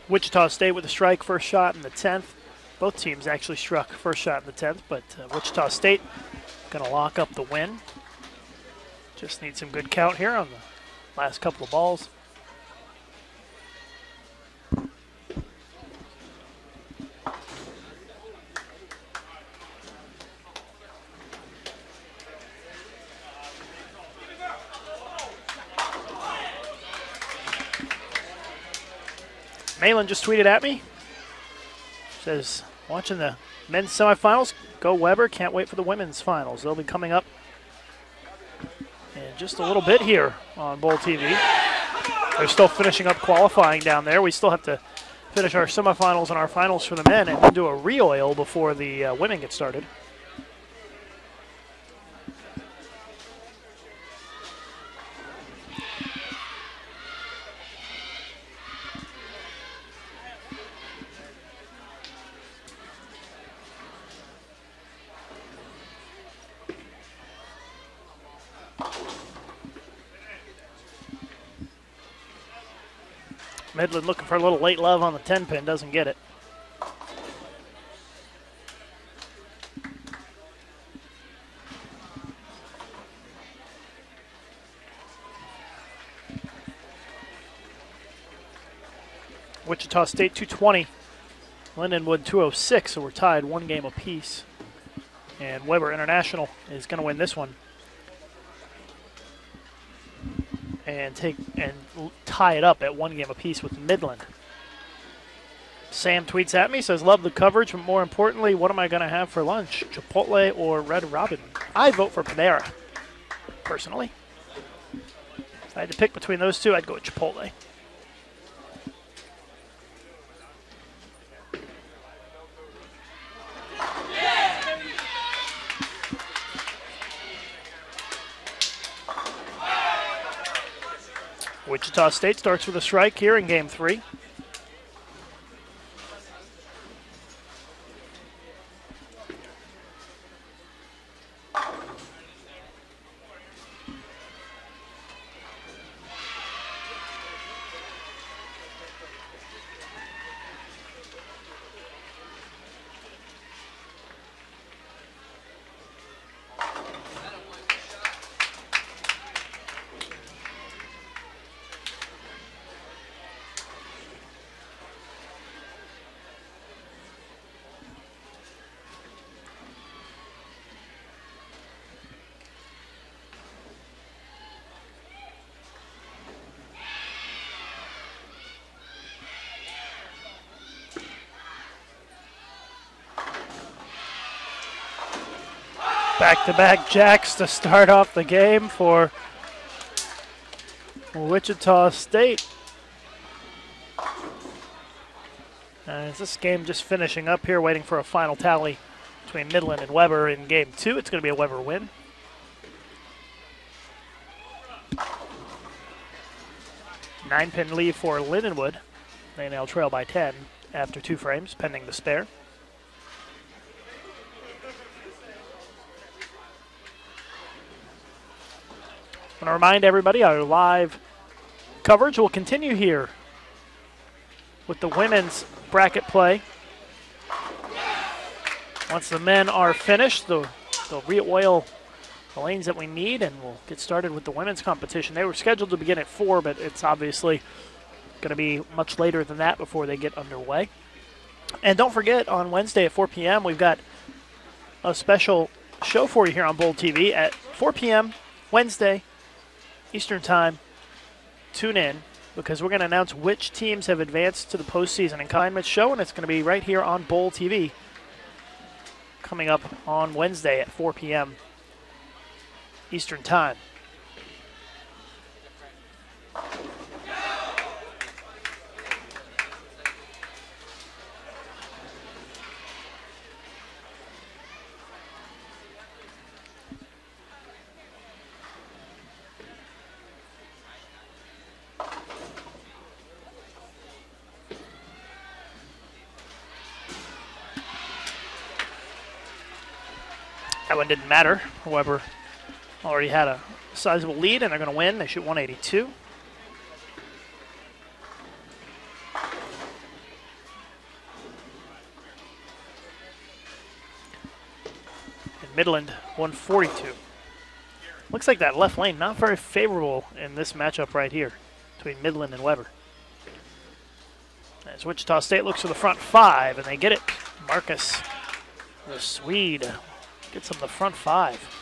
Wichita State with a strike, first shot in the 10th. Both teams actually struck first shot in the 10th, but Wichita State going to lock up the win. Just need some good count here on the last couple of balls. Malin just tweeted at me. Says, watching the men's semifinals, go Weber, can't wait for the women's finals. They'll be coming up in just a little bit here on Bowl TV. They're still finishing up qualifying down there. We still have to finish our semifinals and our finals for the men and then do a re-oil before the women get started. Midland looking for a little late love on the 10-pin, doesn't get it. Wichita State 220, Lindenwood 206, so we're tied 1 game apiece. And Weber International is going to win this one. And tie it up at 1 game apiece with Midland. Sam tweets at me, says, love the coverage, but more importantly, what am I going to have for lunch? Chipotle or Red Robin? I vote for Panera, personally. If I had to pick between those two, I'd go with Chipotle. Wichita State starts with a strike here in game 3. Back-to-back jacks to start off the game for Wichita State. And this game just finishing up here, waiting for a final tally between Midland and Weber in game 2. It's going to be a Weber win. 9-pin lead for Lindenwood. They now trail by 10 after 2 frames, pending the spare. I want to remind everybody our live coverage will continue here with the women's bracket play. Once the men are finished, they'll re-oil the lanes that we need, and we'll get started with the women's competition. They were scheduled to begin at 4, but it's obviously going to be much later than that before they get underway. And don't forget, on Wednesday at 4 p.m., we've got a special show for you here on Bold TV at 4 p.m. Wednesday, Eastern Time. Tune in, because we're going to announce which teams have advanced to the postseason and consignment show, and it's going to be right here on Bowl TV coming up on Wednesday at 4 p.m. Eastern Time. That one didn't matter. However, already had a sizable lead, and they're going to win. They shoot 182. And Midland, 142. Looks like that left lane not very favorable in this matchup right here between Midland and Weber. As Wichita State looks for the front 5, and they get it. Marcus, the Swede, gets them the front 5.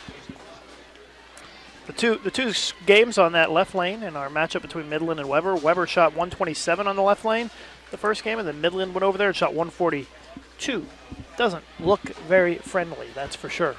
The two games on that left lane in our matchup between Midland and Weber. Weber shot 127 on the left lane the first game, and then Midland went over there and shot 142. Doesn't look very friendly, that's for sure.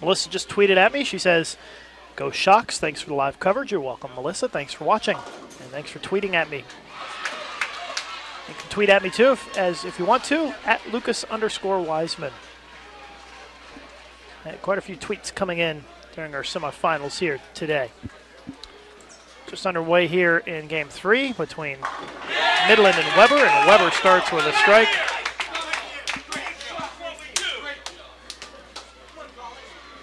Melissa just tweeted at me. She says, "Go Shocks. Thanks for the live coverage." You're welcome, Melissa. Thanks for watching. And thanks for tweeting at me. You can tweet at me too if you want to, at Lucas_Wiseman. Quite a few tweets coming in during our semifinals here today. Just underway here in game 3 between Midland and Weber starts with a strike.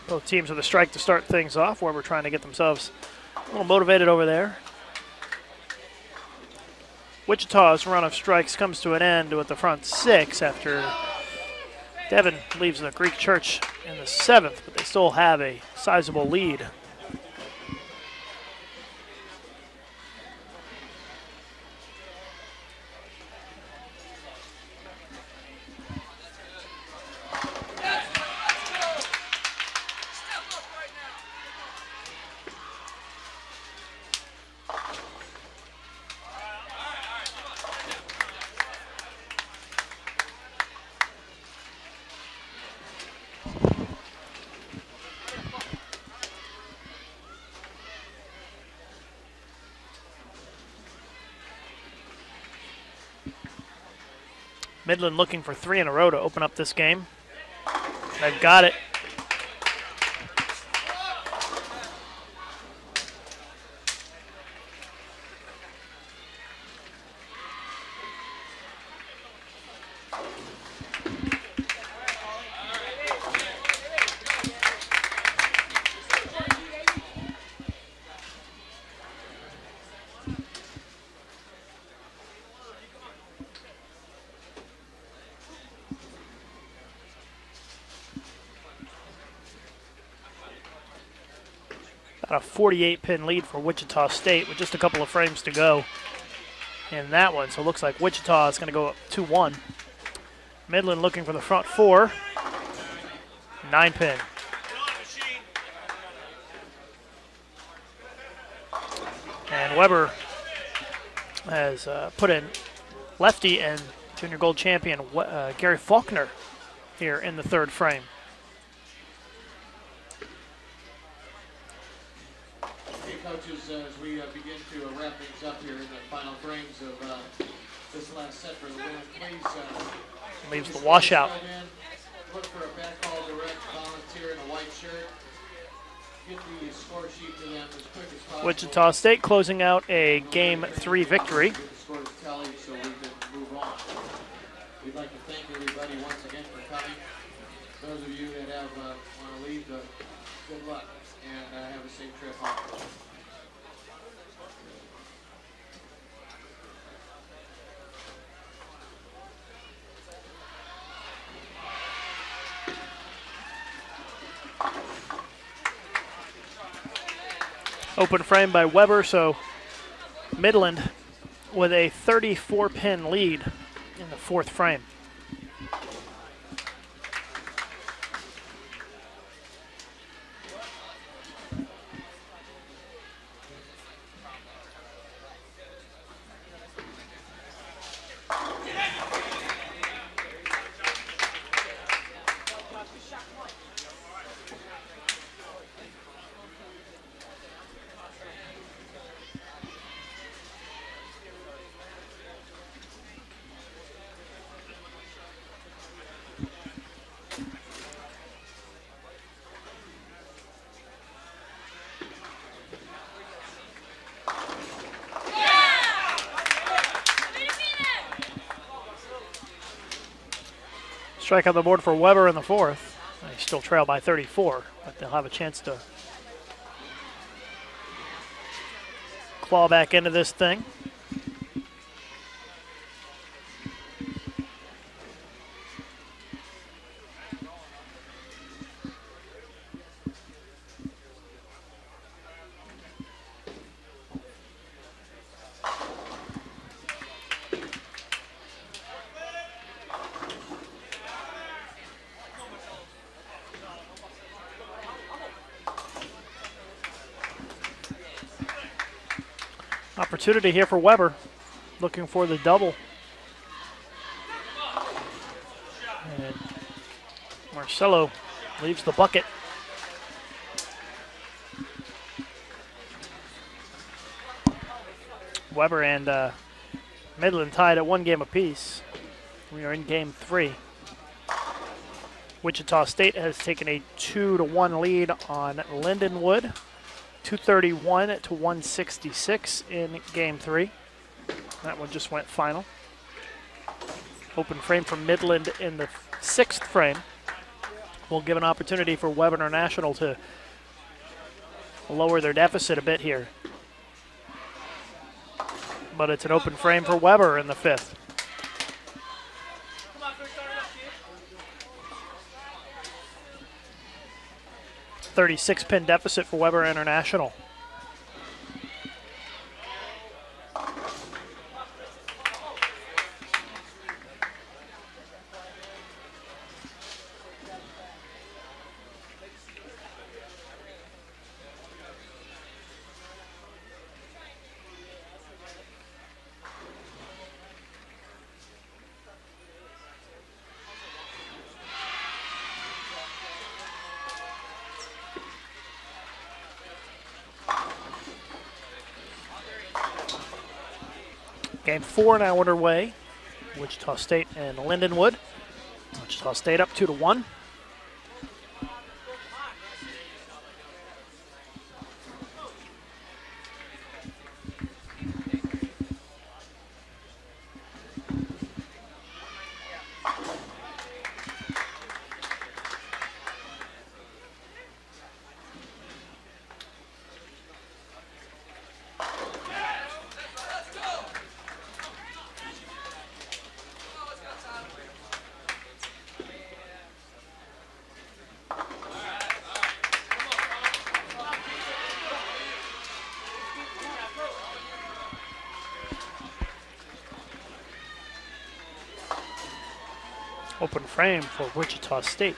Both teams with a strike to start things off. Weber trying to get themselves a little motivated over there. Wichita's run of strikes comes to an end with the front 6 after Devon leaves the Greek Church in the 7th, but they still have a sizable lead. Midland looking for 3 in a row to open up this game. They've got it. About a 48-pin lead for Wichita State with just a couple of frames to go in that one. So it looks like Wichita is going to go up 2-1. Midland looking for the front four. 9-pin. And Weber has put in lefty and junior gold champion Gary Faulkner here in the third frame. Coaches, as we begin to wrap things up here in the final frames of this last set for the women, please leaves the washout. Look for a back call direct volunteer in a white shirt. Get the score sheet to them as quick as possible. Wichita State closing out a Game 3 victory. Get the scores tallied so we can move on. We'd like to thank everybody once again for coming. Those of you that have want to leave, good luck and have a safe trip home. Open frame by Weber, so Midland with a 34-pin lead in the fourth frame. Strike on the board for Weber in the fourth. They still trail by 34, but they'll have a chance to claw back into this thing. Opportunity here for Weber, looking for the double. And Marcelo leaves the bucket. Weber and Midland tied at 1 game apiece. We are in game 3. Wichita State has taken a 2-1 lead on Lindenwood. 231 to 166 in game 3. That one just went final. Open frame for Midland in the 6th frame will give an opportunity for Webb International to lower their deficit a bit here. But it's an open frame for Weber in the 5th. 36-pin deficit for Weber International. Game 4 now underway. Wichita State and Lindenwood. Wichita State up 2-1. Open frame for Wichita State.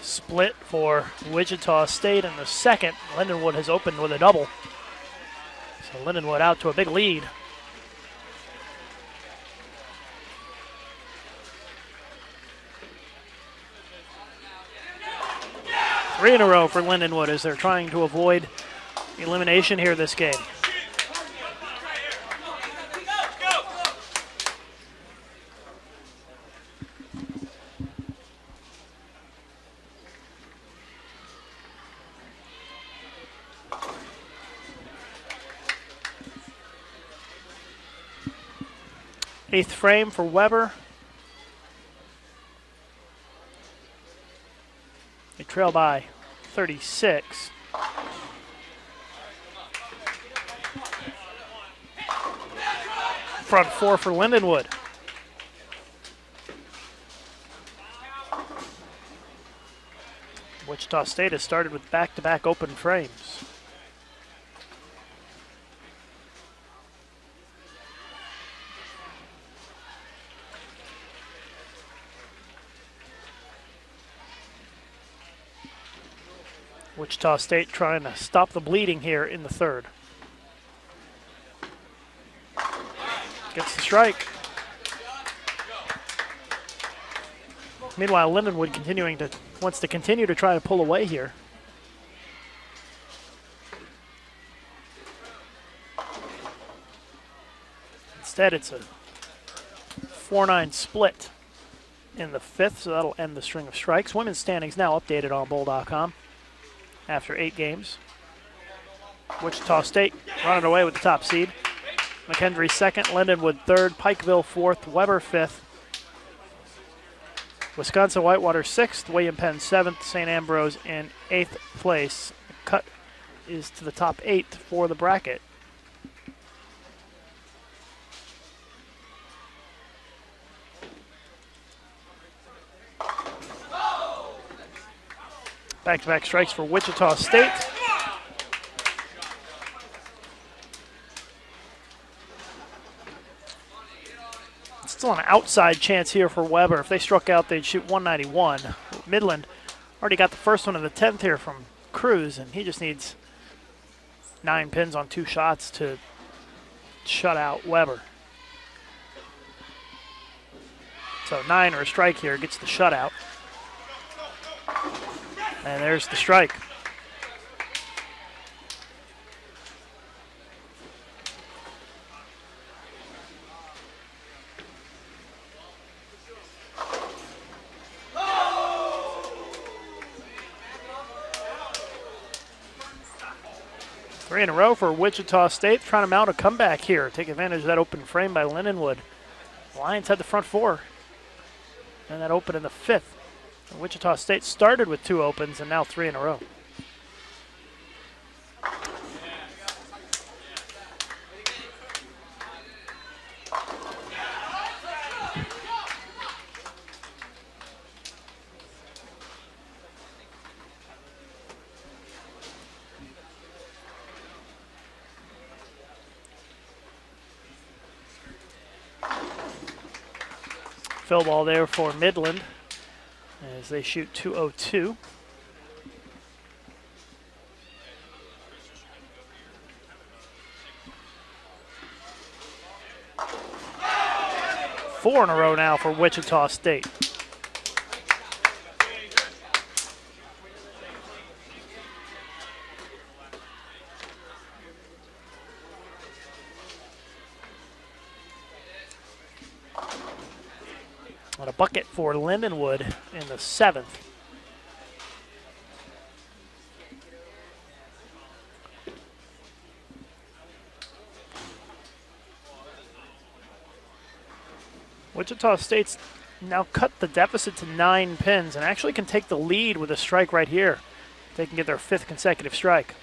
Split for Wichita State in the second. Lindenwood has opened with a double. So Lindenwood out to a big lead. Three in a row for Lindenwood as they're trying to avoid elimination here this game. Eighth frame for Weber. They trail by 36. Front four for Lindenwood. Wichita State has started with back-to-back open frames. Wichita State trying to stop the bleeding here in the third. Gets the strike. Meanwhile, Lindenwood wants to continue to try to pull away here. Instead, it's a 4-9 split in the fifth, so that'll end the string of strikes. Women's standings now updated on bowl.com. After 8 games. Wichita State running away with the top seed. McKendree second, Lindenwood third, Pikeville fourth, Weber fifth. Wisconsin Whitewater sixth, William Penn seventh, St. Ambrose in 8th place. The cut is to the top 8 for the bracket. Back-to-back strikes for Wichita State. Still an outside chance here for Weber. If they struck out, they'd shoot 191. Midland already got the first one in the 10th here from Cruz, and he just needs 9 pins on 2 shots to shut out Weber. So 9 or a strike here gets the shutout. And there's the strike. Three in a row for Wichita State, trying to mount a comeback here. Take advantage of that open frame by Lindenwood. Lions had the front four. And that open in the fifth. And Wichita State started with 2 opens and now 3 in a row. Fill ball there for Midland as they shoot 202. Four in a row now for Wichita State. And a bucket for Lindenwood in the 7th. Wichita State's now cut the deficit to 9 pins and actually can take the lead with a strike right here. They can get their 5th consecutive strike.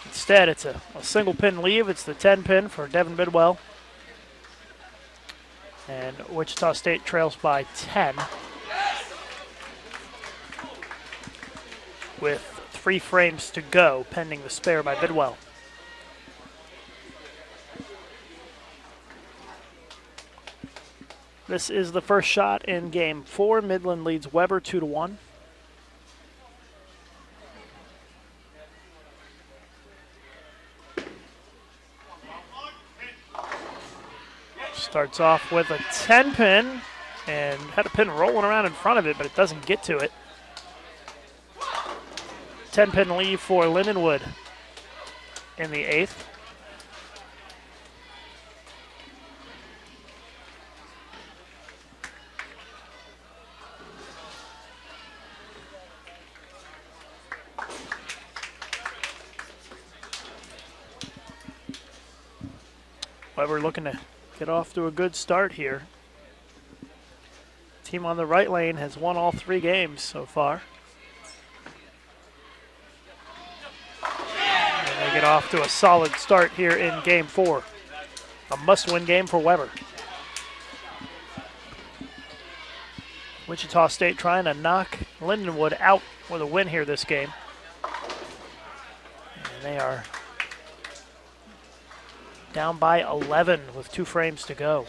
Instead, it's a single pin leave. It's the 10 pin for Devin Bidwell. And Wichita State trails by 10 with 3 frames to go, pending the spare by Bidwell. This is the first shot in Game 4. Midland leads Weber 2-1. Starts off with a 10 pin and had a pin rolling around in front of it, but it doesn't get to it. 10 pin leave for Lindenwood in the 8th. Weber looking to get off to a good start here. Team on the right lane has won all 3 games so far. And they get off to a solid start here in Game 4. A must-win game for Weber. Wichita State trying to knock Lindenwood out with a win here this game. And they are down by 11 with 2 frames to go.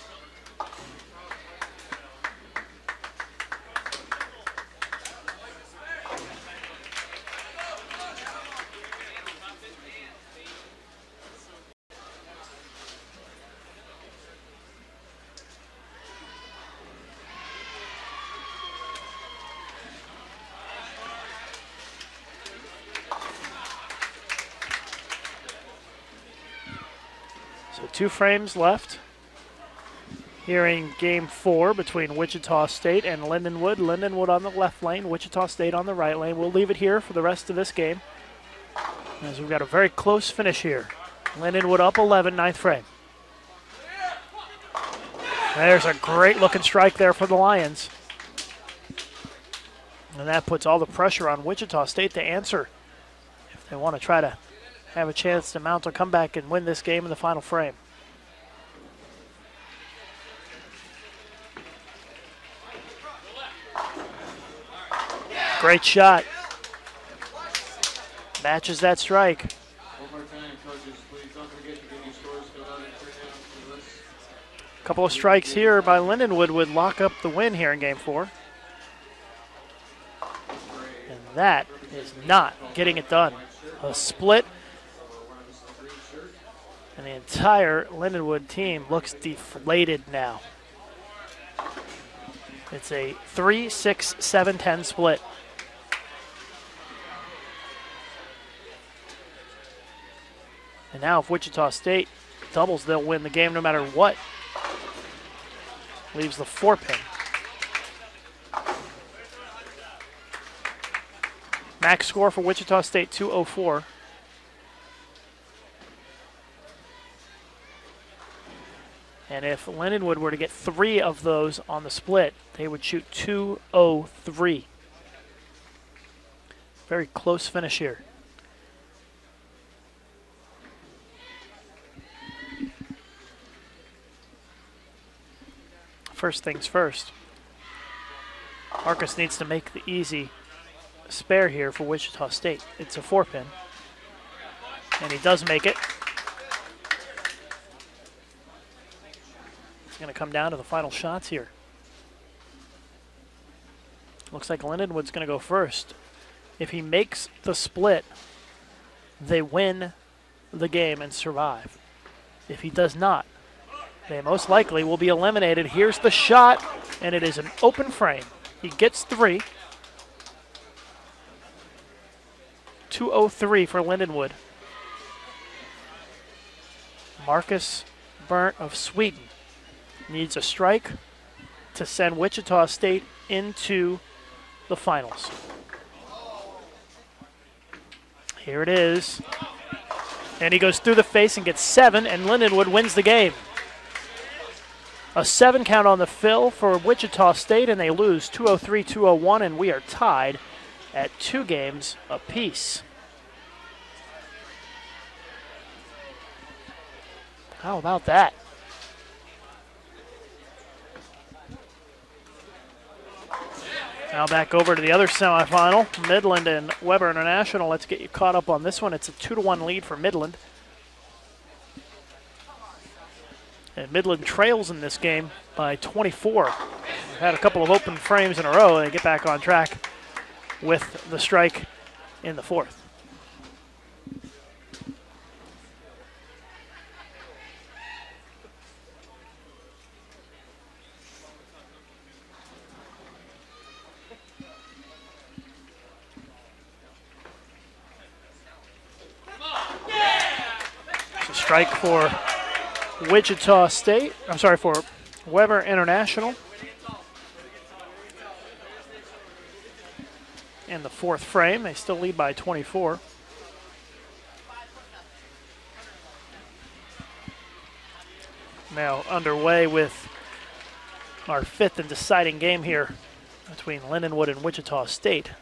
So 2 frames left here in Game 4 between Wichita State and Lindenwood. Lindenwood on the left lane, Wichita State on the right lane. We'll leave it here for the rest of this game, as we've got a very close finish here. Lindenwood up 11, 9th frame. There's a great looking strike there for the Lions. And that puts all the pressure on Wichita State to answer if they want to try to have a chance to mount a comeback and win this game in the final frame. Great shot. Matches that strike. One more time, coaches, please don't forget to get your scores filled out and turned down for this. A couple of strikes here by Lindenwood would lock up the win here in Game 4. And that is not getting it done. A split. And the entire Lindenwood team looks deflated now. It's a 3-6-7-10 split. And now if Wichita State doubles, they'll win the game no matter what. Leaves the 4 pin. Max score for Wichita State, 204. And if Lindenwood were to get 3 of those on the split, they would shoot 203. Very close finish here. First things first. Marcus needs to make the easy spare here for Wichita State. It's a 4 pin. And he does make it. It's going to come down to the final shots here. Looks like Lindenwood's going to go first. If he makes the split, they win the game and survive. If he does not, they most likely will be eliminated. Here's the shot, and it is an open frame. He gets 3. 2:03 for Lindenwood. Marcus Burnt of Sweden needs a strike to send Wichita State into the finals. Here it is. And he goes through the face and gets 7, and Lindenwood wins the game. A 7 count on the fill for Wichita State, and they lose 2:03, 2:01, and we are tied at 2 games apiece. How about that? Now back over to the other semifinal, Midland and Weber International. Let's get you caught up on this one. It's a 2-1 lead for Midland. And Midland trails in this game by 24. They've had a couple of open frames in a row, and they get back on track with the strike in the 4th. Strike for Wichita State. I'm sorry, for Weber International. In the 4th frame, they still lead by 24. Now underway with our 5th and deciding game here between Lindenwood and Wichita State.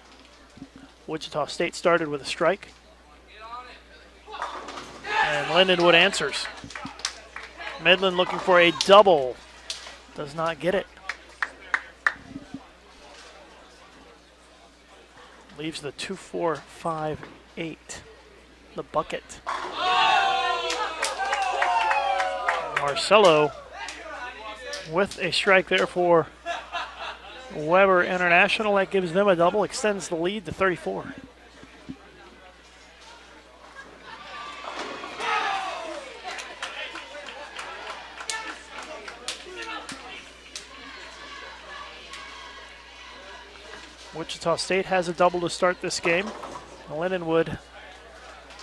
Wichita State started with a strike. And Lindenwood answers. Midland looking for a double. Does not get it. Leaves the 2-4-5-8. The bucket. Marcelo with a strike there for Weber International. That gives them a double, extends the lead to 34. Wichita State has a double to start this game. Lindenwood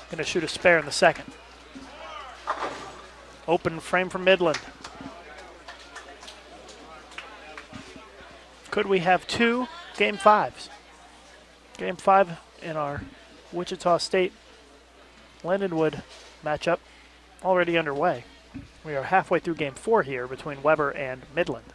going to shoot a spare in the 2nd. Open frame for Midland. Could we have 2 Game 5s? Game 5 in our Wichita State Lindenwood matchup already underway. We are halfway through Game 4 here between Weber and Midland.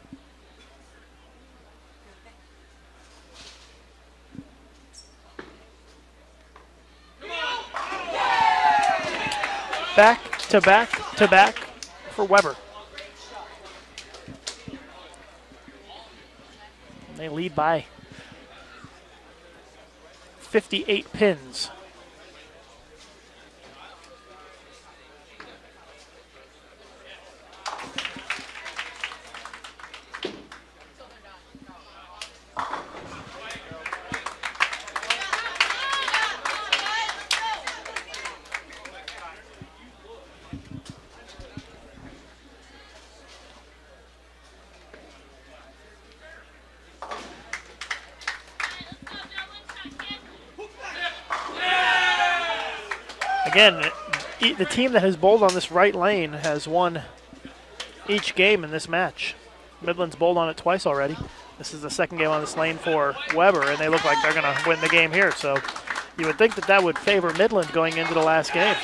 Back to back to back for Weber. They lead by 58 pins. Again, the team that has bowled on this right lane has won each game in this match. Midland's bowled on it twice already. This is the 2nd game on this lane for Weber, and they look like they're going to win the game here. So you would think that that would favor Midland going into the last game.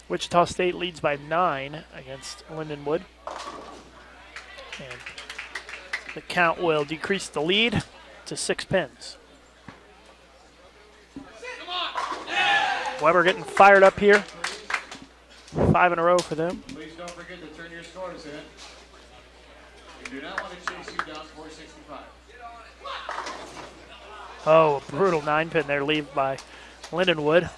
Wichita State leads by 9 against Lindenwood. And the count will decrease the lead to 6 pins. Weber getting fired up here. 5 in a row for them. Please don't forget to turn your scores in. We do not want to chase you down 465. Oh, a brutal 9-pin there, lead by Lindenwood.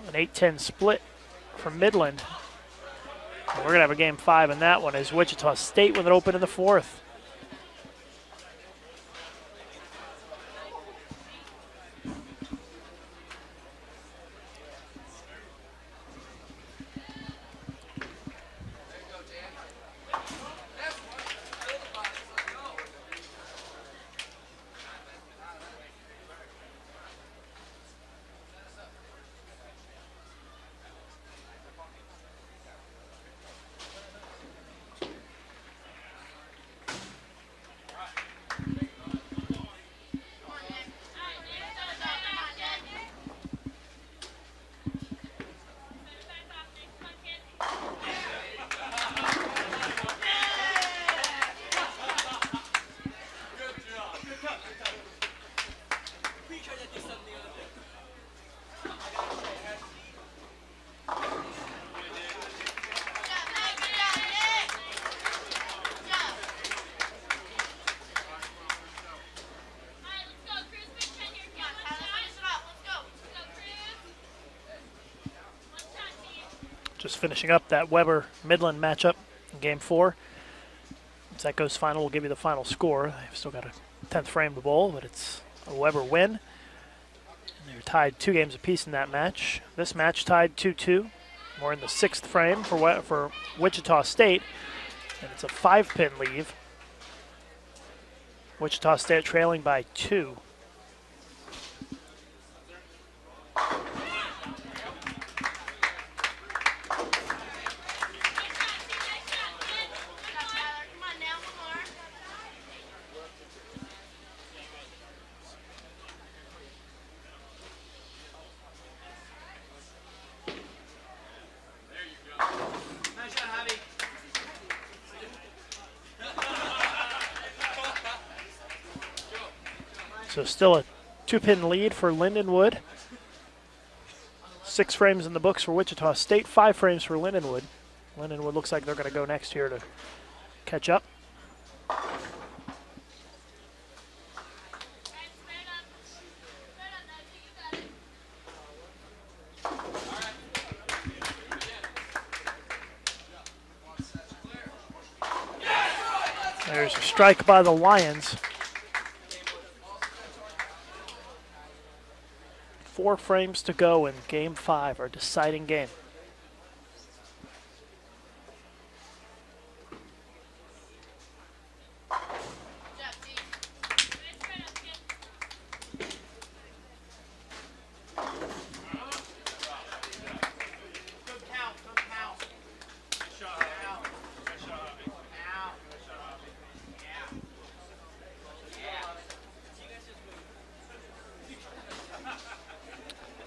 An 8-10 split from Midland. And we're going to have a game 5 in that one as Wichita State with it open in the 4th. Just finishing up that Weber-Midland matchup in Game 4. As that goes final, we'll give you the final score. They've still got a 10th frame to bowl, but it's a Weber win. And they're tied 2 games apiece in that match. This match tied 2-2. We're in the 6th frame for Wichita State, and it's a 5-pin lead. Wichita State trailing by 2. So still a 2-pin lead for Lindenwood. 6 frames in the books for Wichita State, 5 frames for Lindenwood. Lindenwood looks like they're going to go next here to catch up. There's a strike by the Lions. 4 frames to go in Game 5, our deciding game.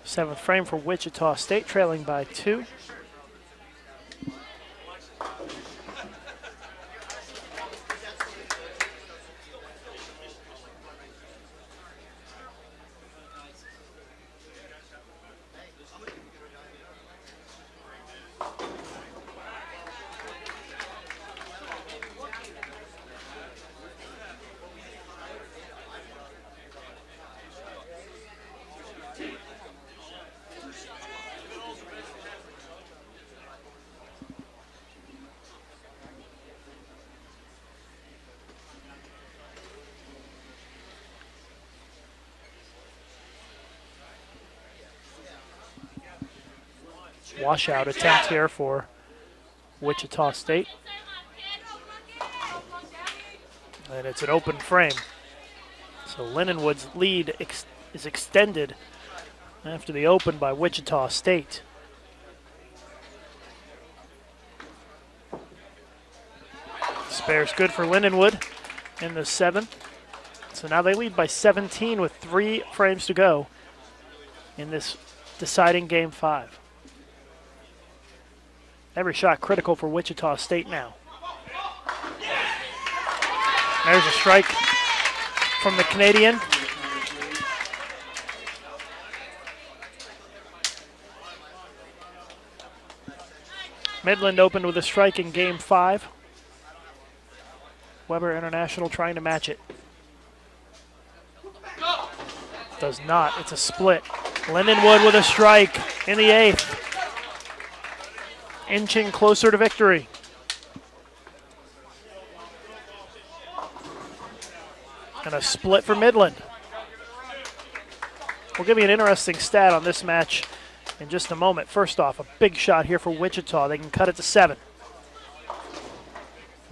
Seventh frame for Wichita State, trailing by 2. Washout attempt here for Wichita State. And it's an open frame. So Lindenwood's lead is extended after the open by Wichita State. Spare's good for Lindenwood in the 7th. So now they lead by 17 with 3 frames to go in this deciding Game 5. Every shot critical for Wichita State now. There's a strike from the Canadian. Midland opened with a strike in Game 5. Weber International trying to match it. Does not. It's a split. Lindenwood with a strike in the 8th. Inching closer to victory. And a split for Midland. We'll give you an interesting stat on this match in just a moment. First off, a big shot here for Wichita. They can cut it to 7.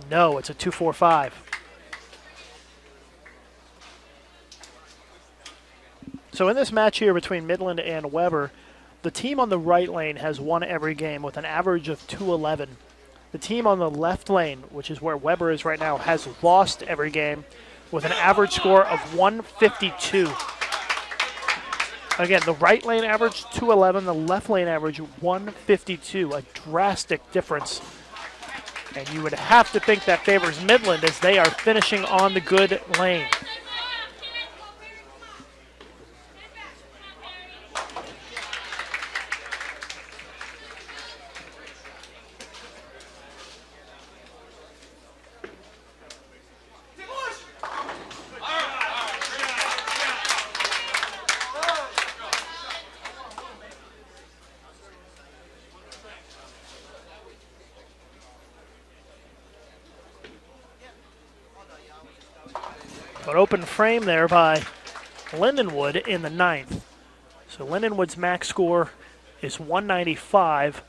No, it's a 2-4-5. So in this match here between Midland and Weber, the team on the right lane has won every game with an average of 211. The team on the left lane, which is where Weber is right now, has lost every game with an average score of 152. Again, the right lane average 211, the left lane average 152, a drastic difference. And you would have to think that favors Midland as they are finishing on the good lane. An open frame there by Lindenwood in the 9th. So Lindenwood's max score is 195.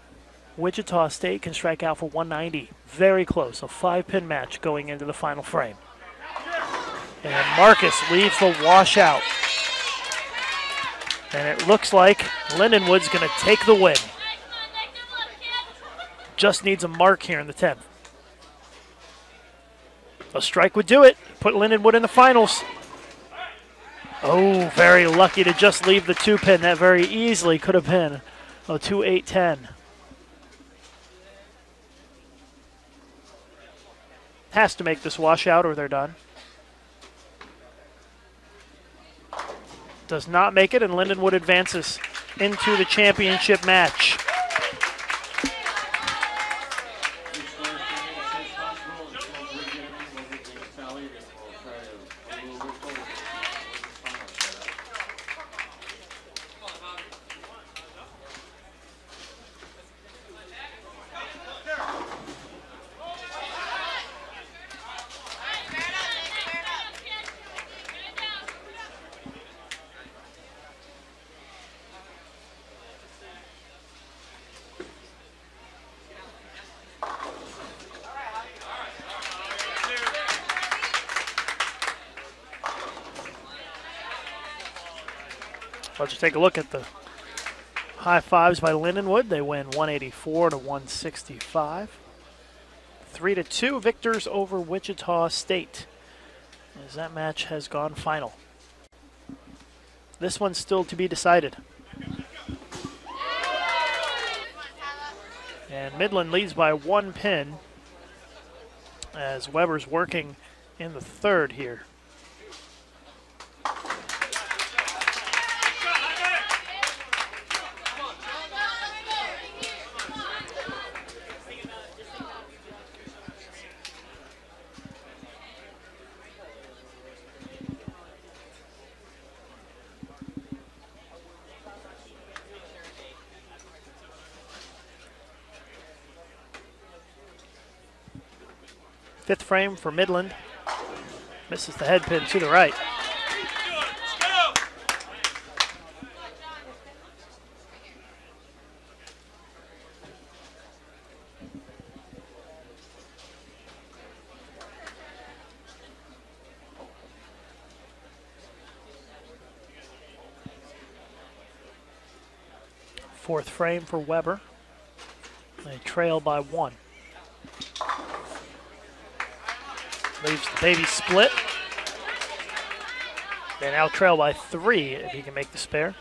Wichita State can strike out for 190. Very close, a 5-pin match going into the final frame. And Marcus leaves the washout. And it looks like Lindenwood's going to take the win. Just needs a mark here in the 10th. A strike would do it. Put Lindenwood in the finals. Oh, very lucky to just leave the 2-pin. That very easily could have been a 2-8-10. Has to make this washout or they're done. Does not make it, and Lindenwood advances into the championship match. Let's take a look at the high fives by Lindenwood. They win 184 to 165. 3-2 victors over Wichita State as that match has gone final. This one's still to be decided. And Midland leads by 1 pin as Weber's working in the 3rd here. Fifth frame for Midland. Misses the head pin to the right. Fourth frame for Weber. They trail by 1. Leaves the baby split. They now trail by 3 if he can make the spare.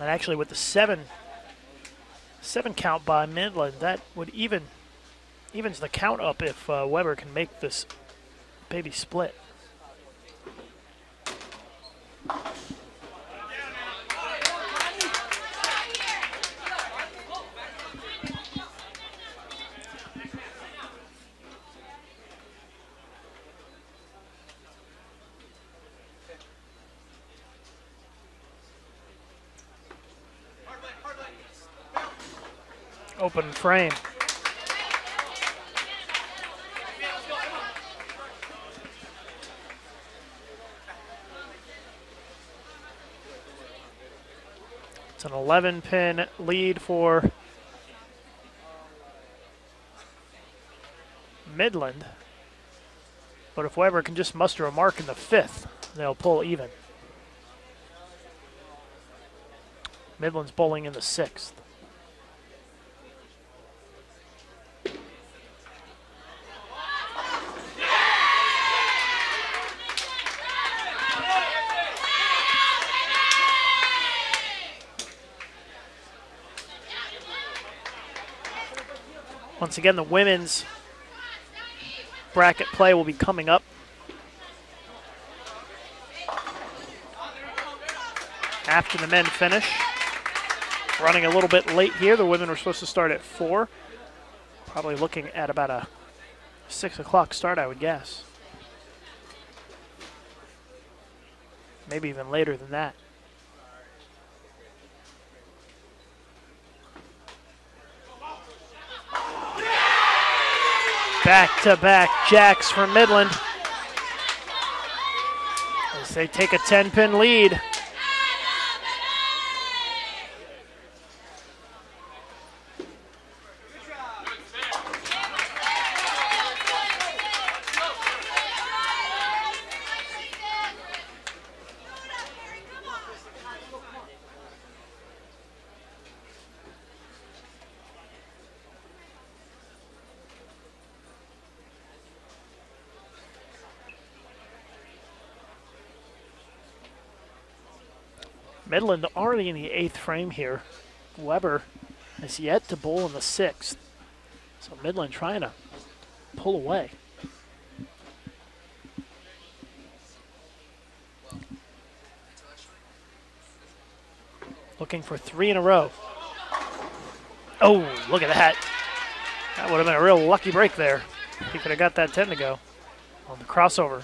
And actually with the 7 count by Midland, that would evens the count up if Weber can make this baby split. Open frame. It's an 11-pin lead for Midland. But if Weber can just muster a mark in the 5th, they'll pull even. Midland's bowling in the 6th. Once again, the women's bracket play will be coming up. After the men finish. Running a little bit late here. The women were supposed to start at 4. Probably looking at about a 6 o'clock start, I would guess. Maybe even later than that. Back-to-back jacks for Midland as they take a 10-pin lead. Midland already in the 8th frame here. Weber has yet to bowl in the 6th. So Midland trying to pull away. Looking for 3 in a row. Oh, look at that. That would have been a real lucky break there. He could have got that 10 to go on the crossover.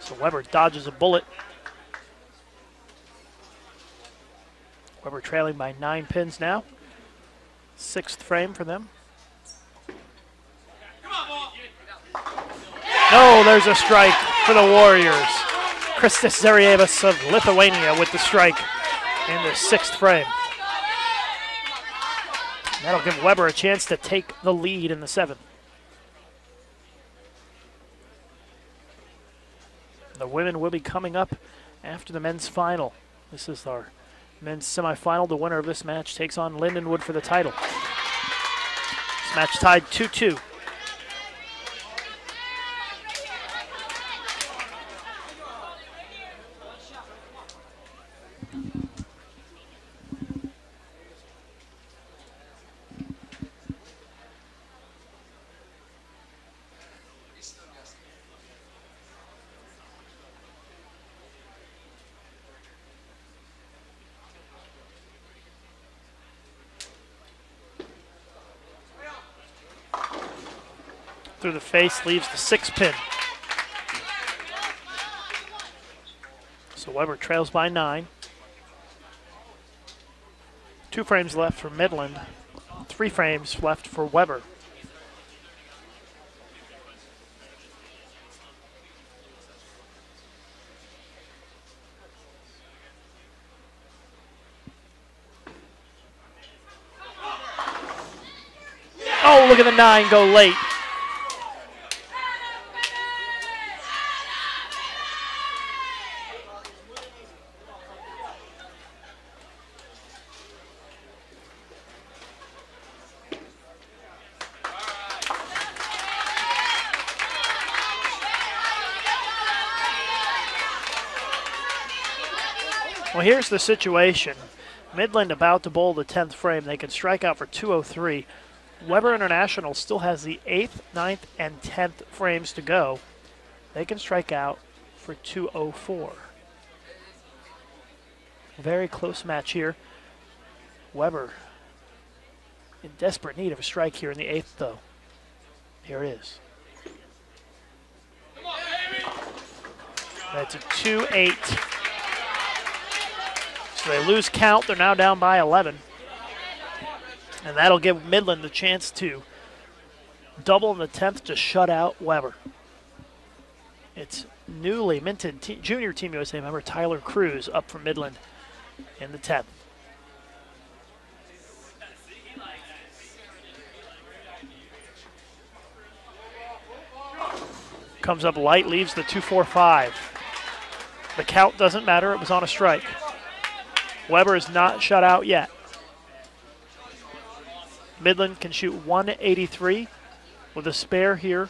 So Weber dodges a bullet. Weber trailing by 9 pins now. 6th frame for them. No, there's a strike for the Warriors. Kristis Zarievas of Lithuania with the strike in the 6th frame. That'll give Weber a chance to take the lead in the 7th. The women will be coming up after the men's final. This is our men's semifinal. The winner of this match takes on Lindenwood for the title. This match tied 2-2. Through the face, leaves the 6 pin. So Weber trails by 9. 2 frames left for Midland. 3 frames left for Weber. Oh, look at the 9 go late. Well, here's the situation. Midland about to bowl the 10th frame. They can strike out for 203. Weber International still has the 8th, 9th, and 10th frames to go. They can strike out for 204. Very close match here. Weber in desperate need of a strike here in the 8th, though. Here it is. That's a 2-8. So they lose count. They're now down by 11. And that'll give Midland the chance to double in the 10th to shut out Weber. It's newly minted junior Team USA member Tyler Cruz up for Midland in the 10th. Comes up light, leaves the 2-4-5. The count doesn't matter, it was on a strike. Weber is not shut out yet. Midland can shoot 183 with a spare here.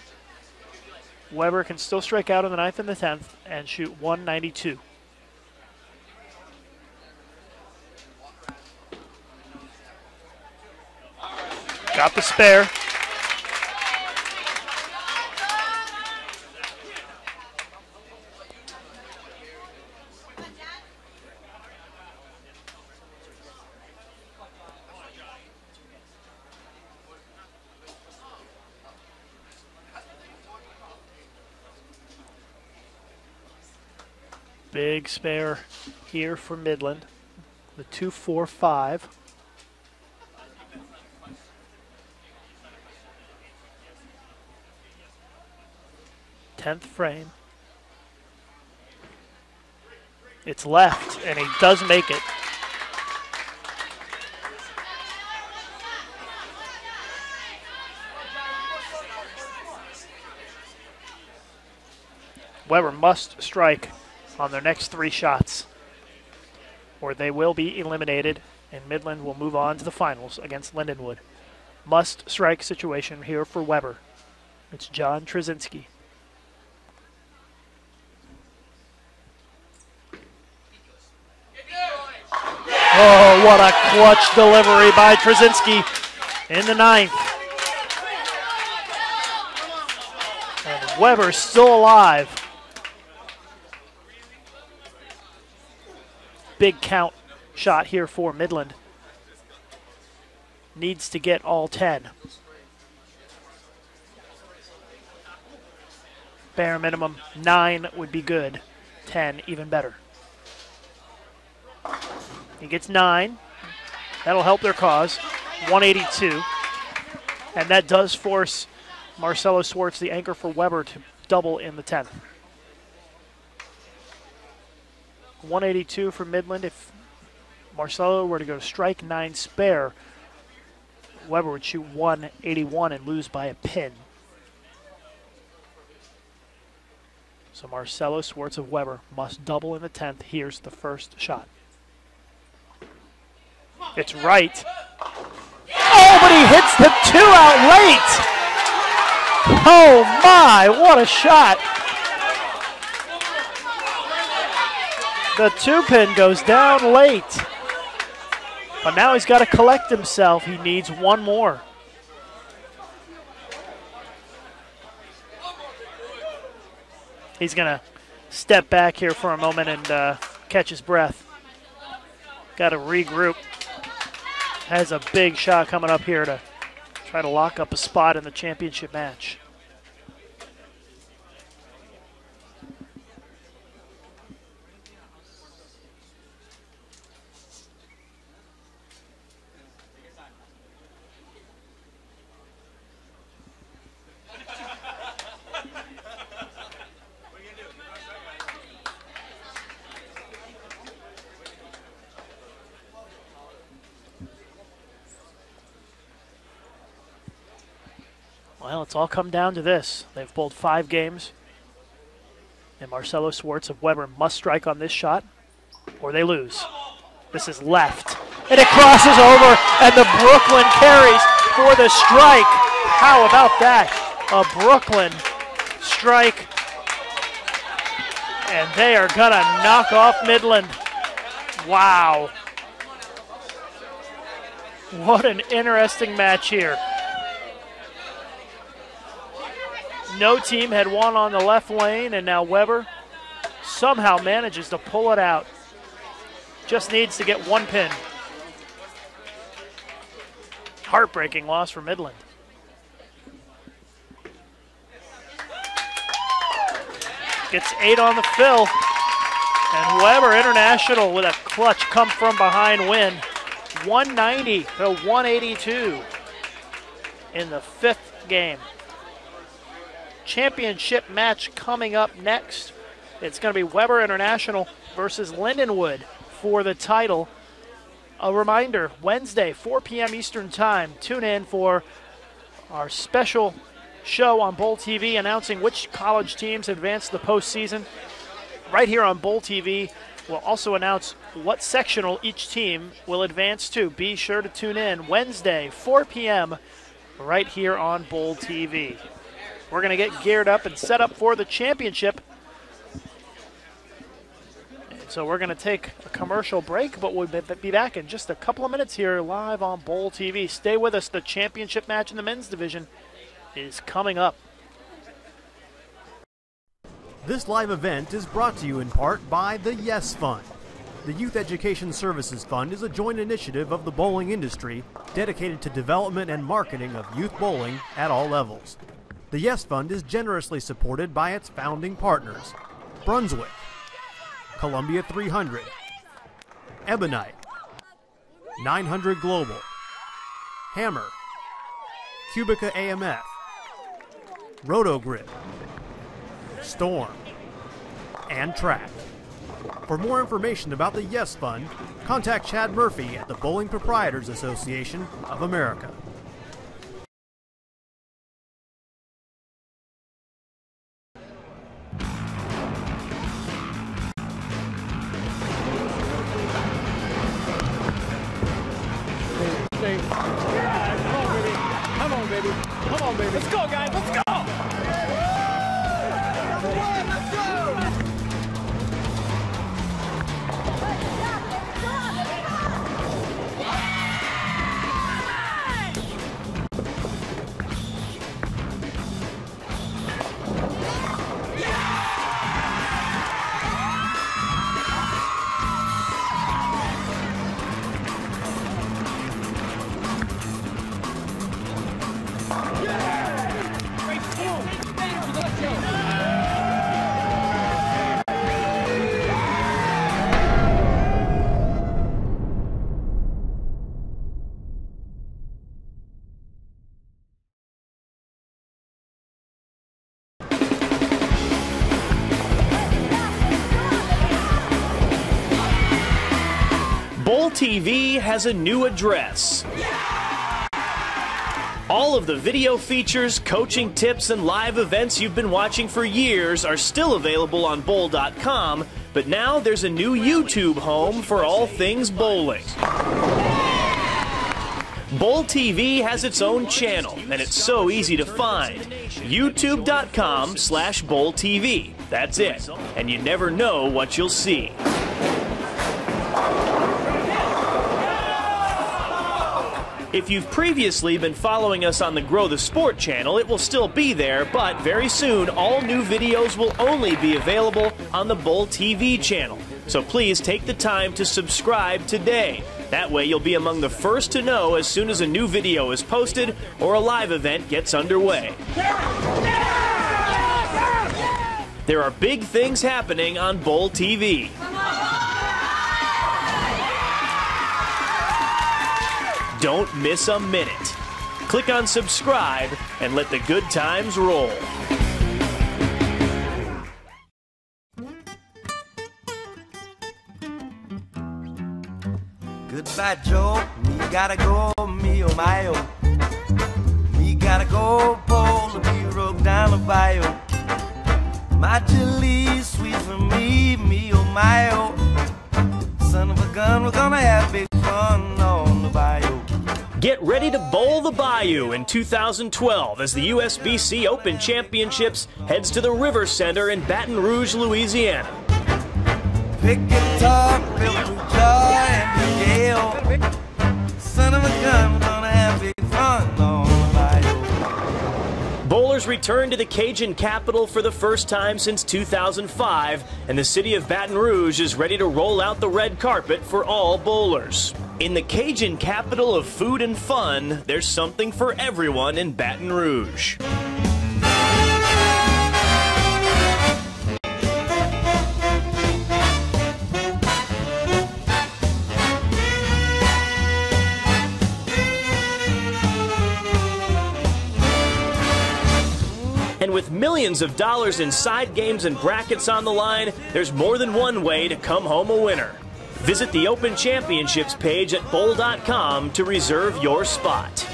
Weber can still strike out in the 9th and the 10th and shoot 192. Got the spare. Big spare here for Midland. The 2-4-5. Tenth frame. It's left, and he does make it. Weber must strike on their next 3 shots, or they will be eliminated, and Midland will move on to the finals against Lindenwood. Must strike situation here for Weber. It's John Trzynski. Oh, what a clutch delivery by Trzynski in the 9th. And Weber's still alive. Big count shot here for Midland. Needs to get all 10. Bare minimum 9 would be good. 10 even better. He gets 9. That'll help their cause. 182. And that does force Marcelo Swartz, the anchor for Weber, to double in the 10th. 182 for Midland. If Marcelo were to go strike 9 spare, Weber would shoot 181 and lose by a pin. So Marcelo Swartz of Weber must double in the 10th. Here's the first shot. It's right. Oh, but he hits the 2 out late. Oh my, what a shot. The 2-pin goes down late. But now he's got to collect himself. He needs 1 more. He's going to step back here for a moment and catch his breath. Got to regroup. Has a big shot coming up here to try to lock up a spot in the championship match. Well, it's all come down to this. They've bowled 5 games, and Marcelo Swartz of Weber must strike on this shot, or they lose. This is left, and it crosses over, and the Brooklyn carries for the strike. How about that? A Brooklyn strike, and they are gonna knock off Midland. Wow. What an interesting match here. No team had won on the left lane, and now Weber somehow manages to pull it out. Just needs to get 1 pin. Heartbreaking loss for Midland. Gets 8 on the fill. And Weber International with a clutch come from behind win. 190 to 182 in the 5th game. Championship match coming up next. It's going to be Weber International versus Lindenwood for the title. A reminder, Wednesday, 4 p.m. Eastern Time, tune in for our special show on Bowl TV announcing which college teams advance to the postseason. Right here on Bowl TV, we'll also announce what sectional each team will advance to. Be sure to tune in Wednesday, 4 p.m. right here on Bowl TV. We're going to get geared up and set up for the championship. And so we're going to take a commercial break, but we'll be back in just a couple of minutes here live on Bowl TV. Stay with us. The championship match in the men's division is coming up. This live event is brought to you in part by the Yes Fund. The Youth Education Services Fund is a joint initiative of the bowling industry dedicated to development and marketing of youth bowling at all levels. The Yes Fund is generously supported by its founding partners: Brunswick, Columbia 300, Ebonite, 900 Global, Hammer, Cubica AMF, Rotogrip, Storm, and Track. For more information about the Yes Fund, contact Chad Murphy at the Bowling Proprietors Association of America. Come on, baby. Come on, baby. Let's go, guys. Let's go. Let's go. Bowl TV has a new address. All of the video features, coaching tips, and live events you've been watching for years are still available on bowl.com, but now there's a new YouTube home for all things bowling. Bowl TV has its own channel, and it's so easy to find. YouTube.com/BowlTV. That's it. And you never know what you'll see. If you've previously been following us on the Grow the Sport channel, it will still be there, but very soon all new videos will only be available on the Bowl TV channel. So please take the time to subscribe today. That way you'll be among the first to know as soon as a new video is posted or a live event gets underway. There are big things happening on Bowl TV. Don't miss a minute. Click on subscribe and let the good times roll. Goodbye, Joe. Me gotta go, me oh my oh. Me gotta go, Paul, be rogue down the bayou. My chili sweet for me, me oh my oh. Son of a gun, we're gonna have big fun on the bayou. Get ready to bowl the Bayou in 2012 as the USBC Open Championships heads to the River Center in Baton Rouge, Louisiana. Pick guitar, build a jar, and Yale. Son of a gun, we're gonna have big fun on the bayou. Bowlers return to the Cajun capital for the first time since 2005, and the city of Baton Rouge is ready to roll out the red carpet for all bowlers. In the Cajun capital of food and fun, there's something for everyone in Baton Rouge. And with millions of dollars in side games and brackets on the line, there's more than one way to come home a winner. Visit the Open Championships page at bowl.com to reserve your spot.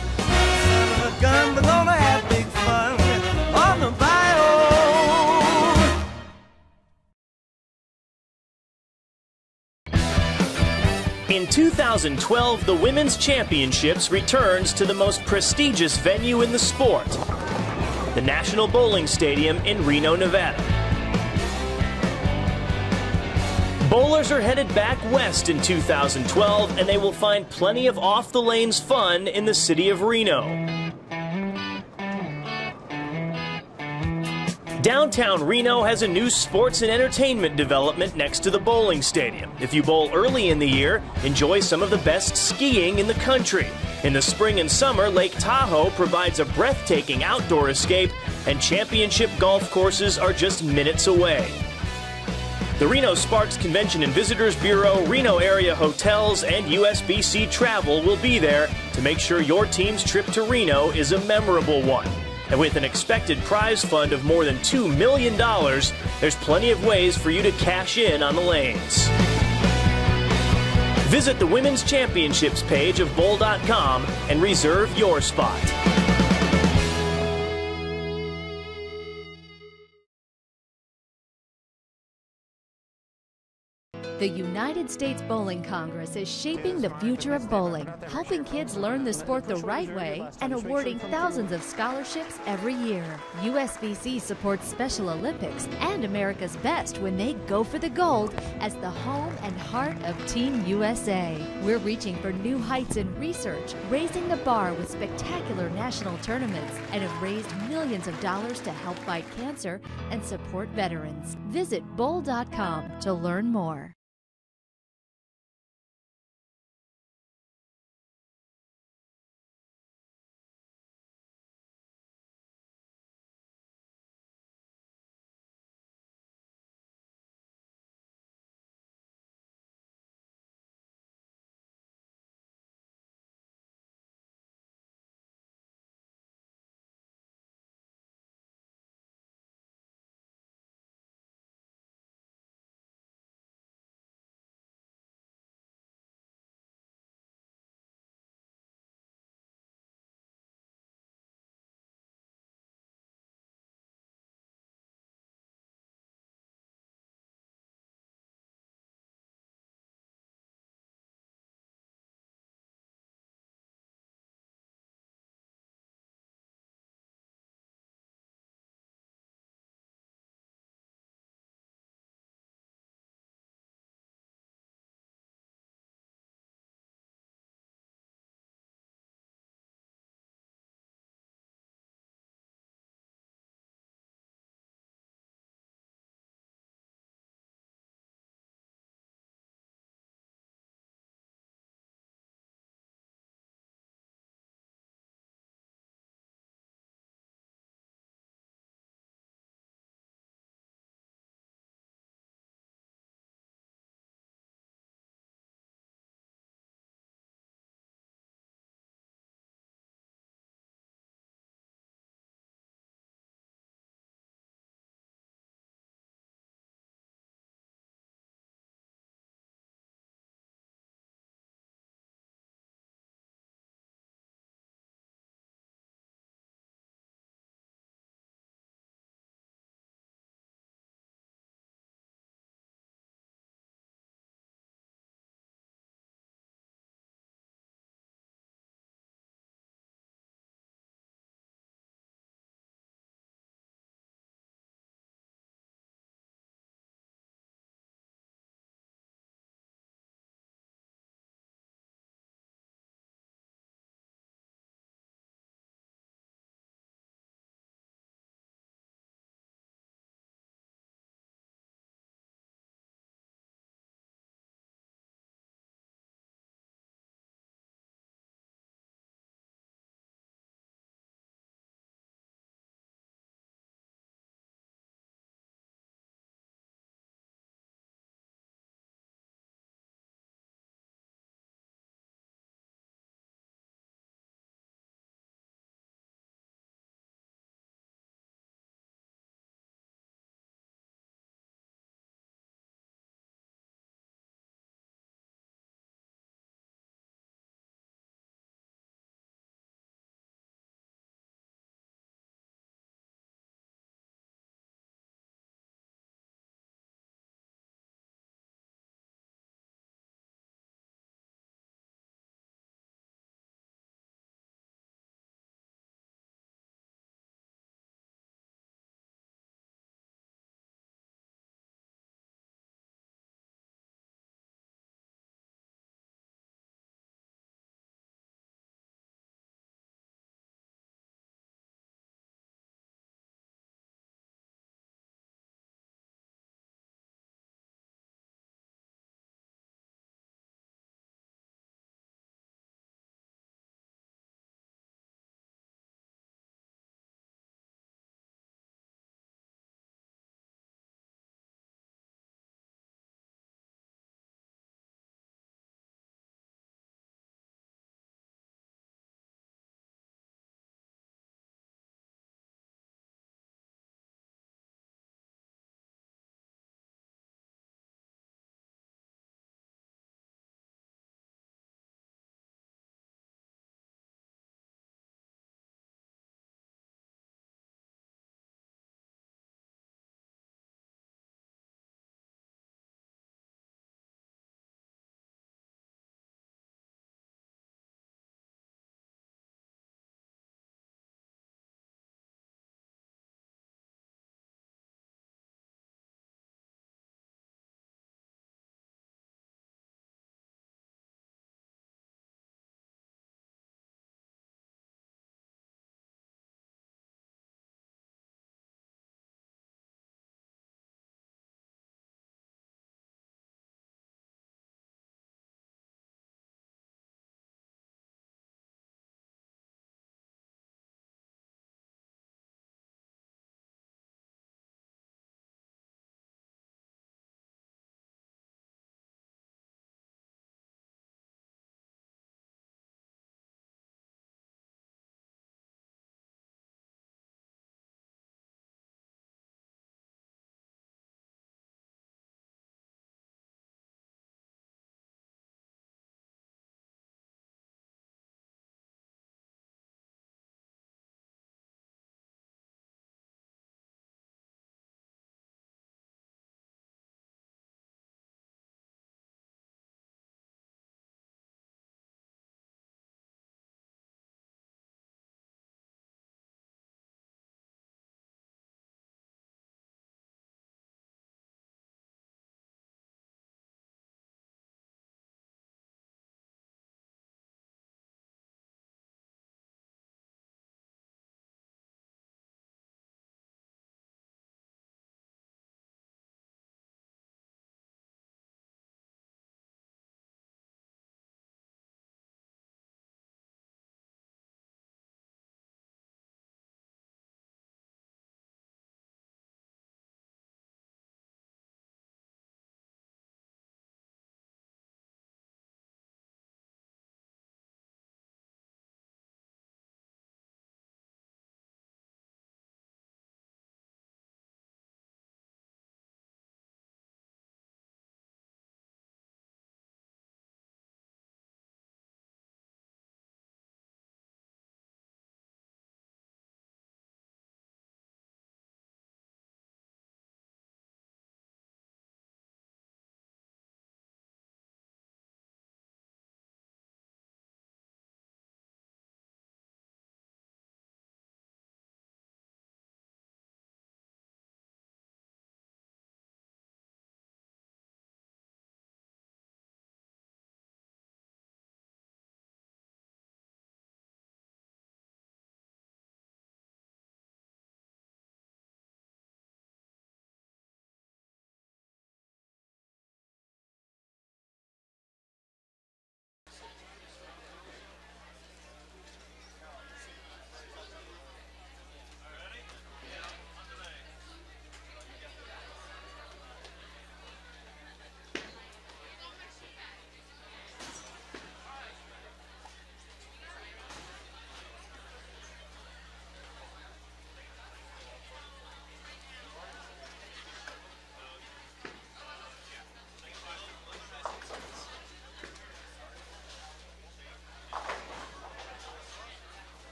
In 2012, the Women's Championships returns to the most prestigious venue in the sport, the National Bowling Stadium in Reno, Nevada. Bowlers are headed back west in 2012, and they will find plenty of off-the-lanes fun in the city of Reno. Downtown Reno has a new sports and entertainment development next to the bowling stadium. If you bowl early in the year, enjoy some of the best skiing in the country. In the spring and summer, Lake Tahoe provides a breathtaking outdoor escape, and championship golf courses are just minutes away. The Reno Sparks Convention and Visitors Bureau, Reno area hotels, and USBC Travel will be there to make sure your team's trip to Reno is a memorable one. And with an expected prize fund of more than $2 million, there's plenty of ways for you to cash in on the lanes. Visit the Women's Championships page of bowl.com and reserve your spot. The United States Bowling Congress is shaping the future of bowling, helping kids learn the sport the right way and awarding thousands of scholarships every year. USBC supports Special Olympics and America's best when they go for the gold as the home and heart of Team USA. We're reaching for new heights in research, raising the bar with spectacular national tournaments, and have raised millions of dollars to help fight cancer and support veterans. Visit bowl.com to learn more.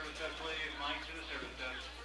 service desk, please. Mike to the service desk.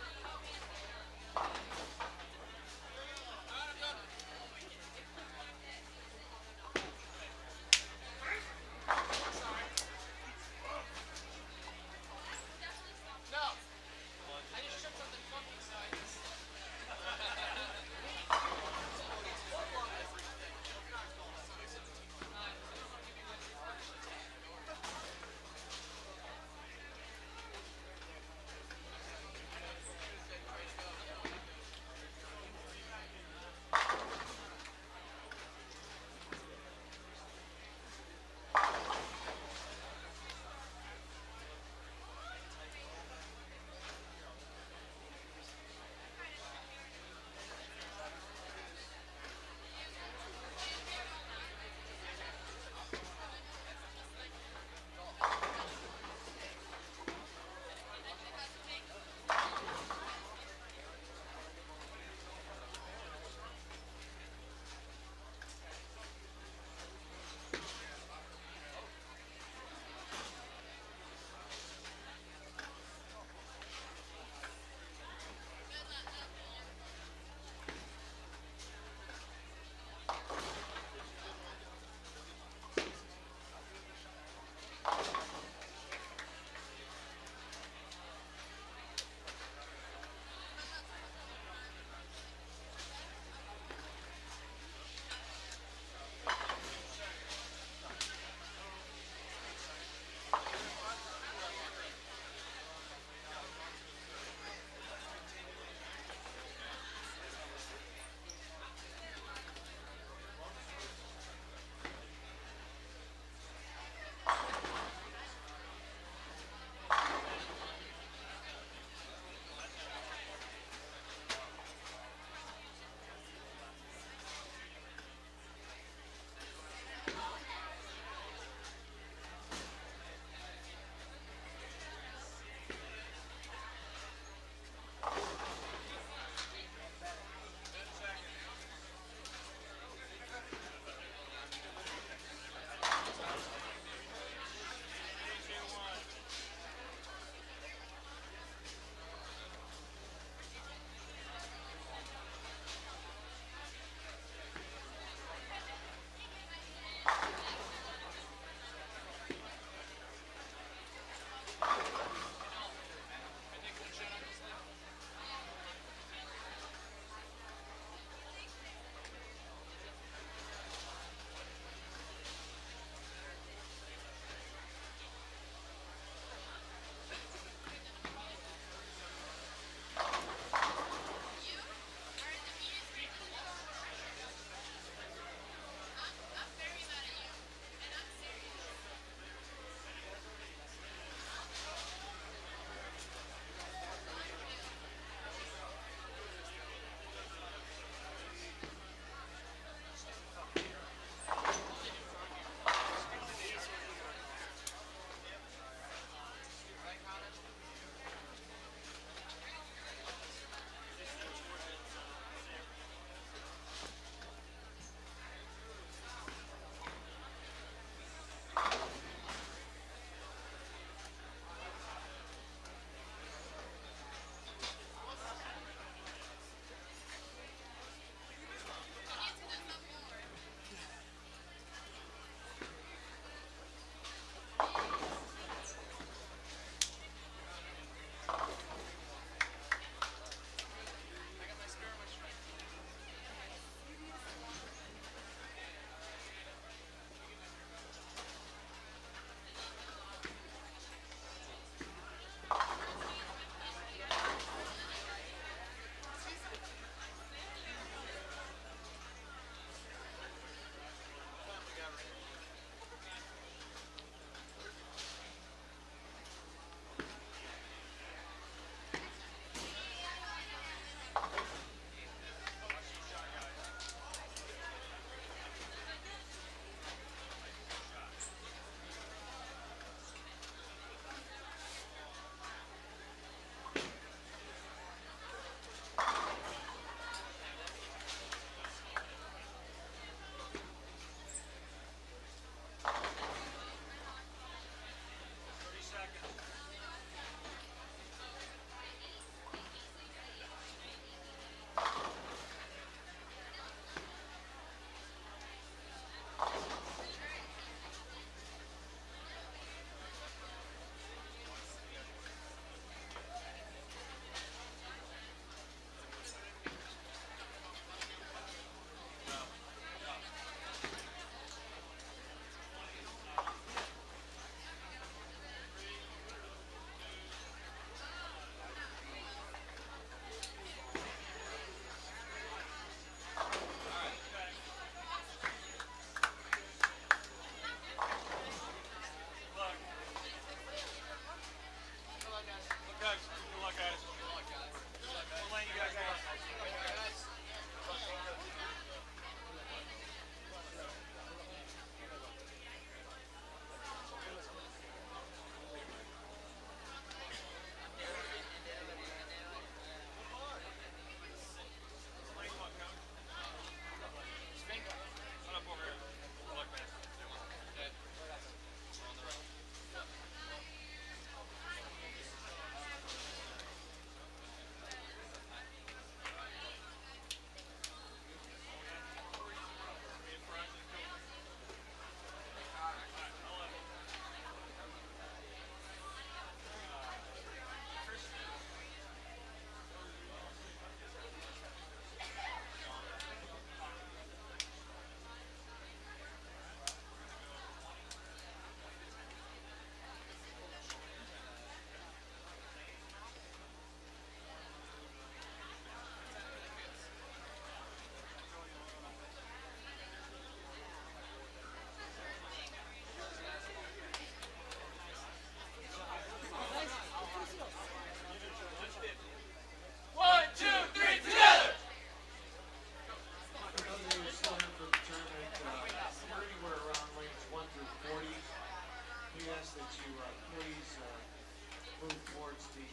towards the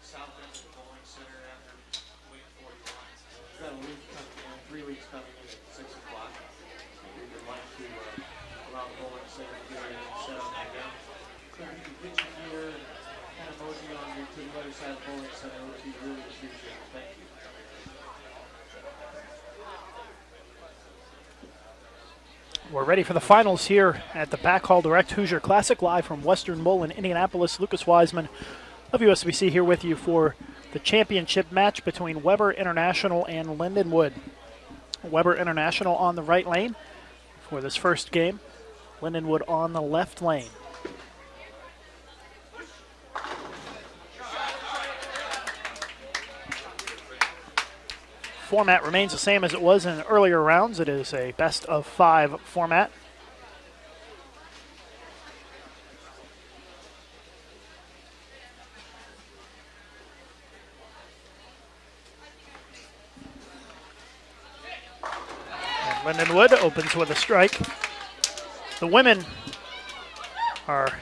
south end of the bowling center after wing 41. We've got a league coming in, 3 leagues coming in at 6 o'clock. We would like to allow the bowling center to get in and set up again. So if you can get your gear and kind of mosey on to the other side of the bowling center, it would be really appreciated. Thank you. We're ready for the finals here at the Back Hall Direct Hoosier Classic, live from Western Bowl in Indianapolis. Lucas Wiseman of USBC here with you for the championship match between Weber International and Lindenwood. Weber International on the right lane for this first game. Lindenwood on the left lane. Format remains the same as it was in earlier rounds. It is a best-of-5 format. And Lindenwood opens with a strike. The women are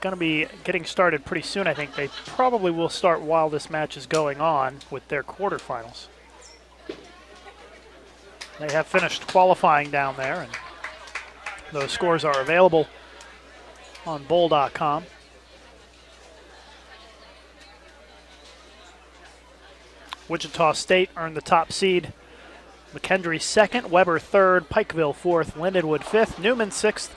going to be getting started pretty soon. I think they probably will start while this match is going on with their quarterfinals. They have finished qualifying down there, and those scores are available on bowl.com. Wichita State earned the top seed. McKendree second, Weber third, Pikeville fourth, Lindenwood fifth, Newman sixth,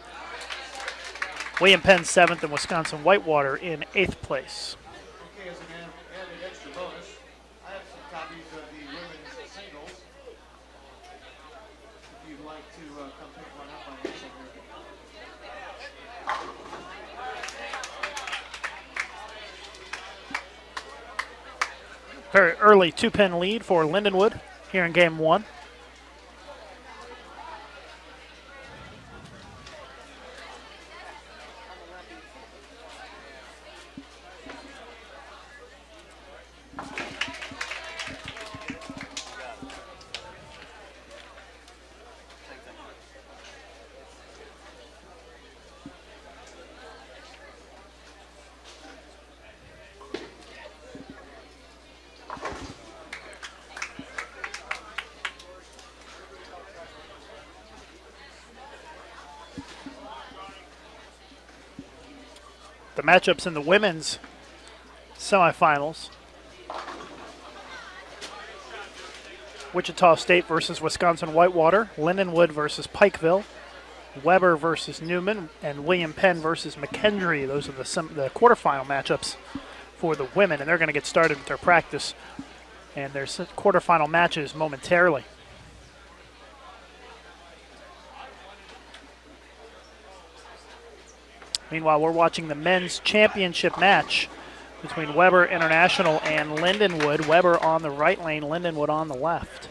William Penn 7th, and Wisconsin Whitewater in 8th place. Okay, as an added extra bonus, I have some copies of the women's singles. If you'd like to come pick one up on this Very early 2-pin lead for Lindenwood here in game 1. The matchups in the women's semifinals. Wichita State versus Wisconsin Whitewater, Lindenwood versus Pikeville, Weber versus Newman, and William Penn versus McKendree. Those are the quarterfinal matchups for the women, and they're going to get started with their practice and their quarterfinal matches momentarily. Meanwhile, we're watching the men's championship match between Weber International and Lindenwood. Weber on the right lane, Lindenwood on the left.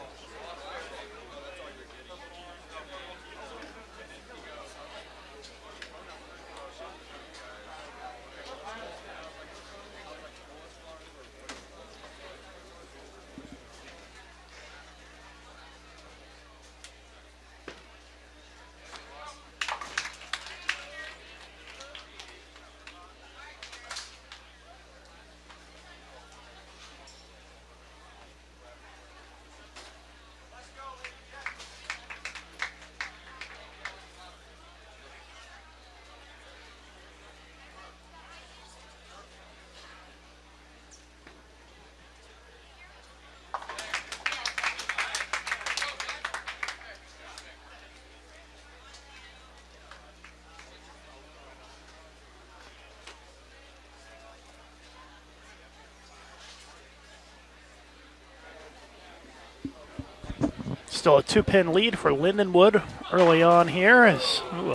Still a 2-pin lead for Lindenwood early on here. A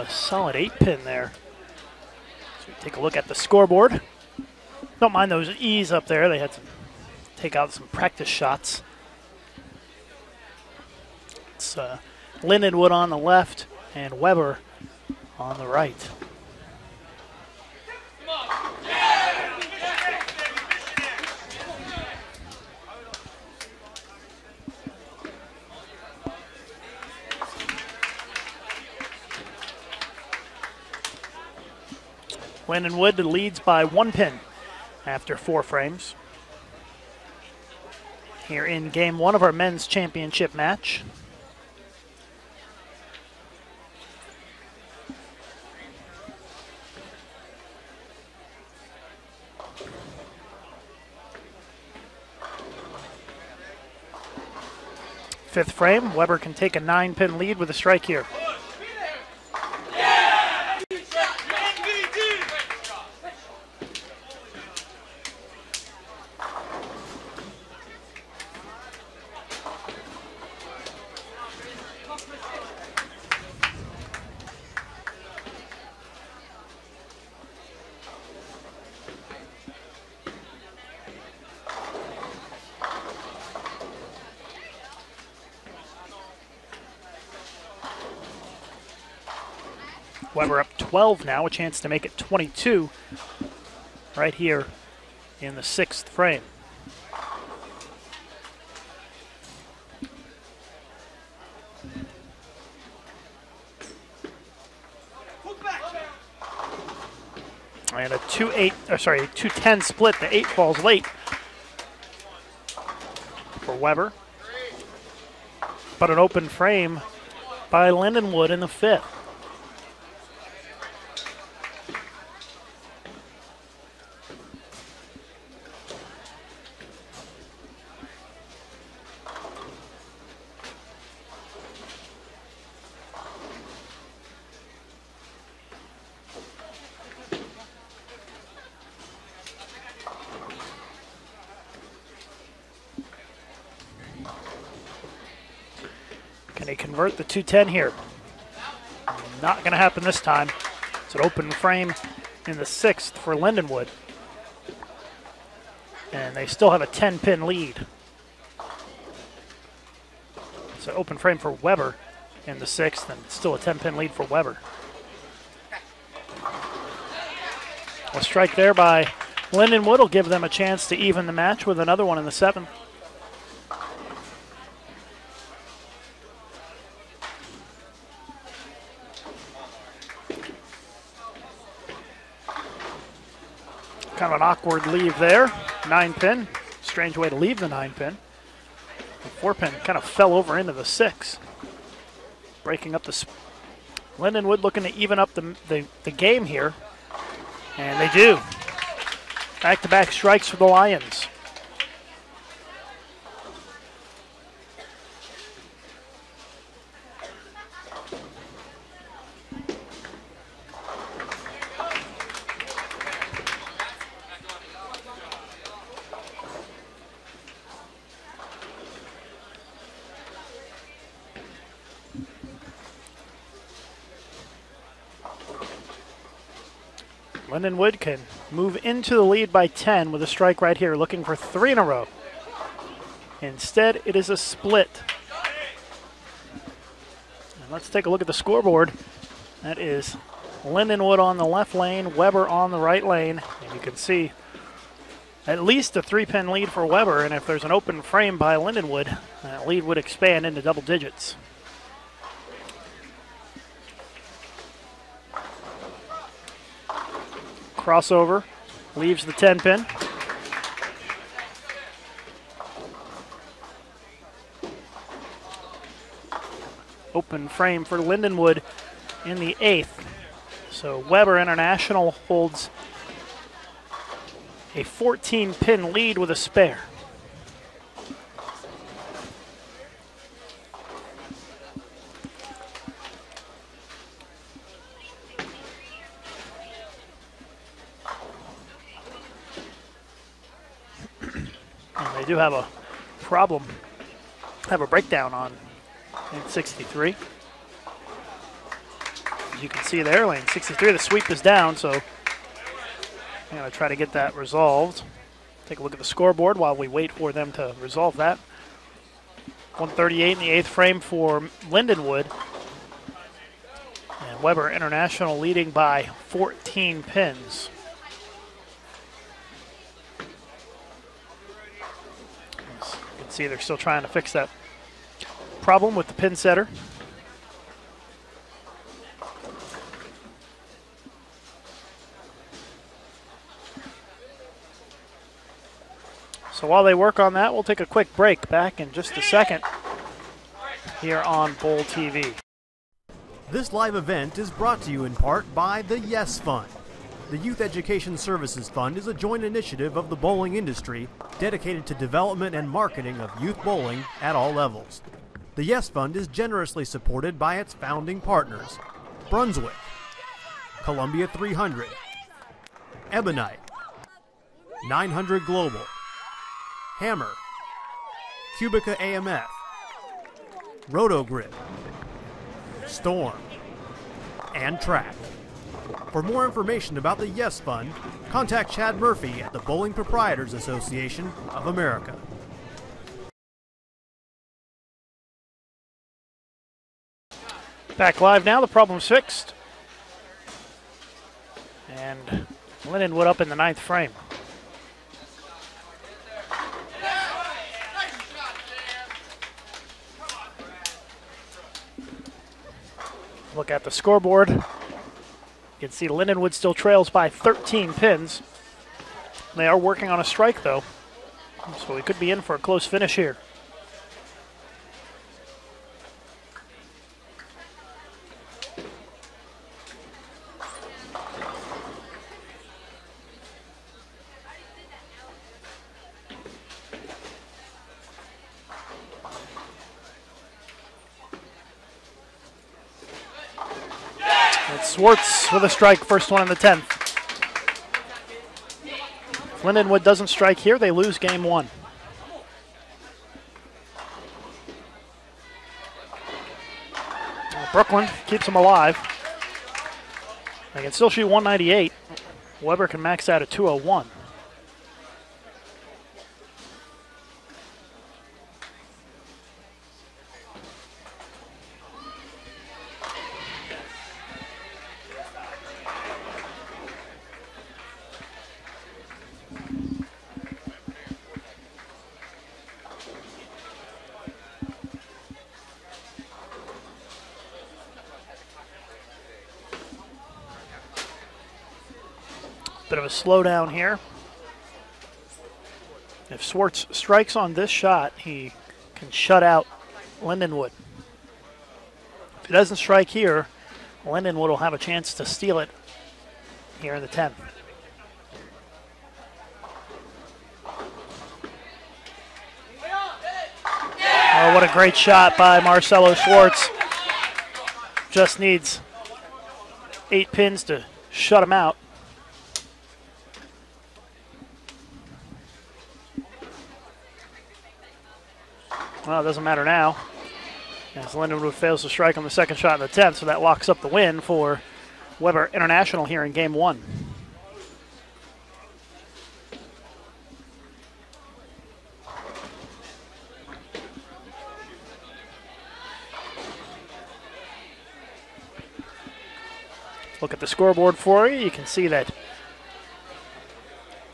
solid 8-pin there. So we take a look at the scoreboard. Don't mind those E's up there. They had to take out some practice shots. It's Lindenwood on the left and Weber on the right. Lindenwood leads by 1 pin after 4 frames. Here in game 1 of our men's championship match. Fifth frame, Weber can take a 9-pin lead with a strike here. Weber up 12 now, a chance to make it 22 right here in the 6th frame. And a 2-10 split. The 8 falls late for Weber. But an open frame by Lindenwood in the 5th. Can he convert the 2-10 here? Not going to happen this time. It's an open frame in the 6th for Lindenwood. And they still have a 10-pin lead. It's an open frame for Weber in the 6th, and still a 10-pin lead for Weber. A strike there by Lindenwood will give them a chance to even the match with another one in the 7th. Kind of an awkward leave there. 9-pin. Strange way to leave the 9-pin. The 4-pin kind of fell over into the 6. Breaking up the... Lindenwood looking to even up the game here. And they do. Back-to-back strikes for the Lions. Lindenwood can move into the lead by 10 with a strike right here, looking for 3 in a row. Instead, it is a split. And let's take a look at the scoreboard. That is Lindenwood on the left lane, Weber on the right lane. And you can see at least a 3-pin lead for Weber, and if there's an open frame by Lindenwood, that lead would expand into double digits. Crossover, leaves the 10-pin. Open frame for Lindenwood in the 8th. So Weber International holds a 14-pin lead with a spare. And they do have a problem, have a breakdown on lane 63. As you can see there, lane 63, the sweep is down, so I'm going to try to get that resolved. Take a look at the scoreboard while we wait for them to resolve that. 138 in the 8th frame for Lindenwood. And Weber International leading by 14 pins. As you can see, they're still trying to fix that problem with the pin setter. So while they work on that, we'll take a quick break. Back in just a second here on Bowl TV. This live event is brought to you in part by the Yes Fund. The Youth Education Services Fund is a joint initiative of the bowling industry dedicated to development and marketing of youth bowling at all levels. The Yes Fund is generously supported by its founding partners: Brunswick, Columbia 300, Ebonite, 900 Global, Hammer, Cubica AMF, Rotogrid, Storm, and Track. For more information about the Yes Fund, contact Chad Murphy at the Bowling Proprietors Association of America. Back live now, the problem's fixed. And Lindenwood up in the 9th frame. Look at the scoreboard. You can see Lindenwood still trails by 13 pins. They are working on a strike, though, so we could be in for a close finish here. Swartz with a strike, first one in the 10th. If Lindenwood doesn't strike here, they lose game 1. Brooklyn keeps them alive. They can still shoot 198. Weber can max out at 201. Bit of a slowdown here. If Swartz strikes on this shot, he can shut out Lindenwood. If he doesn't strike here, Lindenwood will have a chance to steal it here in the 10th. Oh, what a great shot by Marcelo Swartz. Just needs 8 pins to shut him out. Well, it doesn't matter now, as Lindenwood fails to strike on the second shot in the 10th, so that locks up the win for Weber International here in game 1. Look at the scoreboard for you. You can see that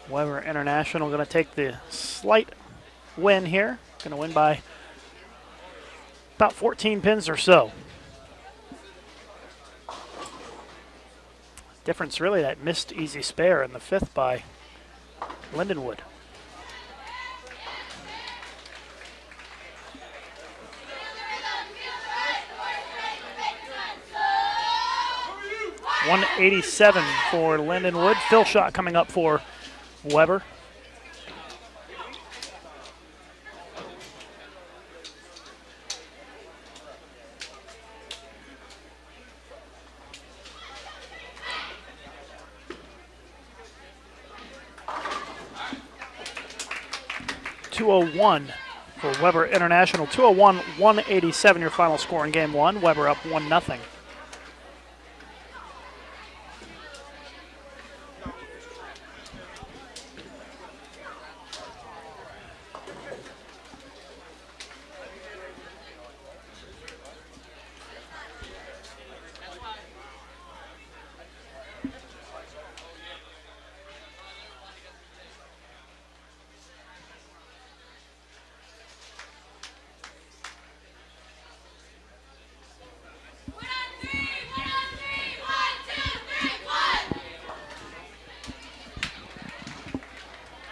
Weber International going to take the slight win here. Going to win by about 14 pins or so. Difference really that missed easy spare in the 5th by Lindenwood. .187 for Lindenwood. Fill shot coming up for Weber. .201 for Weber International. 201-187 your final score in game 1. Weber up 1-0.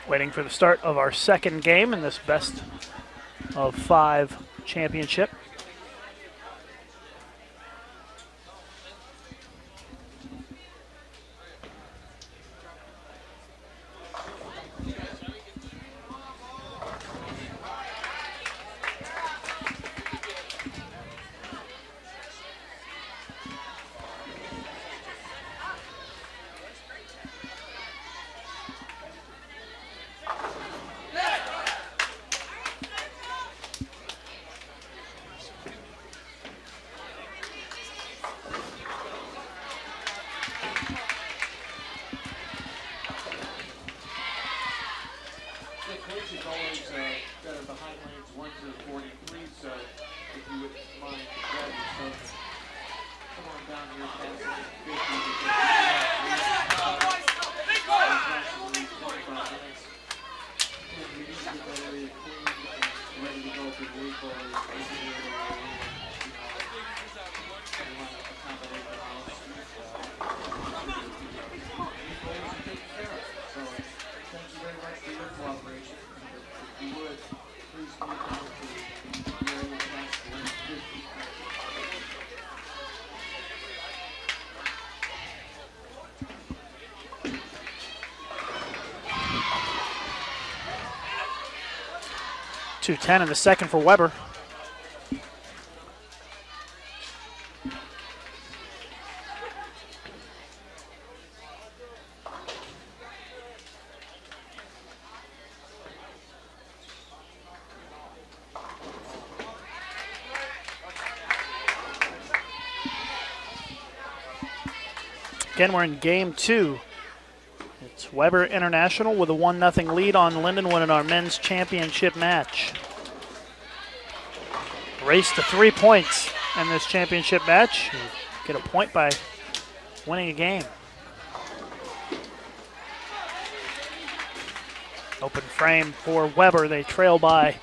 Waiting for the start of our second game in this best of 5 championship. .210 in the second for Weber. Again, we're in game 2. It's Weber International with a 1-0 lead on Lindenwood in our men's championship match. Race to 3 points in this championship match. You get a point by winning a game. Open frame for Weber. They trail by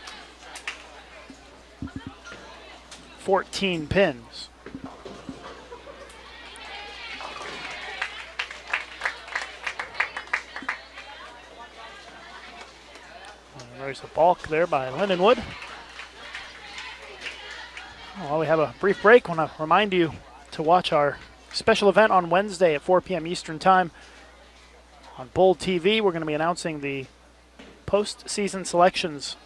14 pins. There's a balk there by Lindenwood. While we have a brief break, I want to remind you to watch our special event on Wednesday at 4 p.m. Eastern Time on Bowl TV. We're going to be announcing the postseason selections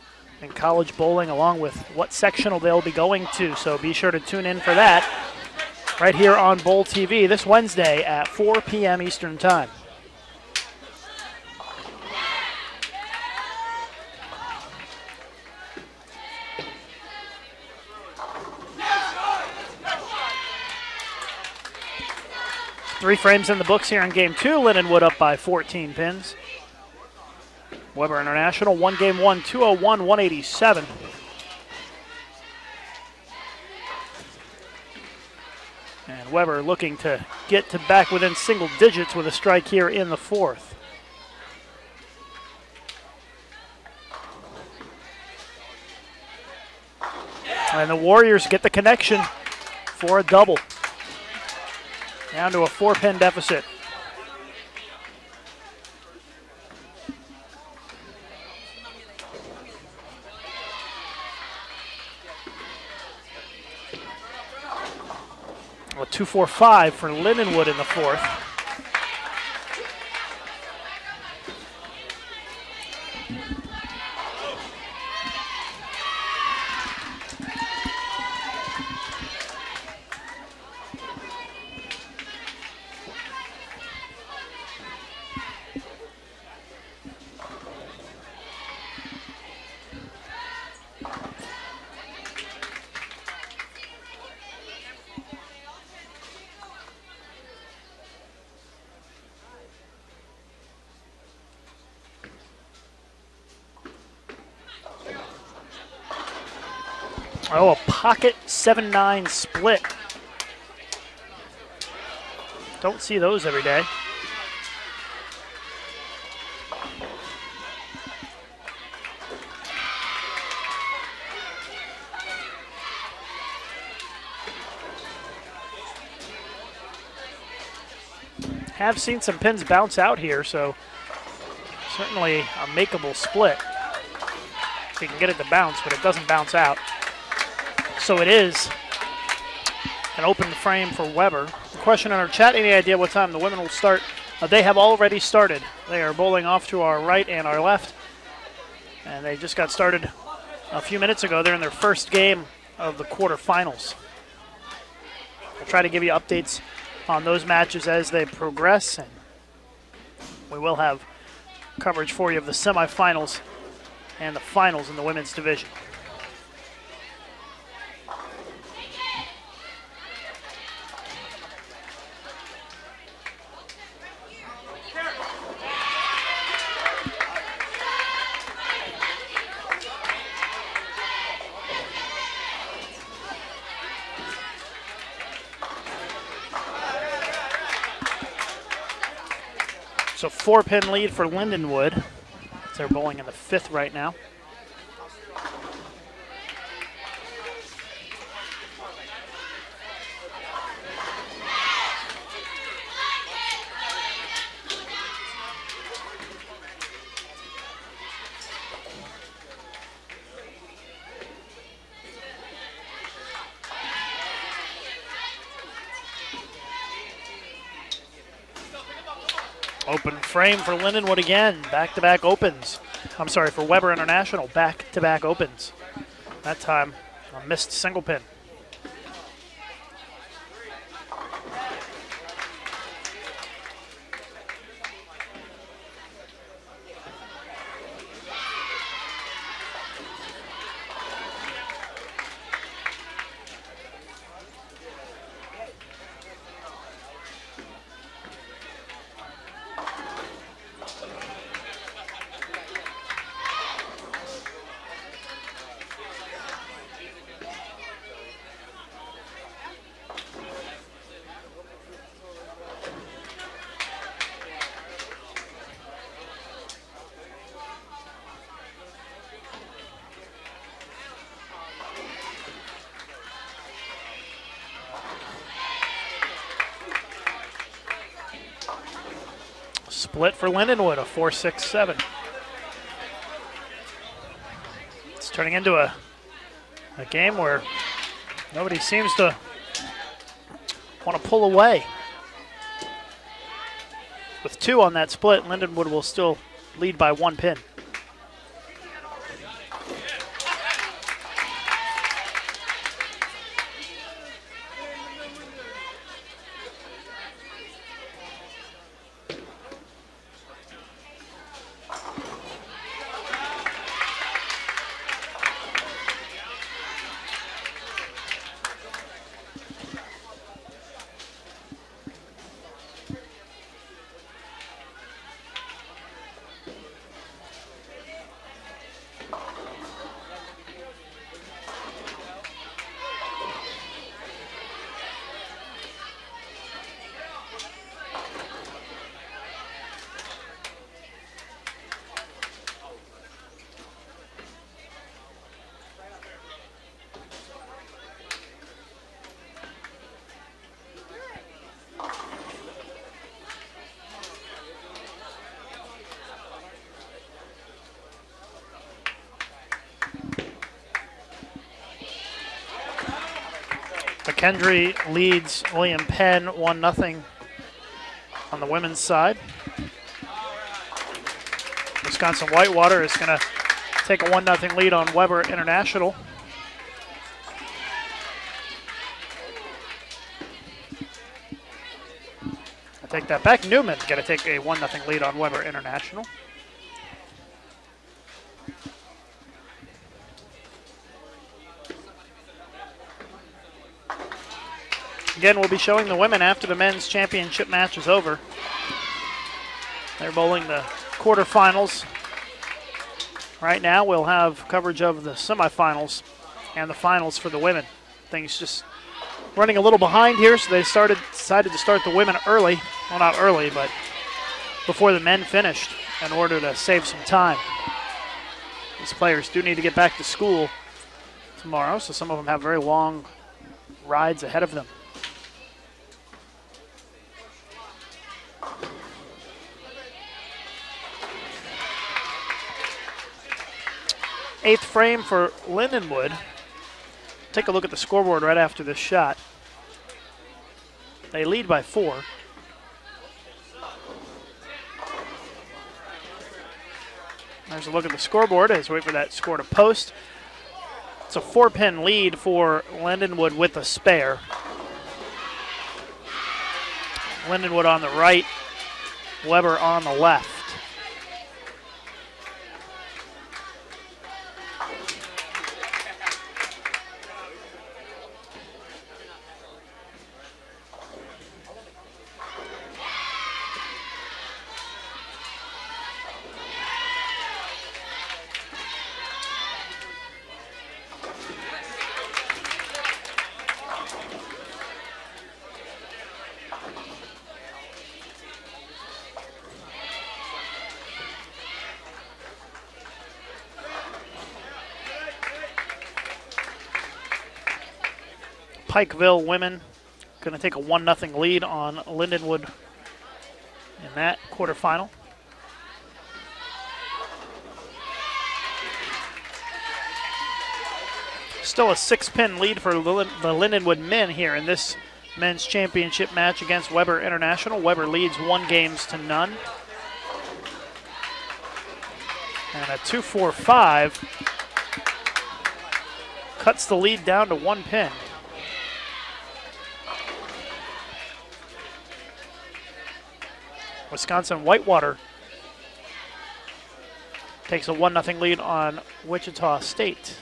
in college bowling along with what sectional they'll be going to. So be sure to tune in for that right here on Bowl TV this Wednesday at 4 p.m. Eastern Time. Three frames in the books here in game 2. Lindenwood up by 14 pins. Weber International, 1 game 1, 201, 187. And Weber looking to get to back within single digits with a strike here in the 4th. And the Warriors get the connection for a double. Down to a 4-pin deficit. Well, 2-4-5 for Lindenwood in the 4th. Oh, a pocket 7-9 split. Don't see those every day. Have seen some pins bounce out here, so Certainly a makeable split. If you can get it to bounce, but it doesn't bounce out. So it is an open frame for Weber. The question in our chat, any idea what time the women will start? They have already started. They are bowling off to our right and our left. And they just got started a few minutes ago. They're in their first game of the quarterfinals. We'll try to give you updates on those matches as they progress. And we will have coverage for you of the semifinals and the finals in the women's division. So 4-pin lead for Lindenwood. They're bowling in the 5th right now. Open frame for Lindenwood again. Back-to-back opens. I'm sorry, for Weber International. Back-to-back opens. That time, a missed single pin. Split for Lindenwood, a 4-6-7. It's turning into a game where nobody seems to want to pull away. With 2 on that split, Lindenwood will still lead by 1 pin. McKendree leads William Penn 1-0 on the women's side. Wisconsin Whitewater is going to take a 1-0 lead on Weber International. I take that back. Newman's going to take a 1-0 lead on Weber International. Again, we'll be showing the women after the men's championship match is over. They're bowling the quarterfinals. Right now, we'll have coverage of the semifinals and the finals for the women. Things just running a little behind here, so they decided to start the women early. Well, not early, but before the men finished in order to save some time. These players do need to get back to school tomorrow, so some of them have very long rides ahead of them. 8th frame for Lindenwood. Take a look at the scoreboard right after this shot. They lead by 4. There's a look at the scoreboard as we wait for that score to post. It's a 4-pin lead for Lindenwood with a spare. Lindenwood on the right, Weber on the left. Pikeville women going to take a 1-0 lead on Lindenwood in that quarterfinal. Still a 6-pin lead for the Lindenwood men here in this men's championship match against Weber International. Weber leads 1-0. And a 2-4-5 cuts the lead down to 1 pin. Wisconsin Whitewater takes a 1-0 lead on Wichita State.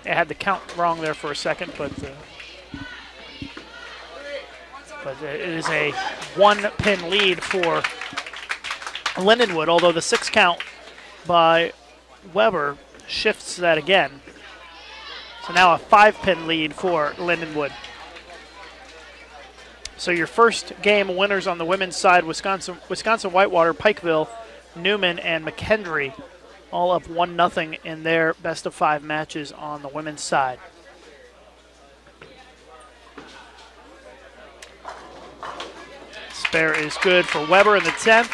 I had the count wrong there for a second, but it is a 1-pin lead for Lindenwood, although the 6 count by Weber shifts that again. So now a 5-pin lead for Lindenwood. So your first game winners on the women's side, Wisconsin Whitewater, Pikeville, Newman, and McKendree, all up 1-0 in their best-of-5 matches on the women's side. Spare is good for Weber in the 10th.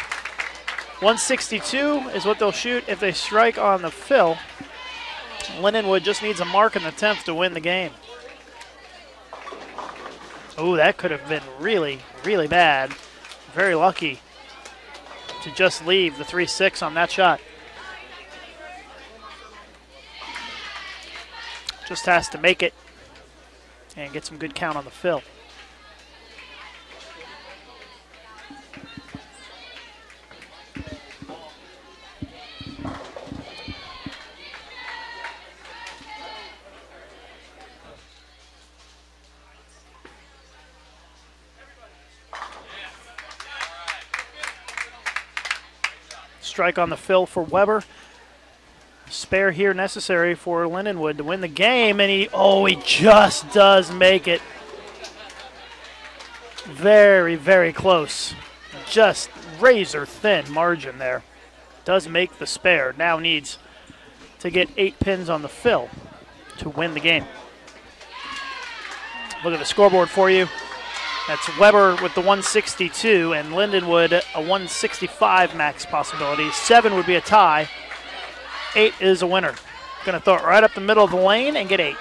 162 is what they'll shoot if they strike on the fill. Lindenwood just needs a mark in the 10th to win the game. Oh, that could have been really, really bad. Very lucky to just leave the 3-6 on that shot. Just has to make it and get some good count on the fill. Strike on the fill for Weber. Spare here necessary for Lindenwood to win the game, and he just does make it. Very, very close. Just razor thin margin there. Does make the spare. Now needs to get 8 pins on the fill to win the game. Look at the scoreboard for you. That's Weber with the 162 and Lindenwood a 165 max possibility. 7 would be a tie. 8 is a winner. Going to throw it right up the middle of the lane and get 8.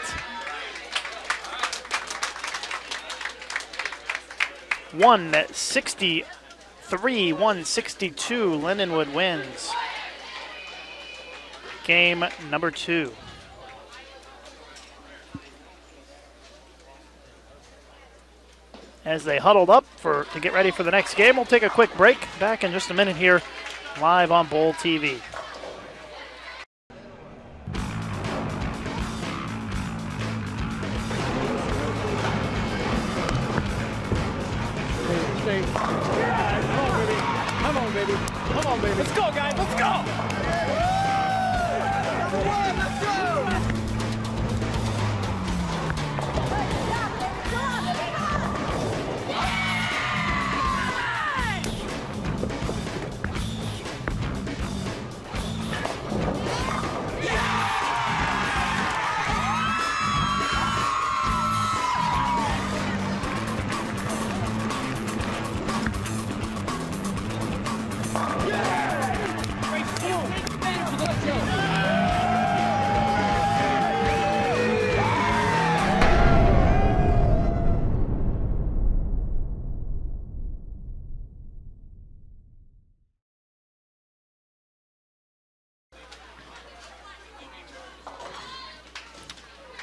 163, 162. Lindenwood wins game number 2. As they huddled up to get ready for the next game, we'll take a quick break. Back in just a minute here, live on Bowl TV. Come on, baby. Come on, baby. Let's go, guys. Let's go. Let's go.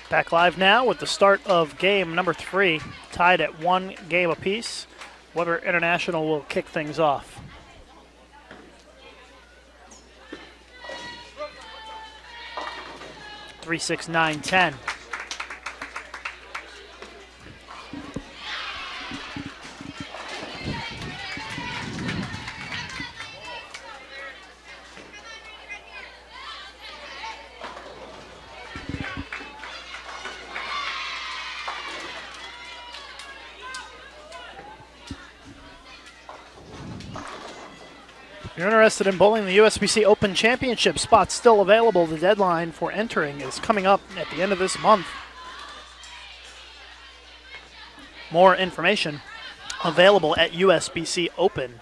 Back live now with the start of game number 3, tied at 1 game apiece. Weber International will kick things off. Three, 6, 9, 10. If you're interested in bowling the USBC Open Championship, spots still available. The deadline for entering is coming up at the end of this month. More information available at usbcopen.com.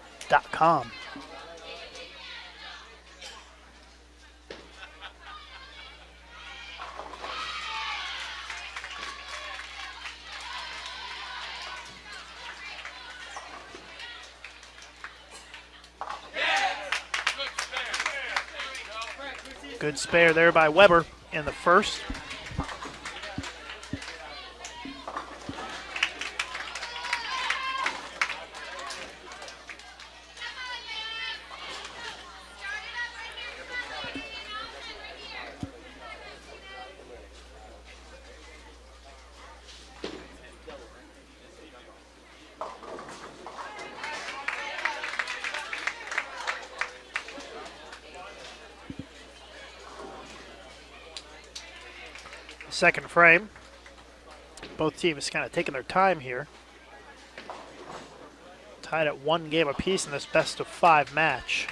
Good spare there by Weber in the first. Second frame. Both teams kind of taking their time here. Tied at 1 game apiece in this best of 5 match.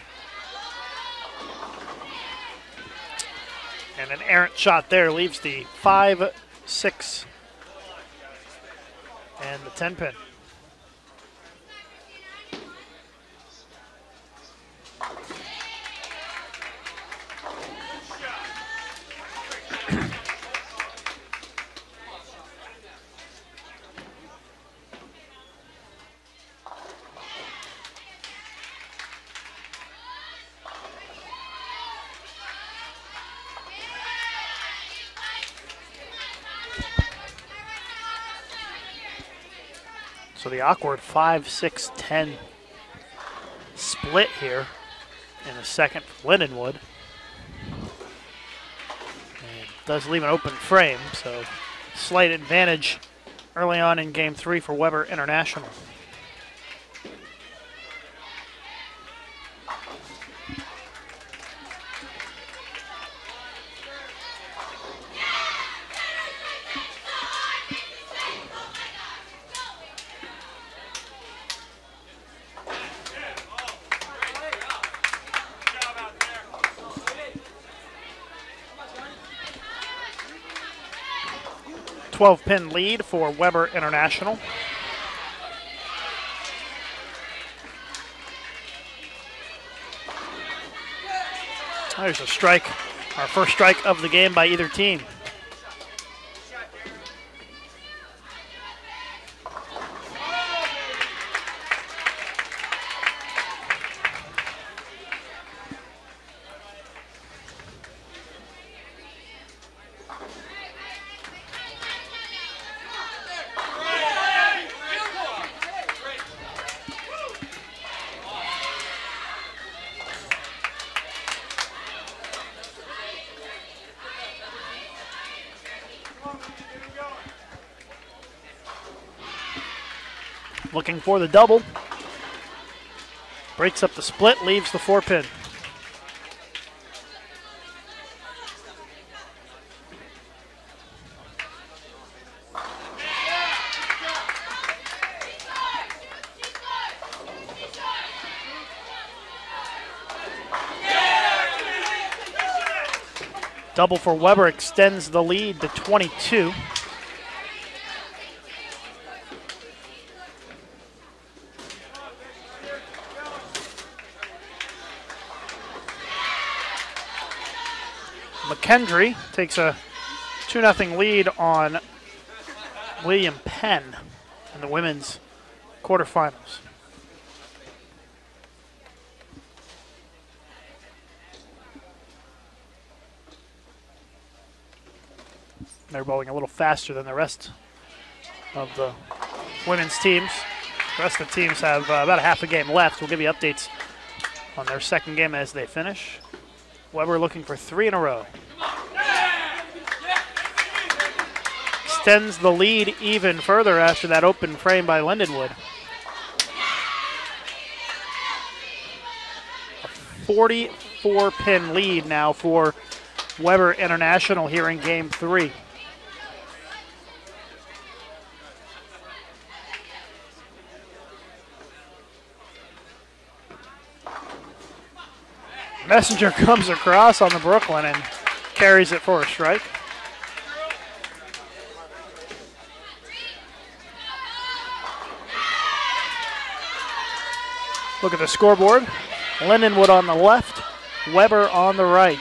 And an errant shot there leaves the 5, 6, and the 10 pin. So the awkward 5, 6, 10 split here in the second for Lindenwood. And does leave an open frame, so slight advantage early on in game 3 for Weber International. Pin lead for Weber International. There's a strike, our first strike of the game by either team. Looking for the double. Breaks up the split, leaves the 4 pin. Double for Weber extends the lead to 22. McKendry takes a 2-0 lead on William Penn in the women's quarterfinals. They're bowling a little faster than the rest of the women's teams. The rest of the teams have about a half a game left. We'll give you updates on their second game as they finish. Weber looking for 3 in a row. Extends the lead even further after that open frame by Lindenwood. A 44-pin lead now for Weber International here in Game 3. Messenger comes across on the Brooklyn and carries it for a strike. Look at the scoreboard. Lindenwood on the left, Weber on the right.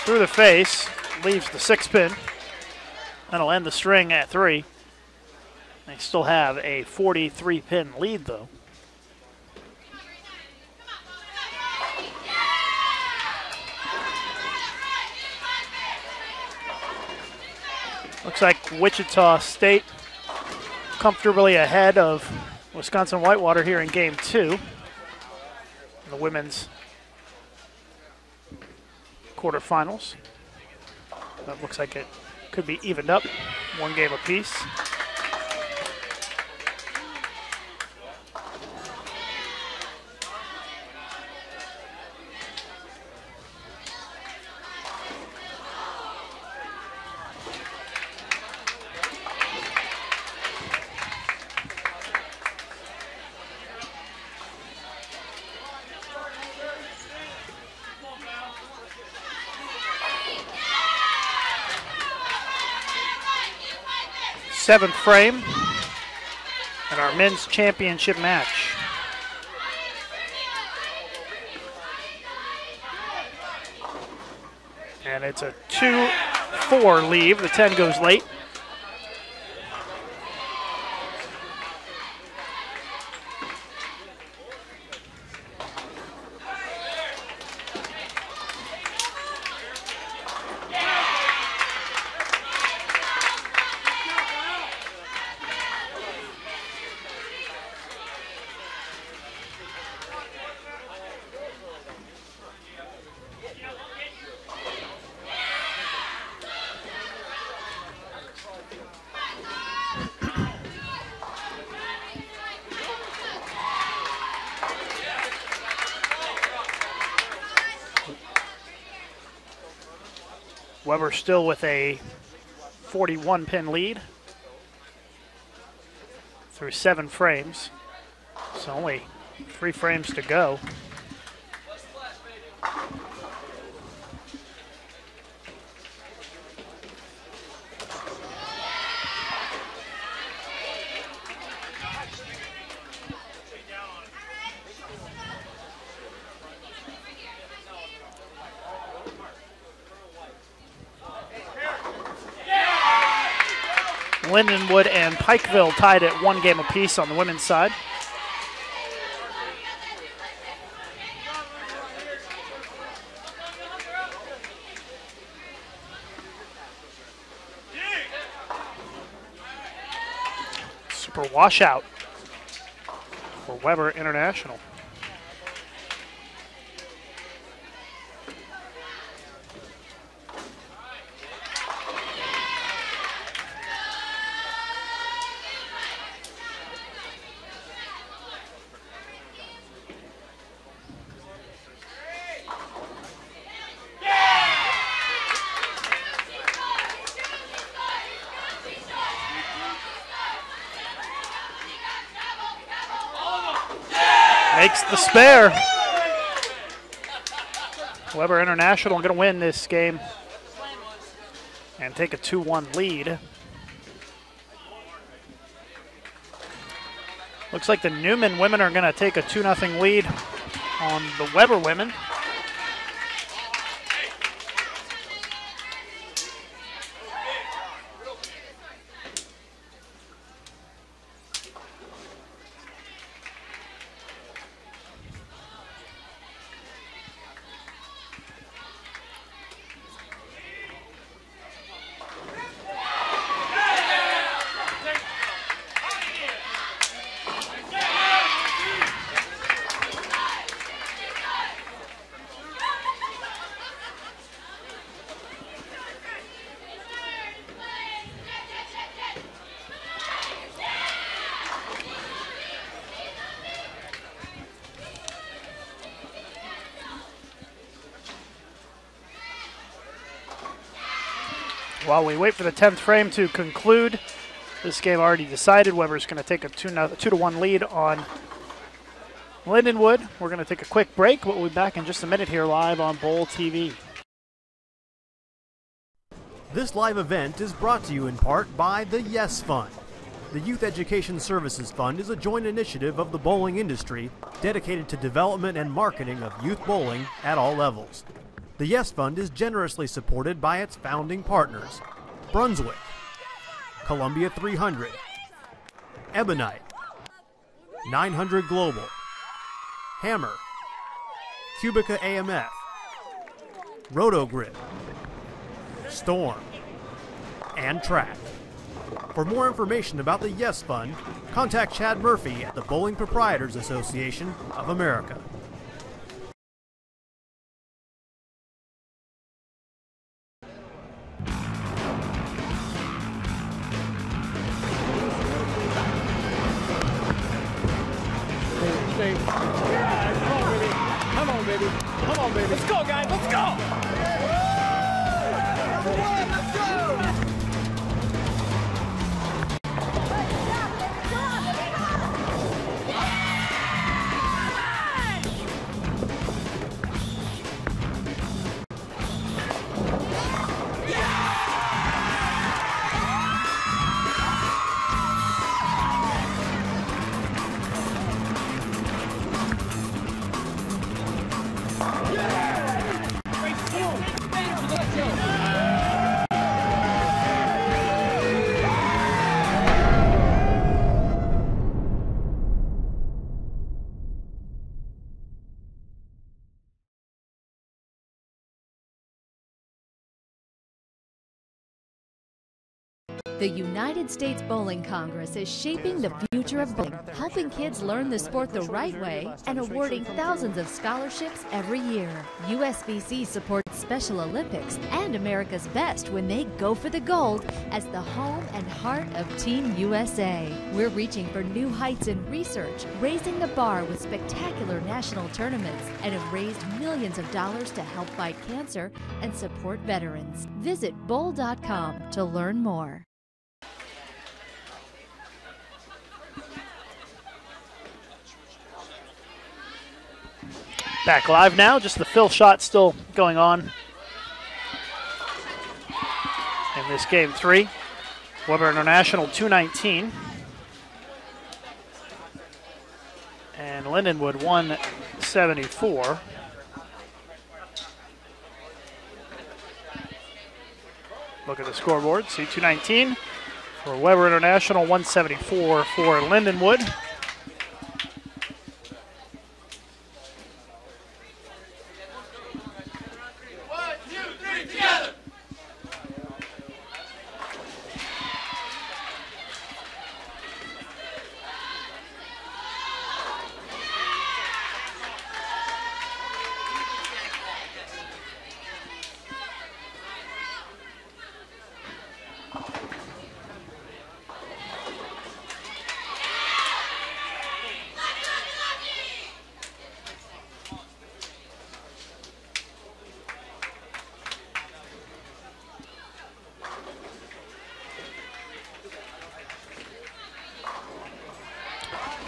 Through the face, leaves the 6-pin. That'll end the string at 3. They still have a 43-pin lead, though. Looks like Wichita State comfortably ahead of Wisconsin Whitewater here in Game 2. The women's quarterfinals. That looks like it could be evened up, 1 game apiece. Seventh frame in our men's championship match. And it's a 2-4 leave. The 10 goes late. Weber still with a 41-pin lead through 7 frames. So only 3 frames to go. Lindenwood and Pikeville tied at 1 game apiece on the women's side. Super washout for Weber International. Makes the spare. Weber International going to win this game and take a 2-1 lead. Looks like the Newman women are going to take a 2-0 lead on the Weber women. While we wait for the 10th frame to conclude, this game already decided. Weber's going to take a 2-1 lead on Lindenwood. We're going to take a quick break. We'll be back in just a minute here live on Bowl TV. This live event is brought to you in part by the Yes Fund. The Youth Education Services Fund is a joint initiative of the bowling industry dedicated to development and marketing of youth bowling at all levels. The Yes Fund is generously supported by its founding partners: Brunswick, Columbia 300, Ebonite, 900 Global, Hammer, Cubica AMF, Rotogrid, Storm, and Track. For more information about the Yes Fund, contact Chad Murphy at the Bowling Proprietors Association of America. Come on, baby. Come on, baby. Let's go, guys. Let's go. Let's go. The United States Bowling Congress is shaping the future of bowling, helping kids learn the sport the right way and awarding thousands of scholarships every year. USBC supports Special Olympics and America's best when they go for the gold as the home and heart of Team USA. We're reaching for new heights in research, raising the bar with spectacular national tournaments, and have raised millions of dollars to help fight cancer and support veterans. Visit bowl.com to learn more. Back live now, just the fill shot still going on in this game 3. Weber International 219 and Lindenwood 174. Look at the scoreboard. See 219 for Weber International, 174 for Lindenwood.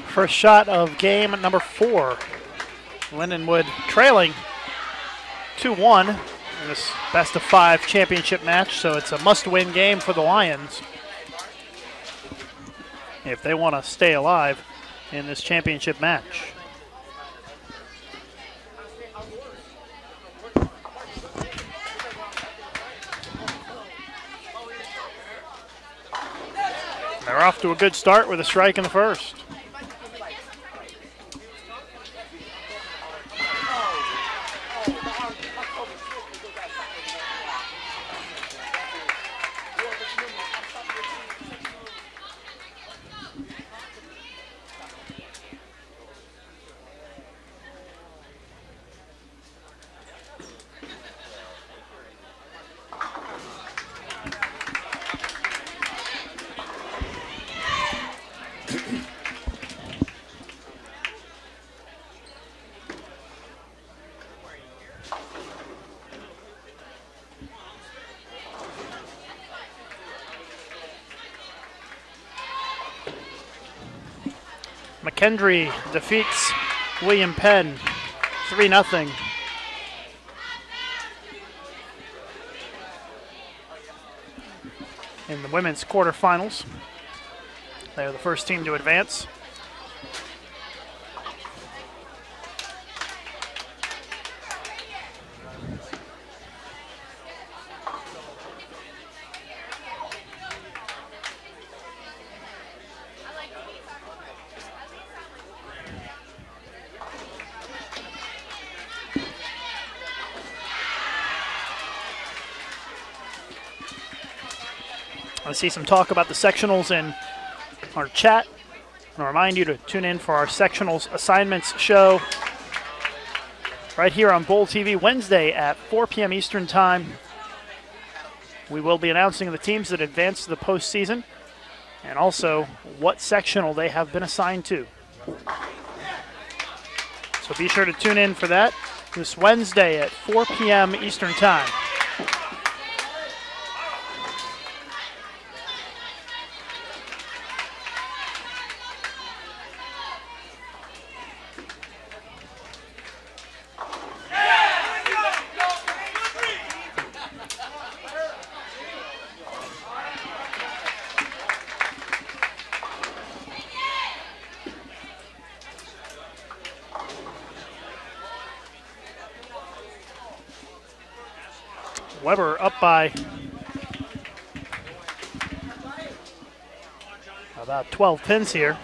First shot of game number 4. Lindenwood trailing 2-1 in this best of 5 championship match, so it's a must-win game for the Lions if they want to stay alive in this championship match. They're off to a good start with a strike in the first. McKendree defeats William Penn 3-0. In the women's quarterfinals. They are the first team to advance. I see some talk about the sectionals in our chat. I'll remind you to tune in for our sectionals assignments show right here on Bowl TV Wednesday at 4 p.m. Eastern Time. We will be announcing the teams that advance to the postseason and also what sectional they have been assigned to. So be sure to tune in for that this Wednesday at 4 p.m. Eastern Time. Weber up by about 12 pins here.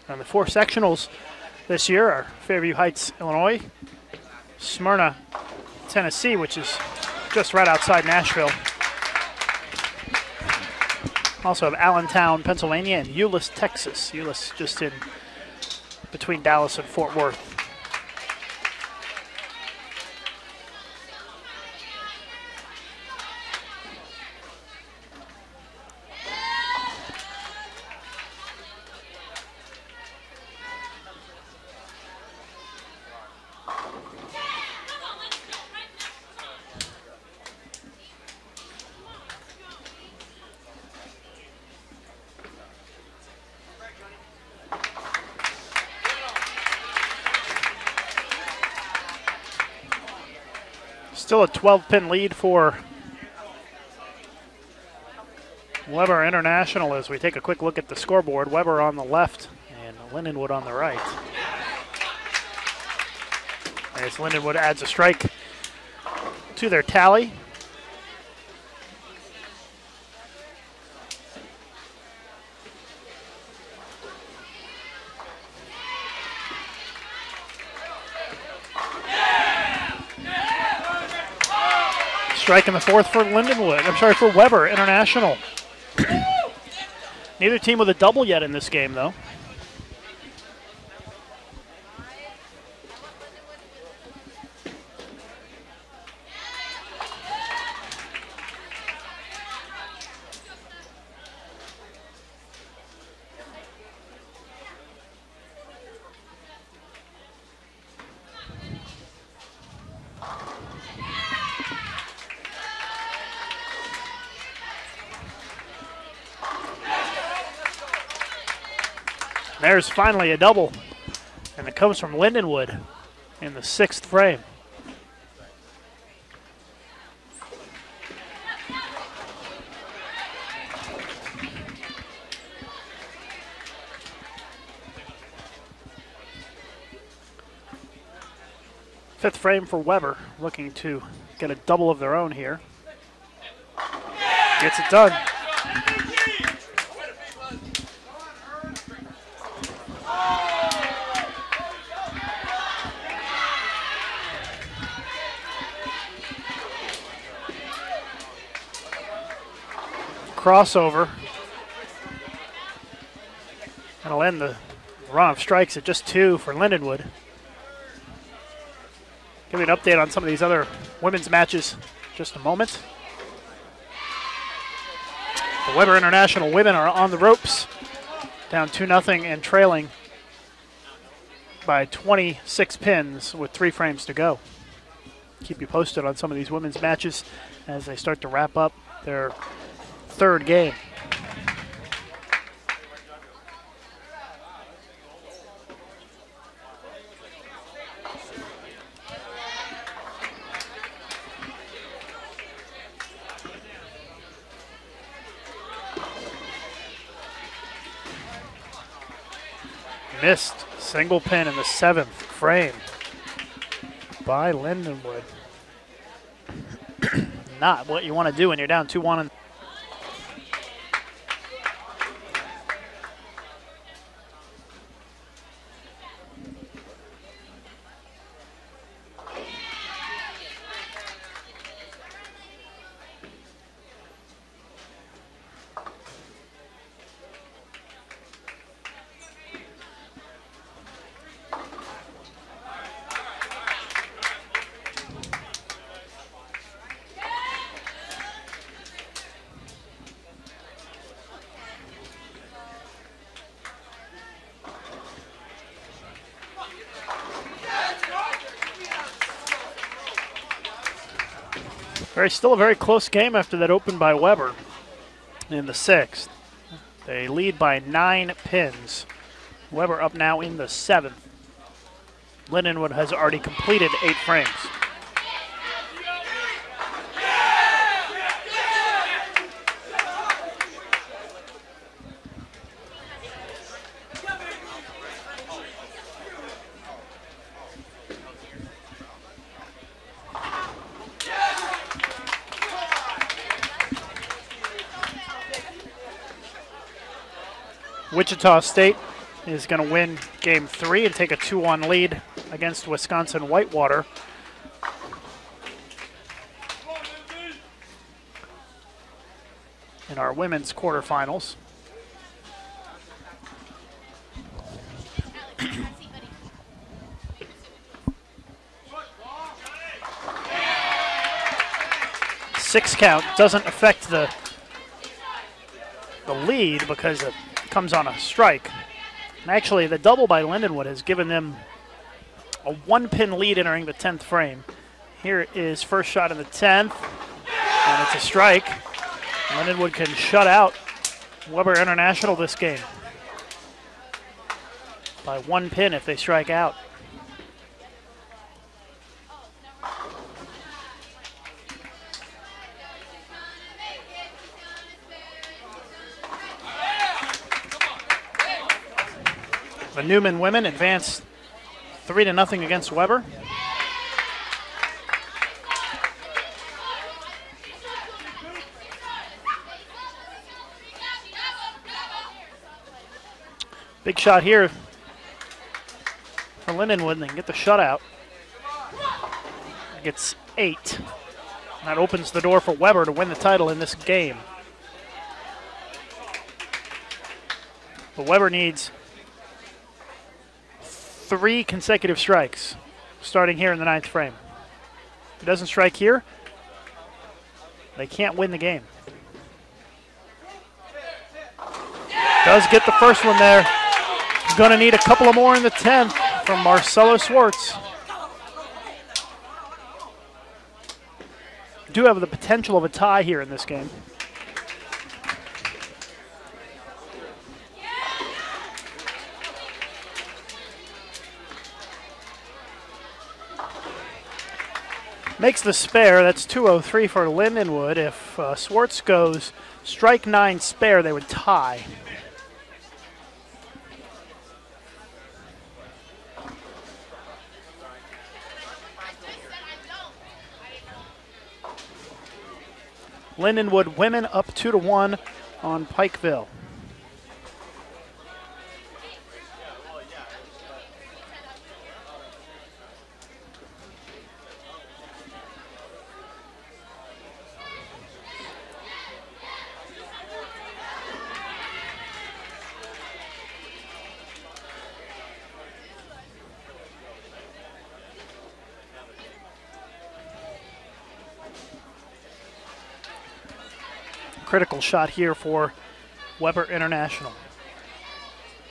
And the four sectionals this year are Fairview Heights, Illinois, Smyrna, Tennessee, which is just right outside Nashville. Also have Allentown, Pennsylvania, and Euless, Texas. Euless just in between Dallas and Fort Worth. Still a 12-pin lead for Weber International as we take a quick look at the scoreboard. Weber on the left and Lindenwood on the right. As Lindenwood adds a strike to their tally. Strike in the fourth for Lindenwood. I'm sorry, for Weber International. Neither team with a double yet in this game, though. There's finally a double, and it comes from Lindenwood in the sixth frame. Fifth frame for Weber, looking to get a double of their own here. Gets it done. Crossover. And it'll end the run of strikes at just 2 for Lindenwood. Give you an update on some of these other women's matches in just a moment. The Weber International women are on the ropes, down 2-0 and trailing by 26 pins with 3 frames to go. keep you posted on some of these women's matches as they start to wrap up their third game. Missed single pin in the 7th frame by Lindenwood. Not what you want to do when you're down 2-1. Still a very close game after that open by Weber in the 6th. They lead by 9 pins. Weber up now in the 7th. Lindenwood has already completed 8 frames. Wichita State is going to win Game 3 and take a 2-1 lead against Wisconsin Whitewater. In our women's quarterfinals. Six count doesn't affect the lead because it comes on a strike. And actually, the double by Lindenwood has given them a 1-pin lead entering the 10th frame. Here is first shot in the 10th, and it's a strike. Lindenwood can shut out Weber International this game by 1 pin if they strike out. The Newman women advance 3-0 against Weber. Big shot here for Lindenwood. They can get the shutout. Gets 8. And that opens the door for Weber to win the title in this game. But Weber needs 3 consecutive strikes, starting here in the 9th frame. If it doesn't strike here, they can't win the game. Does get the first one there. Gonna need a couple of more in the 10th from Marcelo Swartz. Do have the potential of a tie here in this game. Makes the spare. That's 203 for Lindenwood. If Swartz goes strike 9 spare, they would tie. Lindenwood women up 2-1 on Pikeville. Critical shot here for Weber International.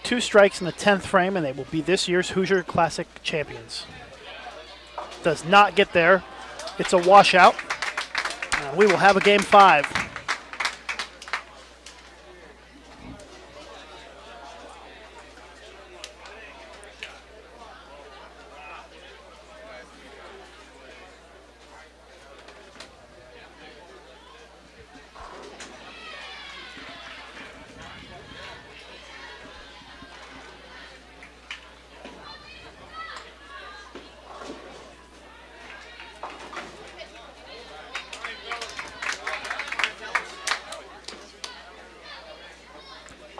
2 strikes in the 10th frame, and they will be this year's Hoosier Classic champions. Does not get there. It's a washout. We will have a game 5.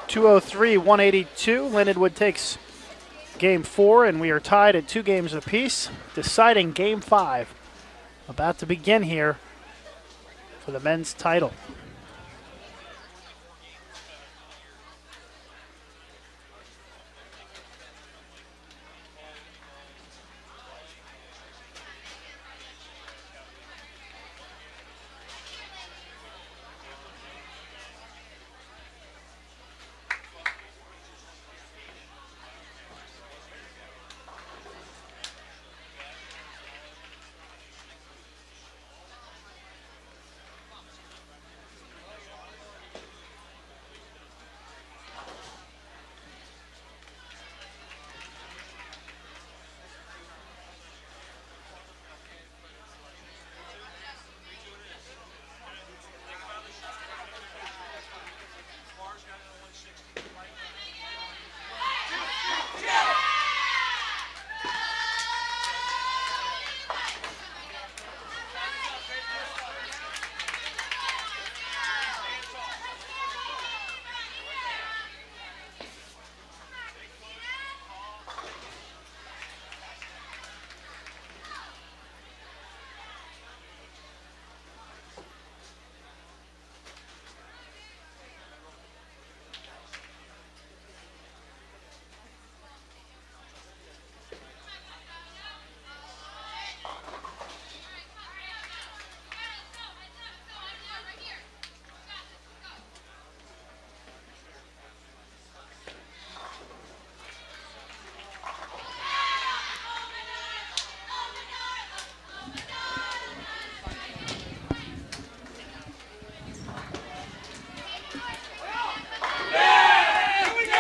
.203-182. Lindenwood takes game 4, and we are tied at 2 games apiece, deciding game 5. About to begin here for the men's title.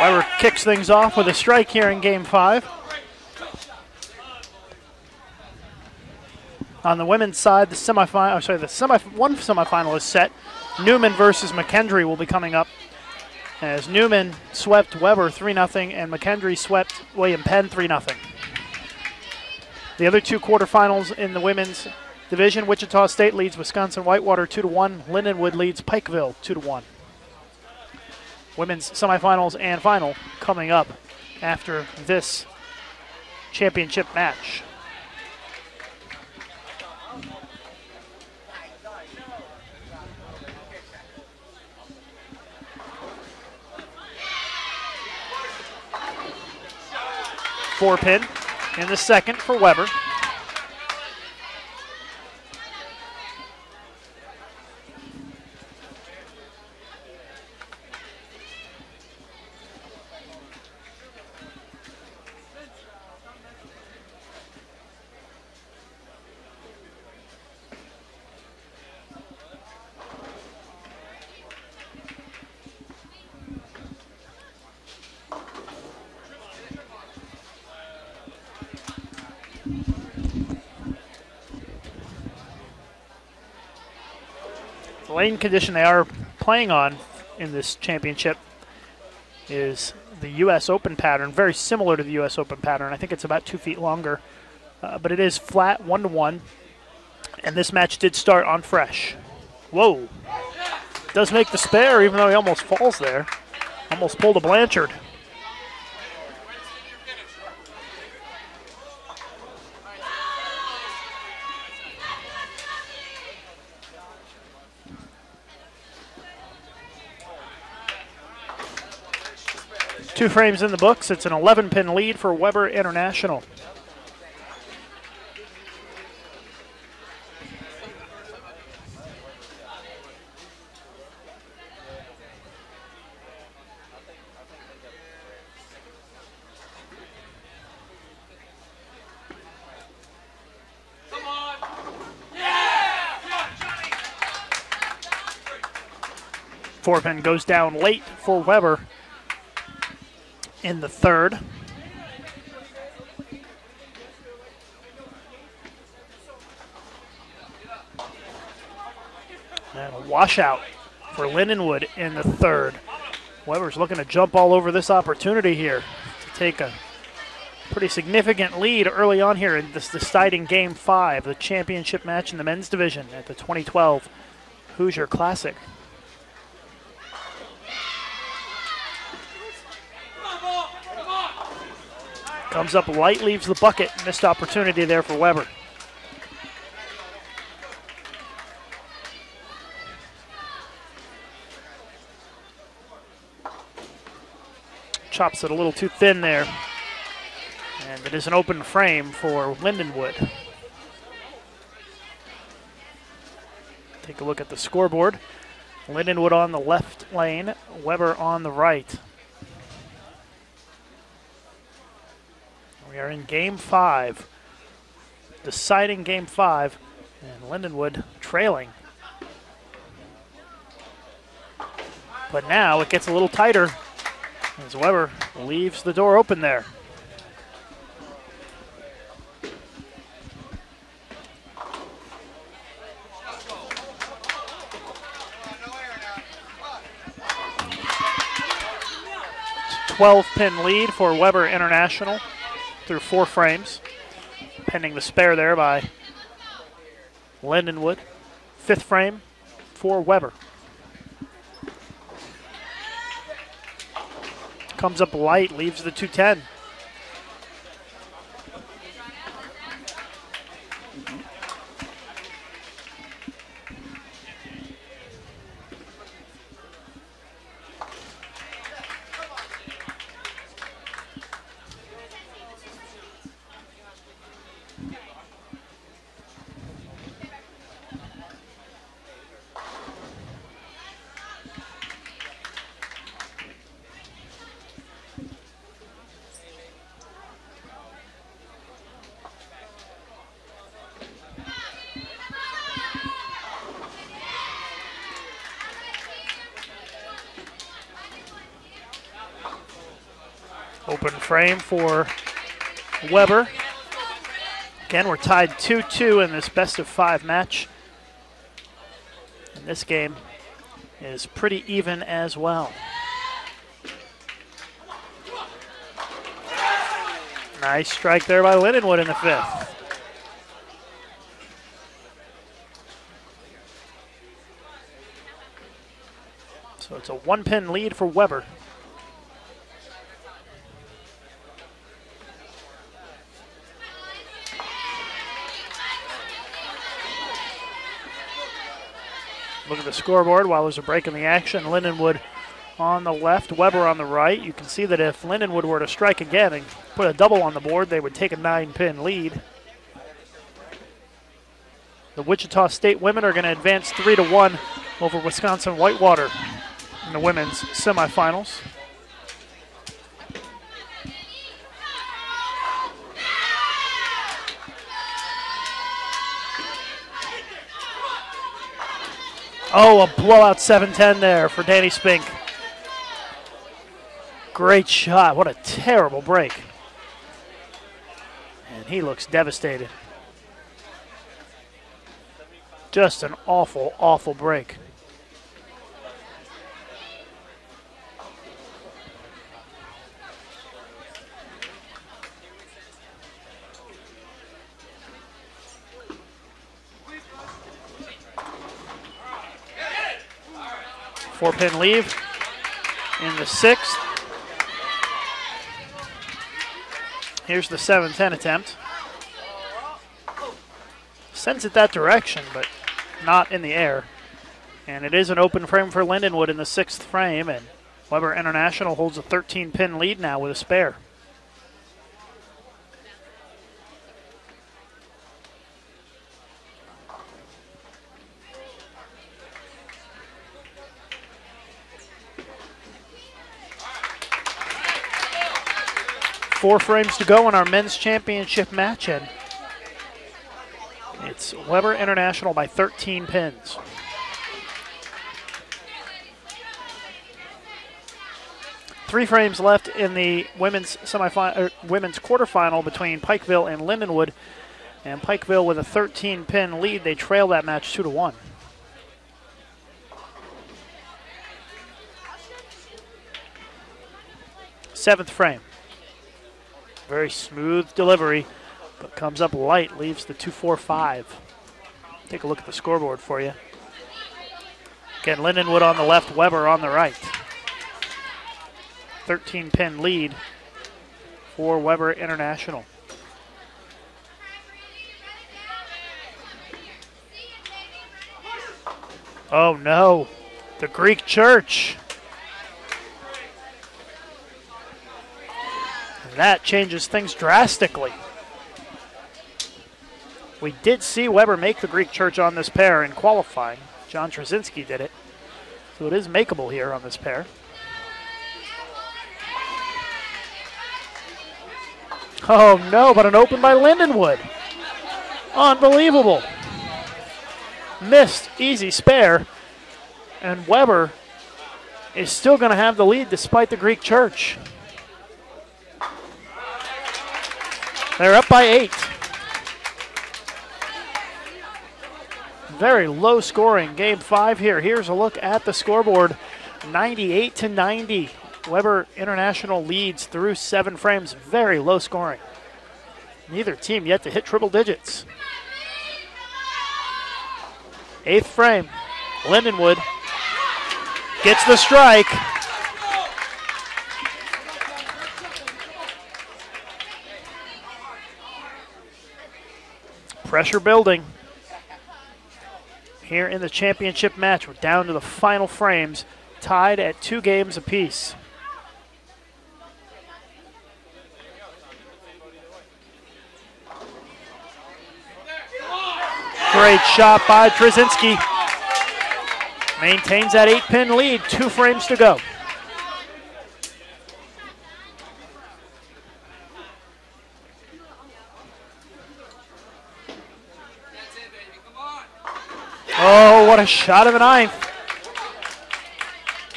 Weber kicks things off with a strike here in game 5. On the women's side, one semifinal is set. Newman versus McKendree will be coming up, as Newman swept Weber 3-0 and McKendree swept William Penn 3-0. The other 2 quarterfinals in the women's division, Wichita State leads Wisconsin-Whitewater 2-1. Lindenwood leads Pikeville 2-1. Women's semifinals and final coming up after this championship match. Four pin in the second for Weber. The lane condition they are playing on in this championship is the U.S. Open pattern, very similar to the U.S. Open pattern. I think it's about 2 feet longer, but it is flat 1-1, and this match did start on fresh. Whoa. Does make the spare, even though he almost falls there. Almost pulled a Blanchard. Two frames in the books. It's an 11-pin lead for Weber International. Come on. Yeah. 4-pin goes down late for Weber in the third. And a washout for Lindenwood in the third. Weber's looking to jump all over this opportunity here to take a pretty significant lead early on here in this deciding Game 5, the championship match in the men's division at the 2012 Hoosier Classic. Comes up light, leaves the bucket. Missed opportunity there for Weber. Chops it a little too thin there. And it is an open frame for Lindenwood. Take a look at the scoreboard. Lindenwood on the left lane, Weber on the right. We are in Game 5, deciding Game 5, and Lindenwood trailing. But now it gets a little tighter as Weber leaves the door open there. It's a 12-pin lead for Weber International through 4 frames, pending the spare there by Lindenwood. 5th frame for Weber. Comes up light, leaves the 210. Open frame for Weber. Again, we're tied 2-2 in this best-of-5 match. And this game is pretty even as well. Nice strike there by Lindenwood in the 5th. So it's a 1-pin lead for Weber. Look at the scoreboard while there's a break in the action. Lindenwood on the left, Weber on the right. You can see that if Lindenwood were to strike again and put a double on the board, they would take a 9-pin lead. The Wichita State women are going to advance 3-1 over Wisconsin Whitewater in the women's semifinals. Oh, a blowout 7-10 there for Danny Spink. Great shot. What a terrible break. And he looks devastated. Just an awful, awful break. Four-pin leave in the 6th. Here's the 7-10 attempt. Sends it that direction, but not in the air. And it is an open frame for Lindenwood in the 6th frame, and Weber International holds a 13-pin lead now with a spare. Four frames to go in our men's championship match, and it's Weber International by 13 pins. 3 frames left in the women's women's quarterfinal between Pikeville and Lindenwood. And Pikeville with a 13-pin lead. They trail that match 2-1. Seventh frame. Very smooth delivery, but comes up light, leaves the 2-4-5. Take a look at the scoreboard for you. Again, Lindenwood on the left, Weber on the right. 13-pin lead for Weber International. Oh no, the Greek Church. And that changes things drastically. We did see Weber make the Greek Church on this pair in qualifying. John Trzynski did it. So it is makeable here on this pair. Oh no, but an open by Lindenwood. Unbelievable. Missed, easy spare. And Weber is still going to have the lead despite the Greek Church. They're up by 8. Very low scoring game 5 here. Here's a look at the scoreboard. 98-90. Weber International leads through 7 frames. Very low scoring. Neither team yet to hit triple digits. 8th frame. Lindenwood gets the strike. Pressure building. Here in the championship match, we're down to the final frames, tied at 2 games apiece. Great shot by Trzynski. Maintains that 8-pin lead, 2 frames to go. Oh, what a shot of the 9th.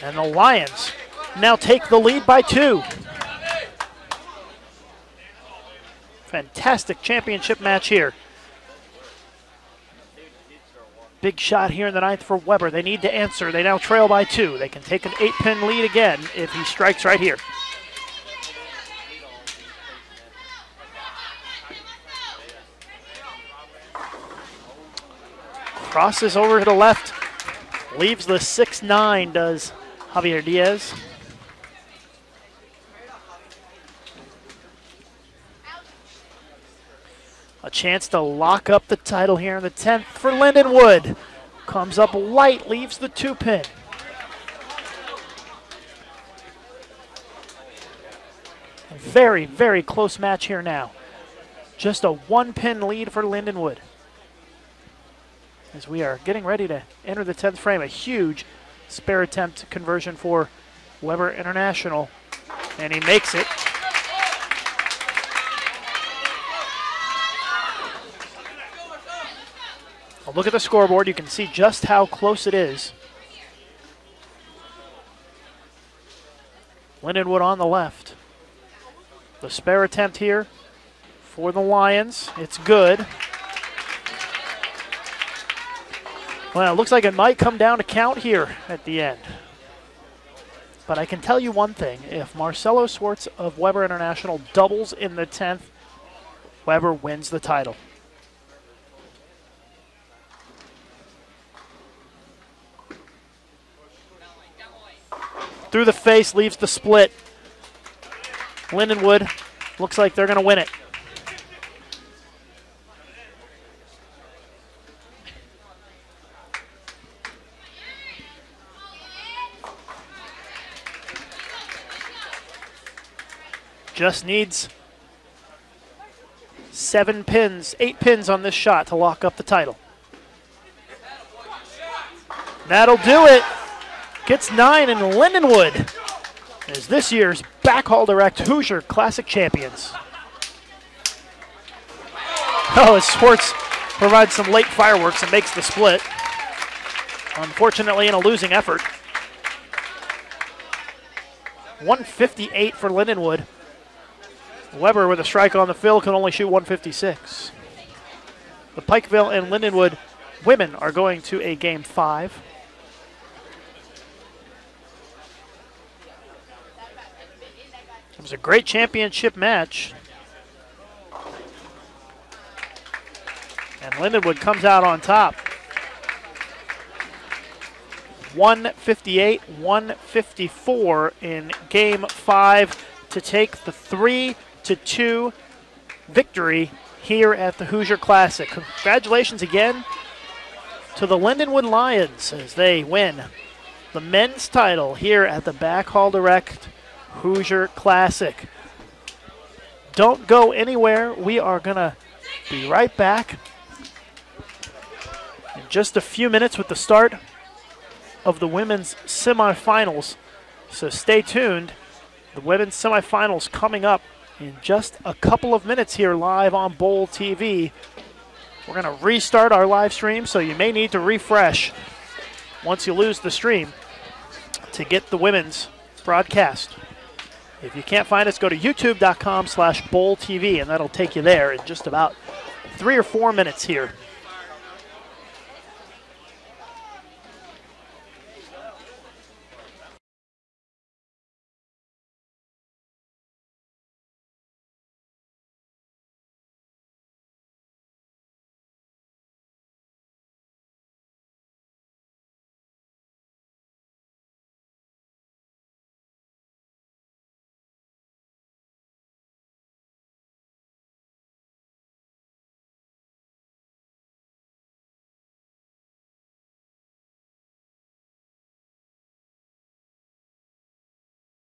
And the Lions now take the lead by 2. Fantastic championship match here. Big shot here in the 9th for Weber. They need to answer. They now trail by 2. They can take an 8-pin lead again if he strikes right here. Crosses over to the left. Leaves the 6-9, does Javier Diaz. A chance to lock up the title here in the 10th for Lindenwood. Comes up light, leaves the 2-pin. Very, very close match here now. Just a 1-pin lead for Lindenwood. As we are getting ready to enter the 10th frame, a huge spare attempt conversion for Weber International, and he makes it. Well, look at the scoreboard. You can see just how close it is. Lindenwood on the left. The spare attempt here for the Lions. It's good. Well, it looks like it might come down to count here at the end. But I can tell you one thing. If Marcelo Swartz of Weber International doubles in the 10th, Weber wins the title. Through the face, leaves the split. Lindenwood looks like they're going to win it. Just needs 8 pins on this shot to lock up the title. That'll do it. Gets 9, and Lindenwood is this year's backhaul direct Hoosier Classic champions. Oh, as Swartz provides some late fireworks and makes the split. Unfortunately, in a losing effort. 158 for Lindenwood. Weber with a strike on the field can only shoot 156. The Pikeville and Lindenwood women are going to a Game 5. It was a great championship match. And Lindenwood comes out on top. 158-154 in Game 5 to take the 3-2 victory here at the Hoosier Classic. Congratulations again to the Lindenwood Lions as they win the men's title here at the Backhall Direct Hoosier Classic. Don't go anywhere. We are going to be right back in just a few minutes with the start of the women's semifinals. So stay tuned. The women's semifinals coming up in just a couple of minutes here live on Bowl TV. We're going to restart our live stream, so you may need to refresh once you lose the stream to get the women's broadcast. If you can't find us, go to youtube.com/bowltv, and that'll take you there in just about 3 or 4 minutes here.